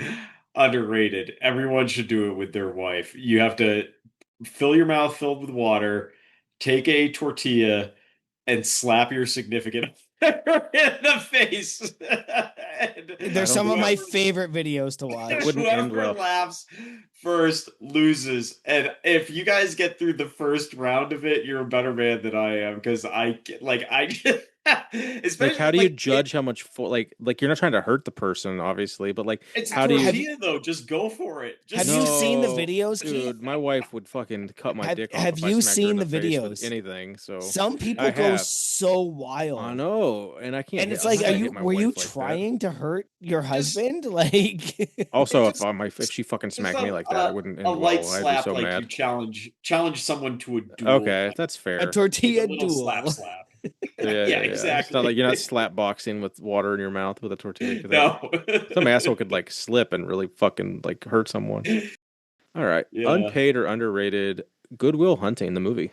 underrated. Everyone should do it with their wife. You have to fill your mouth filled with water, take a tortilla, and slap your significant other in the face. And I There's don't some of think my that favorite videos to that watch. wouldn't end whoever well. laughs first loses. And if you guys get through the first round of it, you're a better man than I am because I like I Like, Especially how do you like judge how much for like you're not trying to hurt the person, obviously, but like, it's a how do you? Have you tortilla though. Just go for it. have Just you seen the No, videos, Keith? dude, my wife would fucking cut my dick off Have if I you smacked her in seen the the face with videos? anything. So Some people I go have. so I wild. know, and I can't And hit. it's I'm like, not are gonna you hit my were you wife like that. trying to hurt your just husband? Like Also, just if she fucking just smacked me like that, it wouldn't a end light well. I'd be slap so like you mad. challenge someone to a duel, Okay, kind that's a fair. like a tortilla little slap duel. slap. Yeah, Yeah, yeah, yeah. It's not like exactly. you're not slap boxing with water in your mouth with a tortilla because that No. some asshole could like slip and really fucking like hurt someone. All right, Yeah. unpaid or underrated Goodwill Hunting the movie.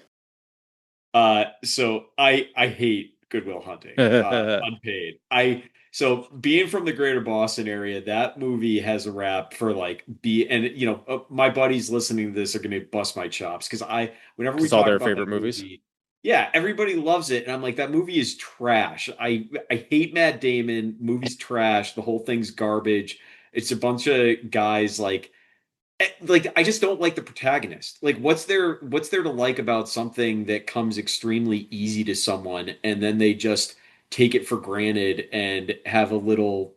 So I hate Goodwill Hunting. Unpaid. I so being from the greater Boston area, that movie has a rap for like be and my buddies listening to this are gonna bust my chops because I whenever we Because all talk their about favorite that movies. movie, yeah, everybody loves it, and I'm like that movie is trash. I hate Matt Damon. Movie's trash. The whole thing's garbage. It's a bunch of guys like I just don't like the protagonist. Like what's there to like about something that comes extremely easy to someone and then they just take it for granted and have a little,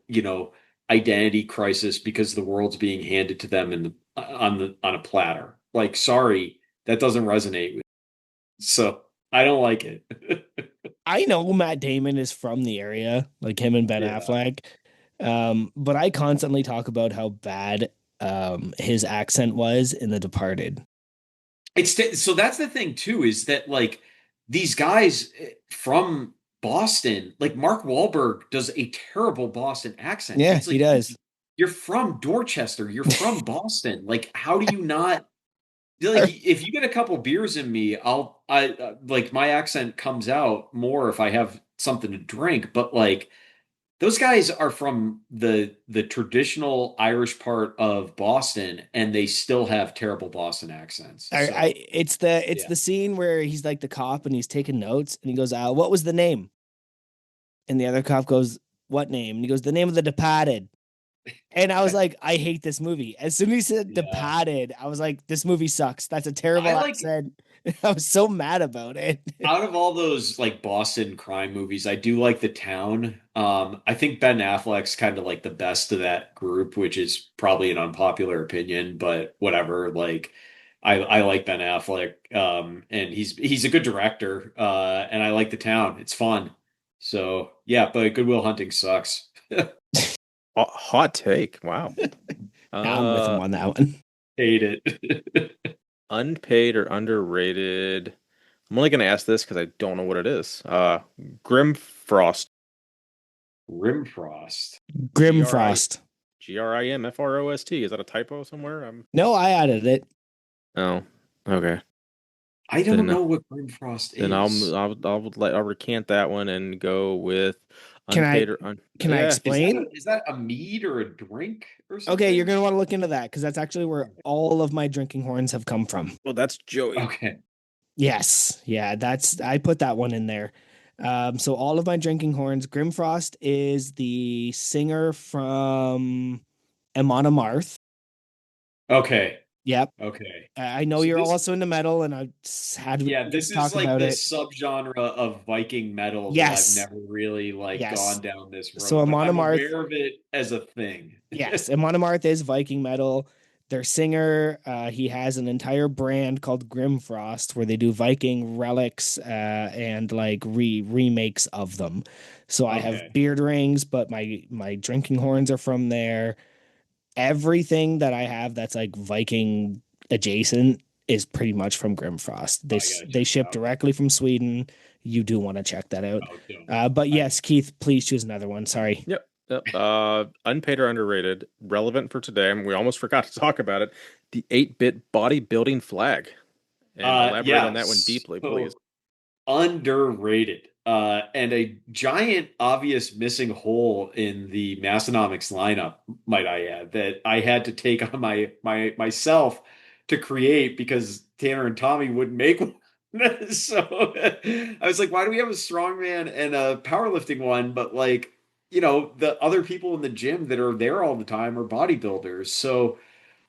identity crisis because the world's being handed to them on a platter. Like sorry, that doesn't resonate with me. So I don't like it. I know Matt Damon is from the area, like him and Ben Yeah. Affleck. But I constantly talk about how bad his accent was in The Departed. So that's the thing too, is that like these guys from Boston, like Mark Wahlberg does a terrible Boston accent. Yeah, It's he like, does. you're from Dorchester, you're from Boston. Like, how do you not like if you get a couple beers in me, like my accent comes out more if I have something to drink, but like those guys are from the traditional Irish part of Boston and they still have terrible Boston accents. I So, it's yeah. the scene where he's like the cop and he's taking notes and he goes, what was the name?" And the other cop goes, "What name?" And he goes, "The name of the departed." And I was like, I hate this movie. As soon as he said Yeah. departed, I was like, this movie sucks. That's a I terrible like accent. I was so mad about it. out of all those like Boston crime movies, I do like The Town. I think Ben Affleck's kind of like the best of that group, which is probably an unpopular opinion, but whatever. Like I like Ben Affleck. And he's a good director. And I like The Town. It's fun. So yeah, but Goodwill Hunting sucks. Hot take. Wow. I'm with him Uh, on that one. Hate it. unpaid or underrated. I'm only gonna ask this because I don't know what it is. Grimfrost. Rimfrost. G R I Grimfrost. Grimfrost. Is that a typo somewhere? No, I added it. Oh, okay. I don't Then know what Grimfrost then is. I'll recant that one and go with Can I unpaid or un. can I Yeah, Is that explain? a mead or a drink or Okay, you're something? gonna want to look into that because that's actually where all of my drinking horns have come from. well, that's Joey. Okay. Yes, yeah, that's I put that one in there. So all of my drinking horns. Grimfrost is the singer from Amon Amarth. Okay. Yep. Okay. I know So you're this, also into metal, and I had yeah, we this just is talk like about the it. subgenre of Viking metal that I've Yes, never really like yes. gone down this So road, but Amon I'm Amarth, aware of it as a thing. yes, Amon Amarth is Viking metal. Their singer, he has an entire brand called Grimfrost where they do Viking relics and like remakes of them. So I have Okay. beard rings, but my drinking horns are from there. Everything that I have that's like Viking adjacent is pretty much from Grimfrost. Oh, I gotta They check it ship out. directly from Sweden. You do want to check that out. Oh, don't. But I yes, Keith, please choose another one. Sorry. Yep. Yep. Unpaid or underrated, relevant for today, and we almost forgot to talk about it. The 8-bit bodybuilding flag. And elaborate on yeah, that one deeply, please. so underrated. And a giant obvious missing hole in the Massonomics lineup, might I add, that I had to take on myself to create because Tanner and Tommy wouldn't make one. So I was like, why do we have a strongman and a powerlifting one? But like, the other people in the gym that are there all the time are bodybuilders. So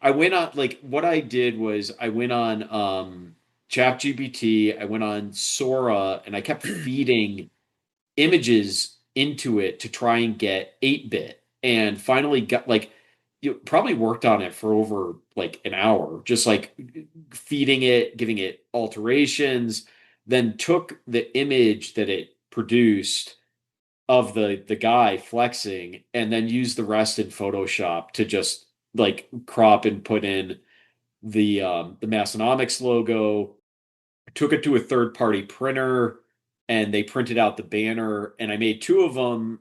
I went on like what I did was I went on ChatGPT, I went on Sora, and I kept feeding images into it to try and get 8-bit and finally got like you probably worked on it for over like an hour, just like feeding it, giving it alterations, then took the image that it produced of the guy flexing and then used the rest in Photoshop to just like crop and put in the Massonomics logo, took it to a third party printer and they printed out the banner and I made two of them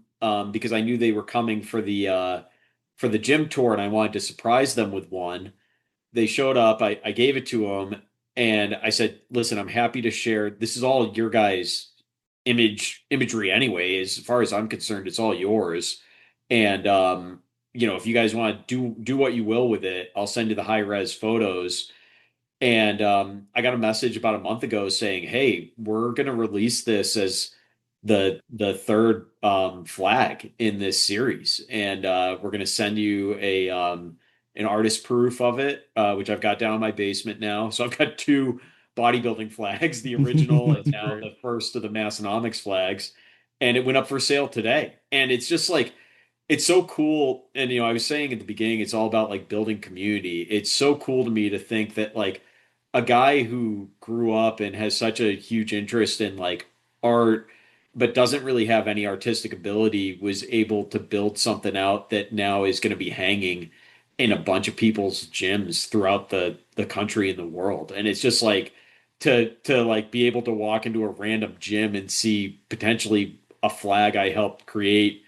because I knew they were coming for the gym tour and I wanted to surprise them with one. They showed up, I gave it to them and I said, listen, I'm happy to share. This is all your guys' imagery anyway. As far as I'm concerned, it's all yours. And if you guys want to do what you will with it, I'll send you the high res photos and I got a message about a month ago saying, "Hey, we're going to release this as the third flag in this series, and we're going to send you a an artist proof of it, which I've got down in my basement now. So I've got two bodybuilding flags, the original and That's now great. the first of the Massonomics flags, and it went up for sale today. And it's just like it's so cool. And I was saying at the beginning, it's all about like building community. It's so cool to me to think that like a guy who grew up and has such a huge interest in like art but doesn't really have any artistic ability was able to build something out that now is going to be hanging in a bunch of people's gyms throughout the country and the world. And it's just like to like be able to walk into a random gym and see potentially a flag I helped create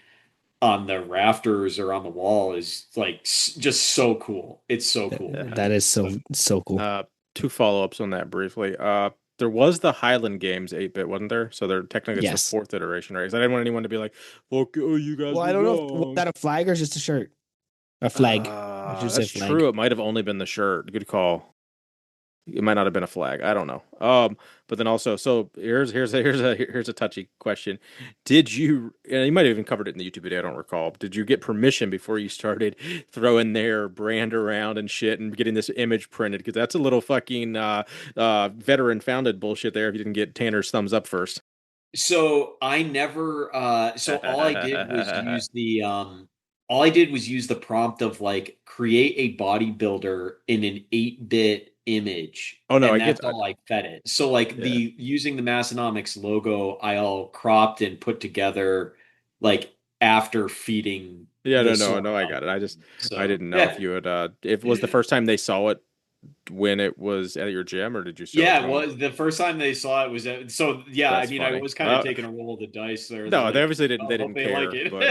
on the rafters or on the wall is like just so cool. It's so cool, That man. is So so cool. Two follow-ups on that briefly. There was the Highland Games 8-bit, wasn't there? So they're technically it's the Yes. fourth iteration, right? 'Cause I didn't want anyone to be like, "Fuck, oh, you guys Well, were I don't know if was wrong." that a flag or just a shirt? A flag. I should say That's flag. true. It might have only been the shirt. Good call. It might not have been a flag. I don't know. But then also, so here's a touchy question. Did you? And you might have even covered it in the YouTube video. I don't recall. Did you get permission before you started throwing their brand around and shit and getting this image printed? Because that's a little fucking veteran founded bullshit there. If you didn't get Tanner's thumbs up first. So I never so all I did was use the prompt of like create a bodybuilder in an 8-bit image Oh no, I and get that's that. all I fed it. So like Yeah. the using the Massonomics logo I all cropped and put together like after feeding Yeah, the no, source I got it. algorithm. I So didn't know if yeah. you had if it was the first time they saw it when it was at your gym, or did you show it Yeah, to it them? was the first time they saw it was so yeah, I That's mean I funny. was kind of taking a roll of the dice there. They're No, they like, obviously didn't. oh, They hope didn't they like care, but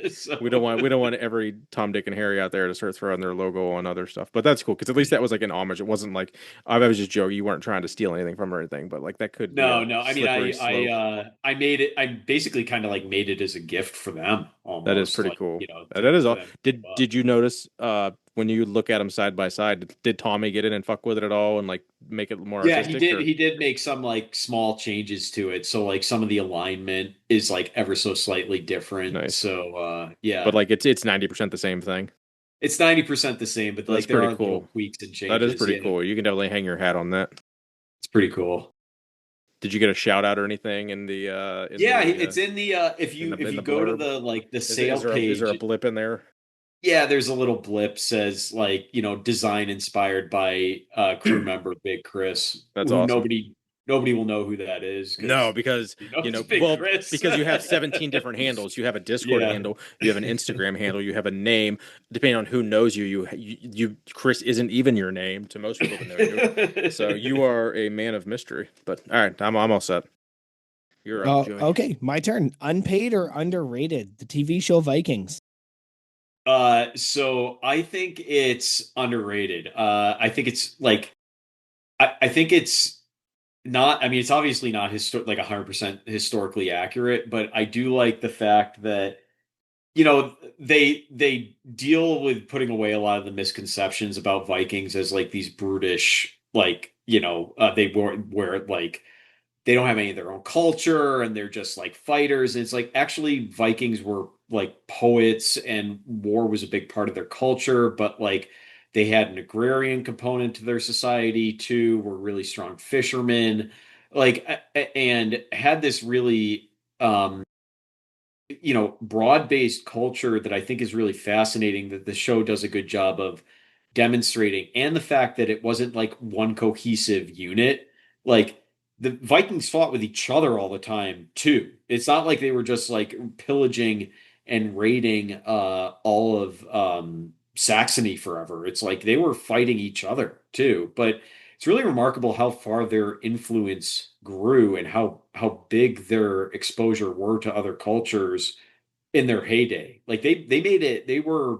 it. we don't So want every Tom, Dick, and Harry out there to start throwing their logo on other stuff. But that's cool because at least that was like an homage. It wasn't like I was just joking. You weren't trying to steal anything from or anything, but like that could be no, a no. I mean, slippery slope. I made it. I basically kind of like made it as a gift for them, That is almost pretty like cool. to That is for all. them to give Did up. you notice when you look at them side by side? Did Tommy get in and fuck with it at all and like make it more Yeah, artistic or He did make some like small changes to it. So like some of the alignment is like ever so slightly different. nice? So But yeah, like it's 90% the same thing. it's 90% the same, but That's like there pretty are little cool. tweaks and That is changes. pretty Yeah, cool. You can definitely hang your hat on that. it's pretty cool. Did you get a shout out or anything Yeah, it's if in you the go to blurb? the like the Is sale there a page, blip in there? yeah, there's a little blip says like, design inspired by crew member Big Chris, That's who awesome. nobody will know who that is No, because because nobody knows Big Chris. because you have 17 different handles. You have a Discord Yeah. handle, you have an Instagram handle, you have a name. Depending on who knows you, Chris isn't even your name to most people that know you. So you are a man of mystery. But all right, I'm all set. You're up, Joey. Okay, my turn. Unpaid or underrated? The TV show Vikings. So I think it's underrated. I think it's like I think it's not, I mean, it's obviously not like 100% historically accurate, but I do like the fact that they deal with putting away a lot of the misconceptions about Vikings as like these brutish like they were like they don't have any of their own culture and they're just like fighters. And it's like actually Vikings were like poets and war was a big part of their culture, but like they had an agrarian component to their society too, were really strong fishermen, like and had this really broad-based culture that I think is really fascinating that the show does a good job of demonstrating, and the fact that it wasn't like one cohesive unit. Like the Vikings fought with each other all the time too. It's not like they were just like pillaging and raiding all of Saxony forever. It's like they were fighting each other too. But it's really remarkable how far their influence grew and how big their exposure were to other cultures in their heyday. Like they made it. They were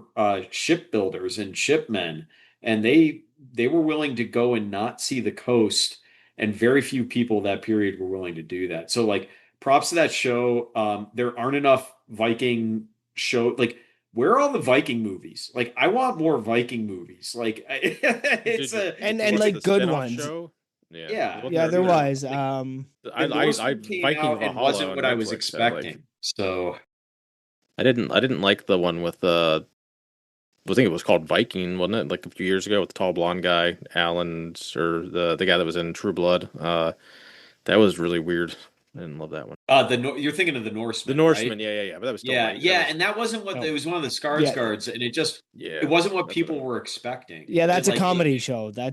shipbuilders and shipmen, and they were willing to go and not see the coast. And very few people that period were willing to do that. So like props to that show. There aren't enough Viking show like. Where are all the Viking movies? Like, I want more Viking movies. Like, Did you did you and watch like the good spin-off ones. show? Yeah, yeah, Yeah, there there yeah. was. Like, The I Norseman came Viking out and Valhalla wasn't on what I was Netflix. expecting. So, I didn't like the one with I think it was called Viking, wasn't it? Like a few years ago with the tall blonde guy, Alan, or the guy that was in True Blood. That was really weird. I didn't love that one. you're thinking of the The Norseman, right? Norseman, yeah. But that was still Yeah, like that yeah, was and that wasn't what Oh, it was. One of the yeah, Skarsgårds, and it yeah, wasn't what that's what I people meant. were expecting. yeah, It that's a like, comedy show. yeah,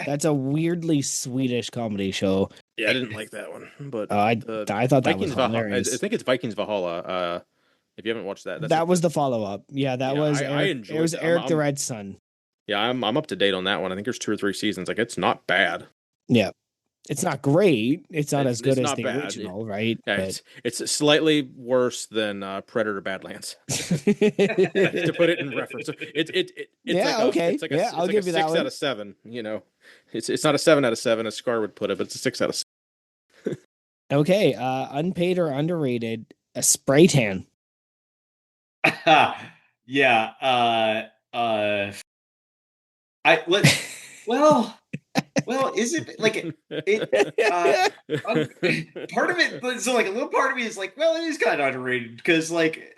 That's a weirdly Swedish comedy show. Yeah, I didn't like that one, but I the I thought that was Vikings Valhalla. I hilarious. think it's Vikings Valhalla. If you haven't watched that, that's like That the was the follow up. Yeah, that yeah. was I Eric. It enjoyed was that. Eric the Red Son. I'm up to date on that one. I think there's two or three seasons. Like it's not bad. Yeah, it's not great. It's not as good It's as not the bad. Yeah, original, right? But it's slightly worse than Predator Badlands. To put it in reference, yeah, okay, yeah, I'll it's like a give you that six out one. of seven. You know, it's not a 7 out of 7 as Scar would put it, but it's a 6 out of 7. Okay, unpaid or underrated? A spray tan. yeah. I let well. Well, is it like it? Un, Part of it, so like a little part of me is like, well, it is kind of underrated because, like,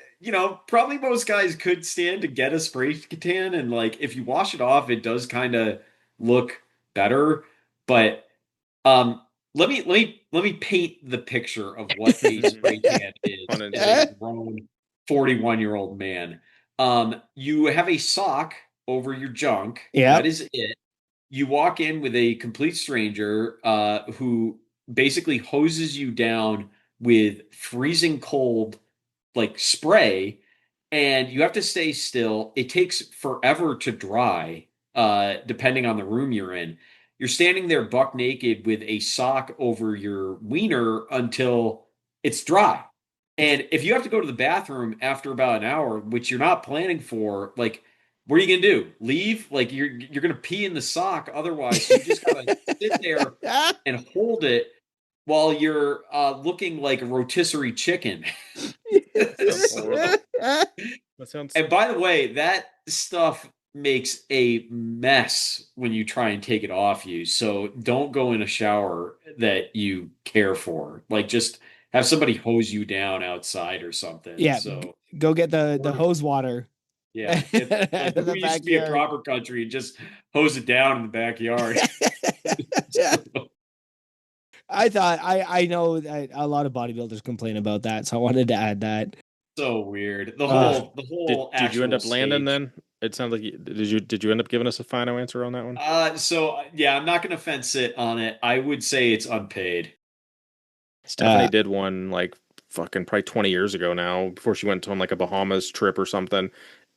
probably most guys could stand to get a spray tan, and like if you wash it off, it does kind of look better. But um, let me paint the picture of what a spray tan Pun is as a intended. grown 41-year-old man. You have a sock over your junk. That Yep. is it. You walk in with a complete stranger who basically hoses you down with freezing cold like spray, and you have to stay still. It takes forever to dry, depending on the room you're in. You're standing there buck naked with a sock over your wiener until it's dry. And if you have to go to the bathroom after about an hour, which you're not planning for, like, what are you gonna do? Leave? Like you're gonna pee in the sock otherwise. So you just gotta sit there and hold it while you're looking like a rotisserie chicken. Sounds horrible. So, That sounds and by the way, that stuff makes a mess when you try and take it off you. So don't go in a shower that you care for. Like just have somebody hose you down outside or something. Yeah, So go get the portable. hose water. Yeah, get like The we used to be a backyard. proper country and just hose it down in the backyard. I know that a lot of bodybuilders complain about that, so I wanted to add that. So weird. The Uh, whole the whole did you end actual up landing stage. then? It sounds like did you end up giving us a final answer on that one? Yeah, I'm not gonna fence it on it. I would say it's unpaid. Stephanie uh, did one like fucking probably 20 years ago now before she went on like a Bahamas trip or something.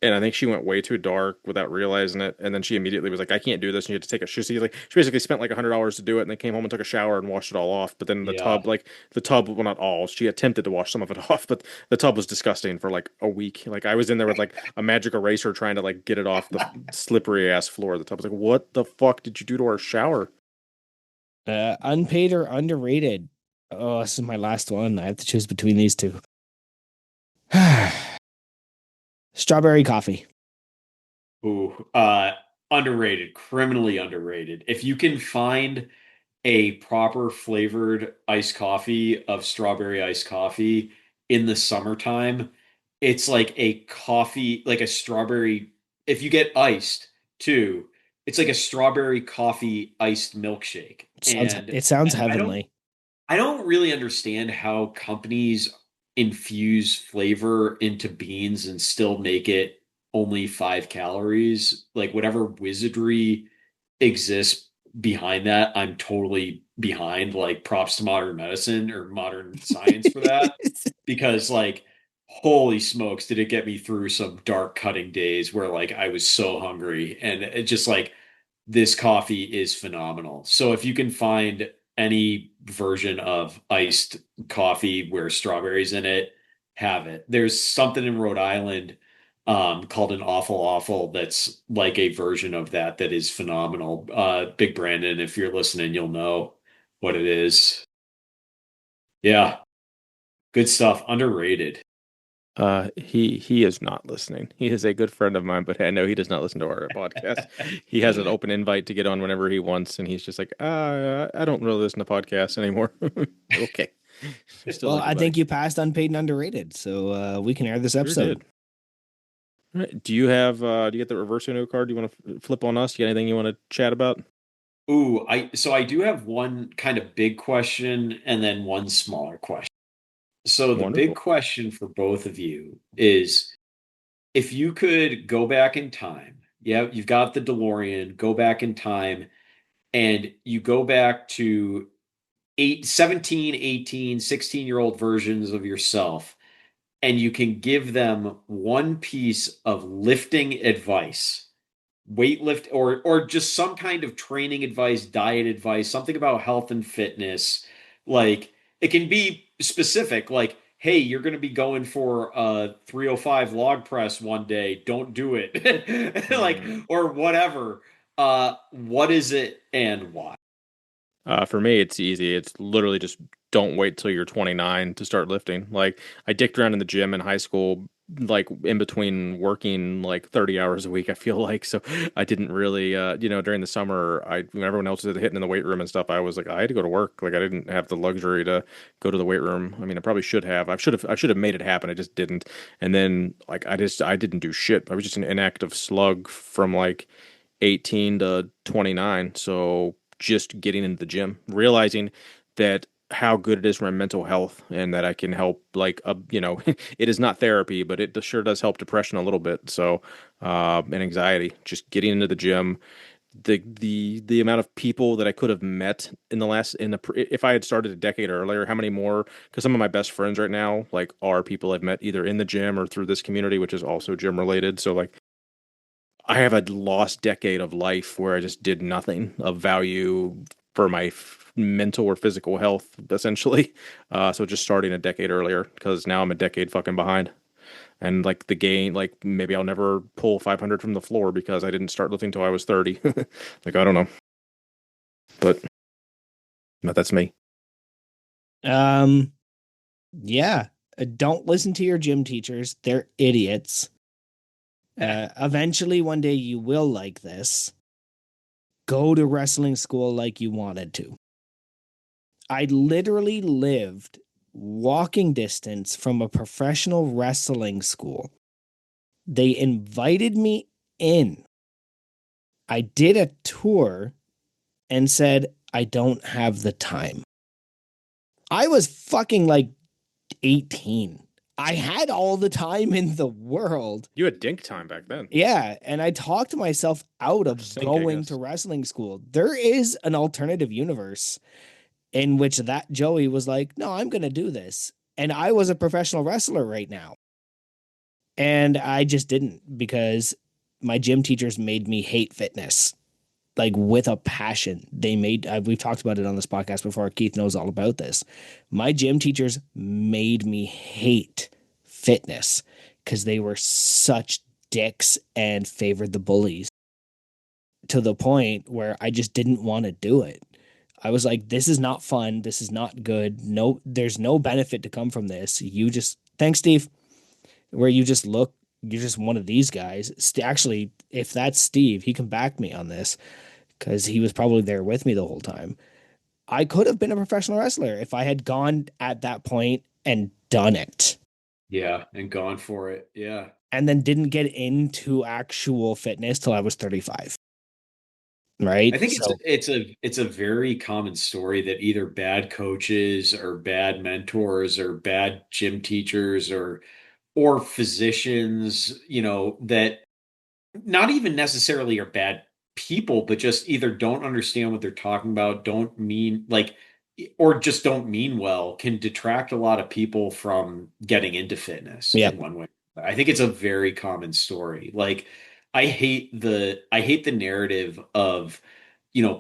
And I think she went way too dark without realizing it. And then she immediately was like, I can't do this. And you had to take a she basically spent like $100 to do it and then came home and took a shower and washed it all off. But then Yeah. the tub, well, not all, she attempted to wash some of it off, but the tub was disgusting for like a week. Like I was in there with like a magic eraser trying to like get it off the slippery ass floor of the tub. I was like, what the fuck did you do to our shower? Unpaid or underrated? Oh, this is my last one. I have to choose between these two. Strawberry coffee. Ooh, underrated, criminally underrated. If you can find a proper flavored iced coffee of strawberry iced coffee in the summertime, it's like a coffee, like a strawberry. If you get iced too, it's like a strawberry coffee iced milkshake. And It sounds I don't heavenly. I don't really understand how companies infuse flavor into beans and still make it only 5 calories. Like whatever wizardry exists behind that, I'm totally behind. Like props to modern medicine or modern science for that. Because like holy smokes, did it get me through some dark cutting days where like I was so hungry and it just like this coffee is phenomenal. So if you can find any version of iced coffee where strawberries in it, have it. There's something in Rhode Island called an awful awful that's like a version of that that is phenomenal. Big Brandon, if you're listening, you'll know what it is. Yeah, good stuff. Underrated. He is not listening. He is a good friend of mine, but I know he does not listen to our podcast. He has an open invite to get on whenever he wants, and he's just like, I don't really listen to podcasts anymore. Okay. I still Well, like you, I buddy. think you passed unpaid and underrated, so we can air this Sure episode. did. All right. Do you get the reverse Uno card? Do you want to flip on us? You got anything you want to chat about? Ooh, I do have one kind of big question and then one smaller question. So the big Wonderful. question for both of you is if you could go back in time, yeah, you've got the DeLorean, go back in time and you go back to 17, 18, 16-year-old versions of yourself and you can give them one piece of lifting advice, weight or just some kind of training advice, diet advice, something about health and fitness. Like it can be specific, like, hey, you're going to be going for a 305 log press one day. Don't do it. Like, Hmm. or whatever. What is it and why? For me, it's easy. It's literally just don't wait till you're 29 to start lifting. Like I dicked around in the gym in high school, like in between working like 30 hours a week. I feel like so I didn't really, during the summer, when everyone else was hitting in the weight room and stuff, I was like I had to go to work. Like I didn't have the luxury to go to the weight room. I mean, I probably should have. I should have made it happen. I just didn't. And then like I didn't do shit. I was just an inactive slug from like 18 to 29. So just getting into the gym, realizing that how good it is for my mental health and that I can help it is not therapy, but it sure does help depression a little bit. So, and anxiety, just getting into the gym, the amount of people that I could have met if I had started a decade earlier, how many more? Because some of my best friends right now, like, are people I've met either in the gym or through this community, which is also gym related. So like I have a lost decade of life where I just did nothing of value for my mental or physical health, essentially. So just starting a decade earlier because now I'm a decade fucking behind. And like the gain, like maybe I'll never pull 500 from the floor because I didn't start lifting until I was 30. Like I don't know, but that's me. Um, yeah, don't listen to your gym teachers. They're idiots. Eventually, one day you will like this. Go to wrestling school like you wanted to. I literally lived walking distance from a professional wrestling school. They invited me in. I did a tour and said, I don't have the time. I was fucking like 18. I had all the time in the world. You had dink time back then. Yeah, and I talked myself out Or of sink, I going to guess. wrestling school. There is an alternative universe in which that Joey was like, "No, I'm going to do this." And I was a professional wrestler right now. And I just didn't because my gym teachers made me hate fitness like with a passion. We've talked about it on this podcast before. Keith knows all about this. My gym teachers made me hate fitness because they were such dicks and favored the bullies to the point where I just didn't want to do it. I was like, this is not fun. This is not good. No, there's no benefit to come from this. Thanks, Steve, where you're just one of these guys. Actually, if that's Steve, he can back me on this because he was probably there with me the whole time. I could have been a professional wrestler if I had gone at that point and done it Yeah, and gone for it. Yeah. and then didn't get into actual fitness till I was 35. right? I think So it's a very common story that either bad coaches or bad mentors or bad gym teachers or physicians, that not even necessarily are bad people, but just either don't understand what they're talking about, don't mean like, or just don't mean well, can detract a lot of people from getting into fitness yeah, in one way. I think it's a very common story. Like, I hate the narrative of,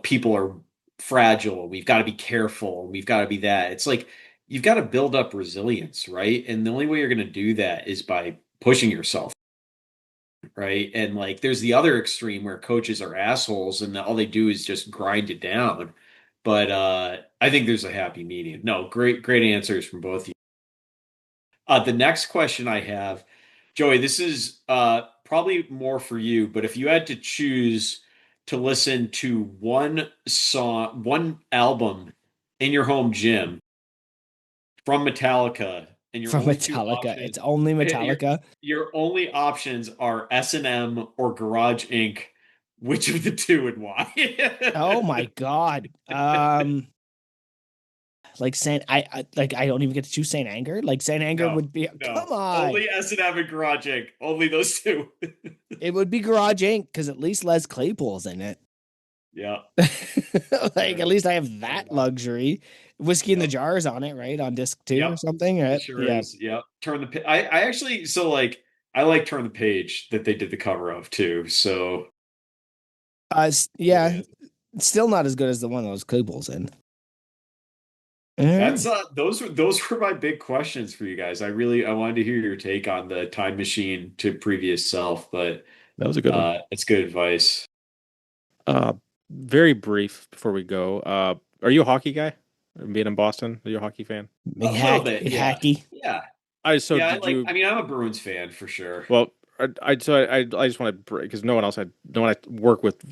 people are fragile. We've got to be careful. We've got to be that. It's like you've got to build up resilience, right? And the only way you're going to do that is by pushing yourself, right? And like there's the other extreme where coaches are assholes and all they do is just grind it down. But I think there's a happy medium. No, great answers from both of you. The next question I have, Joey, this is probably more for you, but if you had to choose to listen to one song, one album in your home gym from Metallica, and your from only two Metallica. options, It's only your Metallica. your only options are S&M or Garage Inc. Which of the two and Oh why? my God. Like I don't even get to choose Saint Anger. Like Saint Anger No, would be, no, come on. only S&M and Garage Inc. Only those two. It would be Garage Inc. because at least Les Claypool's in it. Yeah, Like at fair, least I have fair that enough. luxury. Whiskey in the Yep. Jars on it, right? On disc two or Yep. something, It right? sure Yeah. is. Yep. Turn the page. I actually so like I like Turn the Page that they did the cover of too. So good Yeah, answer. still not as good as the one that was Claypool's in. All That's right. those were my big questions for you guys. I wanted to hear your take on the time machine to previous self, but That was a good one. it's good advice. Uh, very brief before we go. Are you a hockey guy? Being in Boston, are you a hockey fan? A little bit, yeah. Hacky. Yeah. So Yeah, did you? I mean, I'm a Bruins fan for sure. Well, I just want to because no one I work with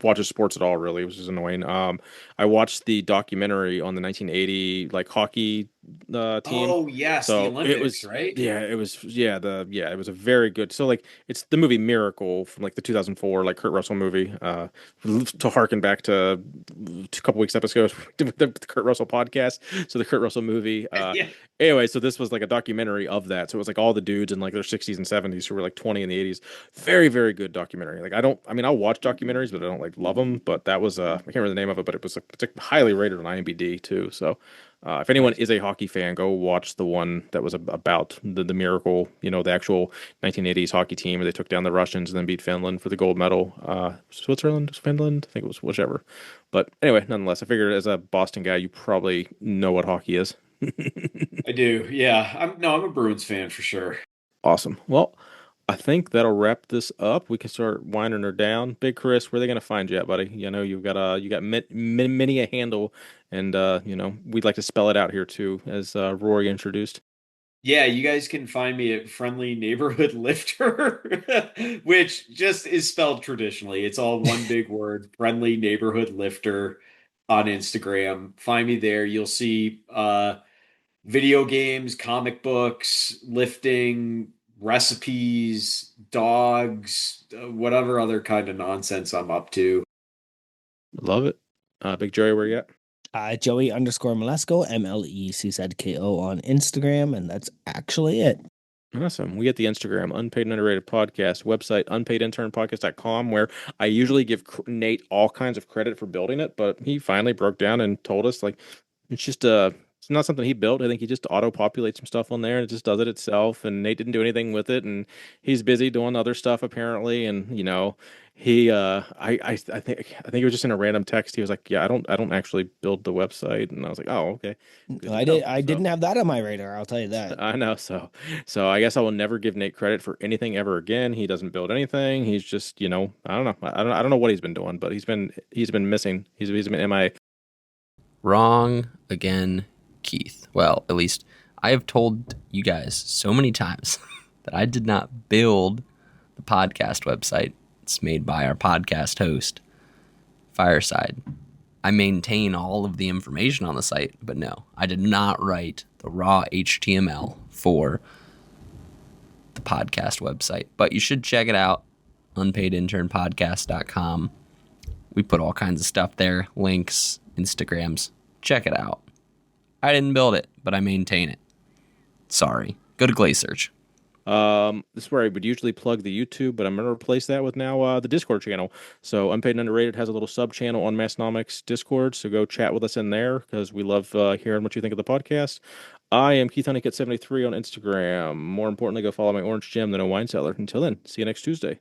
watches sports at all really, which is annoying. I watched the documentary on the 1980 like hockey team, Oh, yes, the so it Olympics, was right? it was a very good. So like it's the movie Miracle from like the 2004 like Kurt Russell movie. To harken back to a couple weeks episodes with the Kurt Russell podcast. So the Kurt Russell movie. Yeah. Anyway, so this was like a documentary of that. So it was like all the dudes in like their 60s and 70s who were like 20 in the 80s. Very, very good documentary. Like I mean, I'll watch documentaries, but I don't like love them. But that was I can't remember the name of it, but it was like it's like highly rated on IMDb too. So if anyone Nice. is a hockey fan, go watch the one that was about the miracle. You know, the actual 1980s hockey team where they took down the Russians and then beat Finland for the gold medal. Switzerland, Finland, I think it was whichever. But anyway, nonetheless, I figured as a Boston guy, you probably know what hockey is. I do. Yeah. I'm a Bruins fan for sure. Awesome. Well, I think that'll wrap this up. We can start winding her down. Big Chris, where are they going to find you at, buddy? You know, you got many a handle, and you know, we'd like to spell it out here too, as Rory introduced. Yeah, you guys can find me at Friendly Neighborhood Lifter, which just is spelled traditionally. It's all one big word, Friendly Neighborhood Lifter on Instagram. Find me there. You'll see video games, comic books, lifting, recipes, dogs, whatever other kind of nonsense I'm up to. Love it. Big Joey, where you at? Joey underscore Malesko, MLECZKO on Instagram, and that's actually it. Awesome. We get the Instagram, Unpaid and Underrated Podcast, website, unpaidinternpodcast.com, where I usually give Nate all kinds of credit for building it, but he finally broke down and told us, like, it's just, it's not something he built. I think he just auto-populates some stuff on there and it just does it itself. And Nate didn't do anything with it. And he's busy doing other stuff apparently. And, you know, I think it was just in a random text. He was like, yeah, I don't actually build the website. And I was like, oh, okay. Good to know. I So didn't have that on my radar, I'll tell you that. I know. So I guess I will never give Nate credit for anything ever again. He doesn't build anything. He's just, you know, I don't know. I don't know what he's been doing, but he's been missing. He's been MIA. Wrong again, Keith. Well, at least I have told you guys so many times that I did not build the podcast website. It's made by our podcast host, Fireside. I maintain all of the information on the site, but no, I did not write the raw HTML for the podcast website. But you should check it out, unpaidinternpodcast.com. We put all kinds of stuff there, links, Instagrams. Check it out. I didn't build it, but I maintain it. Sorry. Go to Glasearch. This is where I would usually plug the YouTube, but I'm going to replace that with now the Discord channel. So Unpaid and Underrated has a little sub channel on Massonomics Discord, so go chat with us in there because we love hearing what you think of the podcast. I am Keith Honeycutt73 on Instagram. More importantly, go follow my Orange Gem, the No Wine Cellar. Until then, see you next Tuesday.